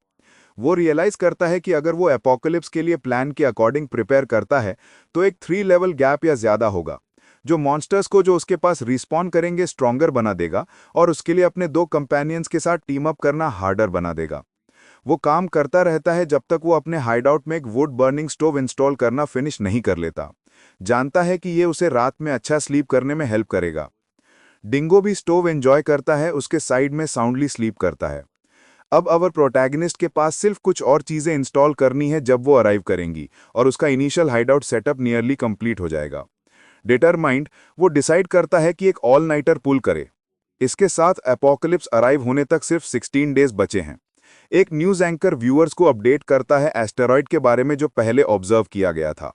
A: वो रियलाइज करता है कि अगर वो एपोकलिप्स के लिए प्लान के अकॉर्डिंग प्रिपेयर करता है तो एक 3 लेवल गैप या ज्यादा होगा, जो मॉन्स्टर्स को जो उसके पास रिस्पॉन करेंगे स्ट्रॉन्गर बना देगा और उसके लिए अपने 2 कंपेनियंस के साथ टीम अप करना हार्डर बना देगा। वो काम करता रहता है जब तक वो अपने हाइडआउट में एक वुड बर्निंग स्टोव इंस्टॉल करना फिनिश नहीं कर लेता। जानता है कि ये उसे रात में अच्छा स्लीप करने में हेल्प करेगा। डिंगो भी स्टोव एंजॉय करता है, उसके साइड में साउंडली स्लीप करता है। अब अवर प्रोटैगनिस्ट के पास सिर्फ कुछ और चीजें इंस्टॉल करनी है जब वो अराइव करेंगी और उसका initial hideout setup nearly complete हो जाएगा। डिटरमाइंड वो डिसाइड करता है कि एक ऑल नाइटर पुल करे। इसके साथ एपोकलिप्स अराइव होने तक सिर्फ 16 डेज बचे हैं। एक न्यूज एंकर व्यूअर्स को अपडेट करता है एस्टेरॉयड के बारे में जो पहले ऑब्जर्व किया गया था।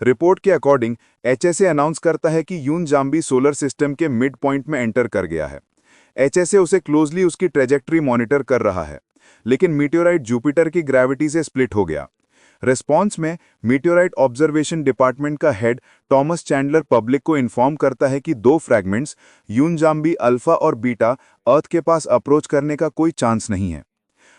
A: रिपोर्ट के अकॉर्डिंग एचएसए अनाउंस करता है कि यून जाम्बी सोलर सिस्टम के मिड पॉइंट में एंटर कर गया है। एचएसए उसे क्लोजली उसकी ट्रेजेक्ट्री मॉनिटर कर रहा है, लेकिन मीटियोराइट जुपिटर की ग्रेविटी से स्प्लिट हो गया। रिस्पॉन्स में मीटियोराइट ऑब्जर्वेशन डिपार्टमेंट का हेड टॉमस चैंडलर पब्लिक को इन्फॉर्म करता है कि 2 फ्रैगमेंट्स यून जाम्बी अल्फा और बीटा अर्थ के पास अप्रोच करने का कोई चांस नहीं है।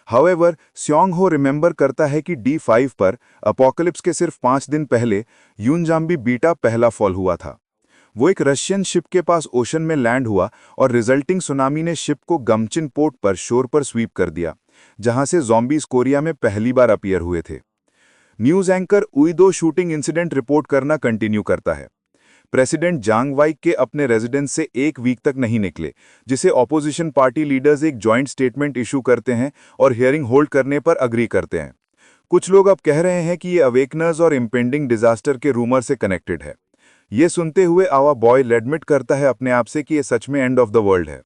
A: हाउएवर स्योंग हो रिमेंबर करता है कि D5 पर अपोकलिप्स के सिर्फ 5 दिन पहले यूनजाम्बी बीटा पहला फॉल हुआ था। वो एक रशियन शिप के पास ओशन में लैंड हुआ और रिजल्टिंग सुनामी ने शिप को गमचिन पोर्ट पर शोर पर स्वीप कर दिया, जहां से ज़ॉम्बीज कोरिया में पहली बार अपीयर हुए थे। न्यूज एंकर उइदो शूटिंग इंसिडेंट रिपोर्ट करना कंटिन्यू करता है। प्रेसिडेंट जांग वाइक के अपने रेजिडेंस से 1 वीक तक नहीं निकले, जिसे ऑपोजिशन पार्टी लीडर्स एक जॉइंट स्टेटमेंट इशू करते हैं और हियरिंग होल्ड करने पर अग्री करते हैं। कुछ लोग अब कह रहे हैं कि ये अवेकनर्स और इम्पेंडिंग डिजास्टर के रूमर से कनेक्टेड है। ये सुनते हुए आवर बॉय एडमिट करता है अपने आप से कि ये सच में एंड ऑफ द वर्ल्ड है।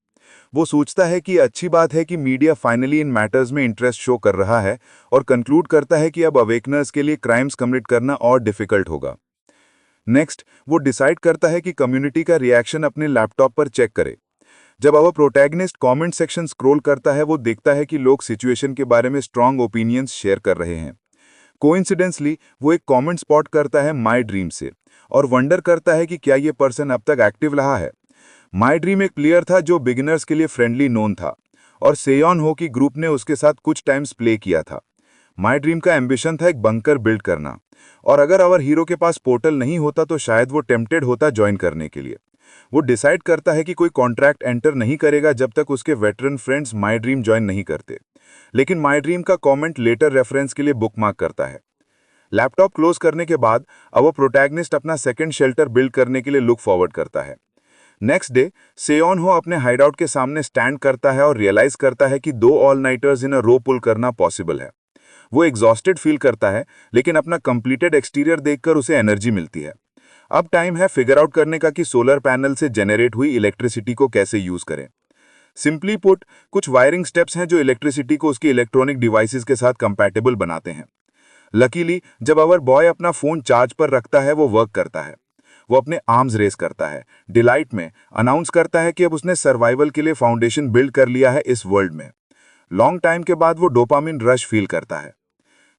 A: वो सोचता है कि अच्छी बात है कि मीडिया फाइनली इन मैटर्स में इंटरेस्ट शो कर रहा है और कंक्लूड करता है कि अब अवेकनर्स के लिए क्राइम्स कमिट करना और डिफिकल्ट होगा। नेक्स्ट वो डिसाइड करता है कि कम्युनिटी का रिएक्शन अपने लैपटॉप पर चेक करे। जब अवर प्रोटैगनिस्ट कमेंट सेक्शन स्क्रॉल करता है वो देखता है कि लोग सिचुएशन के बारे में स्ट्रांग ओपिनियंस शेयर कर रहे हैं। कोइंसिडेंसली वो एक कमेंट स्पॉट करता है माय ड्रीम से और वंडर करता है कि क्या ये पर्सन अब तक एक्टिव रहा है। माय ड्रीम एक प्लेयर था जो बिगिनर्स के लिए फ्रेंडली नोन था और सेयोन हो की ग्रुप ने उसके साथ कुछ टाइम्स प्ले किया था।
C: माई ड्रीम का एम्बिशन था एक बंकर बिल्ड करना, और अगर अवर हीरो के पास पोर्टल नहीं होता तो शायद वो टेम्प्टेड होता ज्वाइन करने के लिए। वो डिसाइड करता है कि कोई कॉन्ट्रैक्ट एंटर नहीं करेगा जब तक उसके veteran friends my dream join नहीं करते, लेकिन माई ड्रीम का कमेंट लेटर रेफरेंस के लिए बुकमार्क करता है। लैपटॉप क्लोज करने के बाद अब वो प्रोटैगनिस्ट अपना सेकंड शेल्टर बिल्ड करने के लिए लुक फॉरवर्ड करता है। नेक्स्ट डे सेओन हो अपने हाइडआउट के सामने स्टैंड करता है और रियलाइज करता है कि 2 ऑल नाइटर्स इन अ रो पुल करना पॉसिबल है। वो एग्जॉस्टेड फील करता है, लेकिन अपना कंप्लीटेड एक्सटीरियर देखकर उसे एनर्जी मिलती है। अब टाइम है फिगर आउट करने का कि सोलर पैनल से जनरेट हुई इलेक्ट्रिसिटी को कैसे यूज करें। सिंपली पुट, कुछ वायरिंग स्टेप्स हैं जो इलेक्ट्रिसिटी को उसकी इलेक्ट्रॉनिक डिवाइसेस के साथ कंपैटिबल बनाते हैं। लकीली जब अवर बॉय अपना फोन चार्ज पर रखता है वो वर्क करता है। वो अपने आर्म्स रेस करता है, डिलाइट में अनाउंस करता है कि अब उसने सर्वाइवल के लिए फाउंडेशन बिल्ड कर लिया है इस वर्ल्ड में। लॉन्ग टाइम के बाद वो डोपामिन रश फील करता है।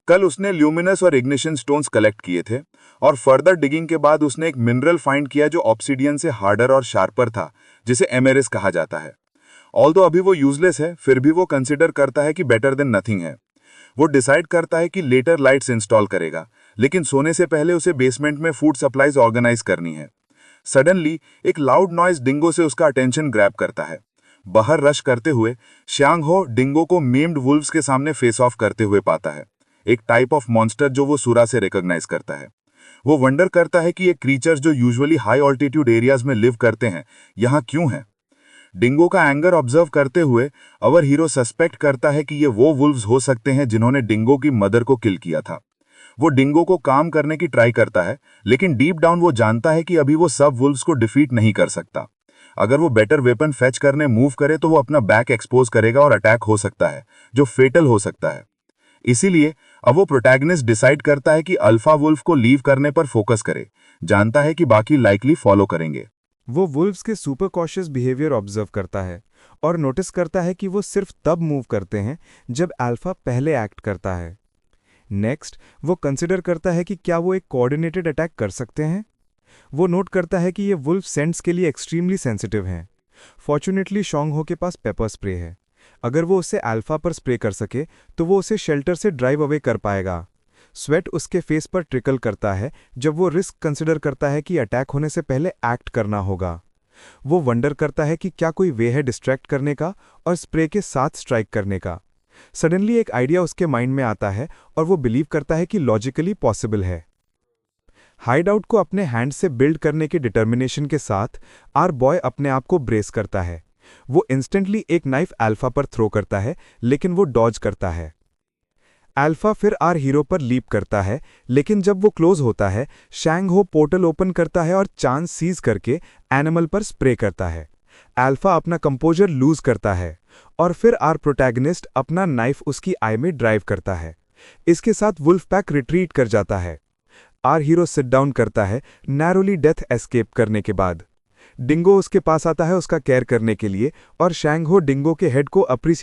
C: कल उसने ल्यूमिनस और इग्निशन स्टोन्स कलेक्ट किए थे, और फर्दर डिगिंग के बाद उसने एक मिनरल फाइंड किया जो ऑब्सिडियन से हार्डर और शार्पर था, जिसे एमेरिस कहा जाता है। ऑल्दो अभी वो यूजलेस है, फिर भी वो कंसिडर करता है कि बेटर देन नथिंग है। वो डिसाइड करता है कि लेटर लाइट्स इंस्टॉल करेगा, लेकिन सोने से पहले उसे बेसमेंट में फूड सप्लाईज ऑर्गेनाइज करनी है। सडनली एक लाउड नॉइज डिंगो से उसका अटेंशन ग्रैब करता है। बाहर रश करते हुए श्यांग हो डिंगो को मेम्ड वुल्व्स के सामने फेस ऑफ करते हुए पाता है, एक टाइप ऑफ मॉन्स्टर जो वो सुरा से रिकॉग्नाइज करता है। वो वंडर करता है कि ये क्रीचर्स जो यूजुअली हाई ऑल्टीट्यूड एरियाज में लिव करते हैं, यहाँ क्यों हैं। डिंगो का एंगर ऑब्जर्व करते हुए अवर हीरो सस्पेक्ट करता है कि ये वो वुल्व्स हो सकते हैं जिन्होंने डिंगो की मदर को किल किया था। वो डिंगो को काम करने की ट्राई करता है, लेकिन डीप डाउन वो जानता है कि अभी वो सब वुल्व्स को डिफीट नहीं कर सकता। अगर वो बेटर वेपन फेच करने मूव करे तो वो अपना बैक एक्सपोज करेगा और अटैक हो सकता है, जो फेटल हो सकता है। इसीलिए अब वो प्रोटैगनिस्ट डिसाइड करता है कि अल्फा वुल्फ को लीव करने पर फोकस करे, जानता है कि बाकी लाइकली फॉलो करेंगे।
G: वो वुल्व्स के सुपर कॉशियस बिहेवियर ऑब्जर्व करता है और नोटिस करता है कि वो सिर्फ तब मूव करते हैं जब अल्फा पहले एक्ट करता है। नेक्स्ट वो कंसिडर करता है कि क्या वो एक कोऑर्डिनेटेड अटैक कर सकते हैं। वो नोट करता है कि ये वुल्फ सेंट्स के लिए एक्सट्रीमली सेंसिटिव हैं। फॉर्चुनेटली शॉन्ग हो के पास पेपर स्प्रे है। अगर वो उसे अल्फा पर स्प्रे कर सके तो वो उसे शेल्टर से ड्राइव अवे कर पाएगा। स्वेट उसके फेस पर ट्रिकल करता है जब वो रिस्क कंसिडर करता है कि अटैक होने से पहले एक्ट करना होगा। वो वंडर करता है कि क्या कोई वे है डिस्ट्रैक्ट करने का और स्प्रे के साथ स्ट्राइक करने का। सडनली एक आइडिया उसके माइंड में आता है और वो बिलीव करता है कि लॉजिकली पॉसिबल है। हाइडआउट को अपने हैंड से बिल्ड करने के डिटर्मिनेशन के साथ आर बॉय अपने आप को ब्रेस करता है। वो इंस्टेंटली एक नाइफ अल्फा पर थ्रो करता है, लेकिन वो डॉज करता है। अल्फा फिर आर हीरो पर लीप करता है, लेकिन जब वो क्लोज होता है शैंग हो पोर्टल ओपन करता है और चांस सीज करके एनिमल पर स्प्रे करता है। अल्फा अपना कंपोजर लूज करता है और फिर आर प्रोटैगनिस्ट अपना नाइफ उसकी आई में ड्राइव करता है। इसके साथ वुल्फ पैक रिट्रीट कर जाता है। आर हीरो सिट डाउन करता है नैरोली डेथ एस्केप करने के बाद। डिंगो उसके पास आता है उसका केयर करने के लिए और शैंग हो डिंगो के हेड को अप्रिशिएट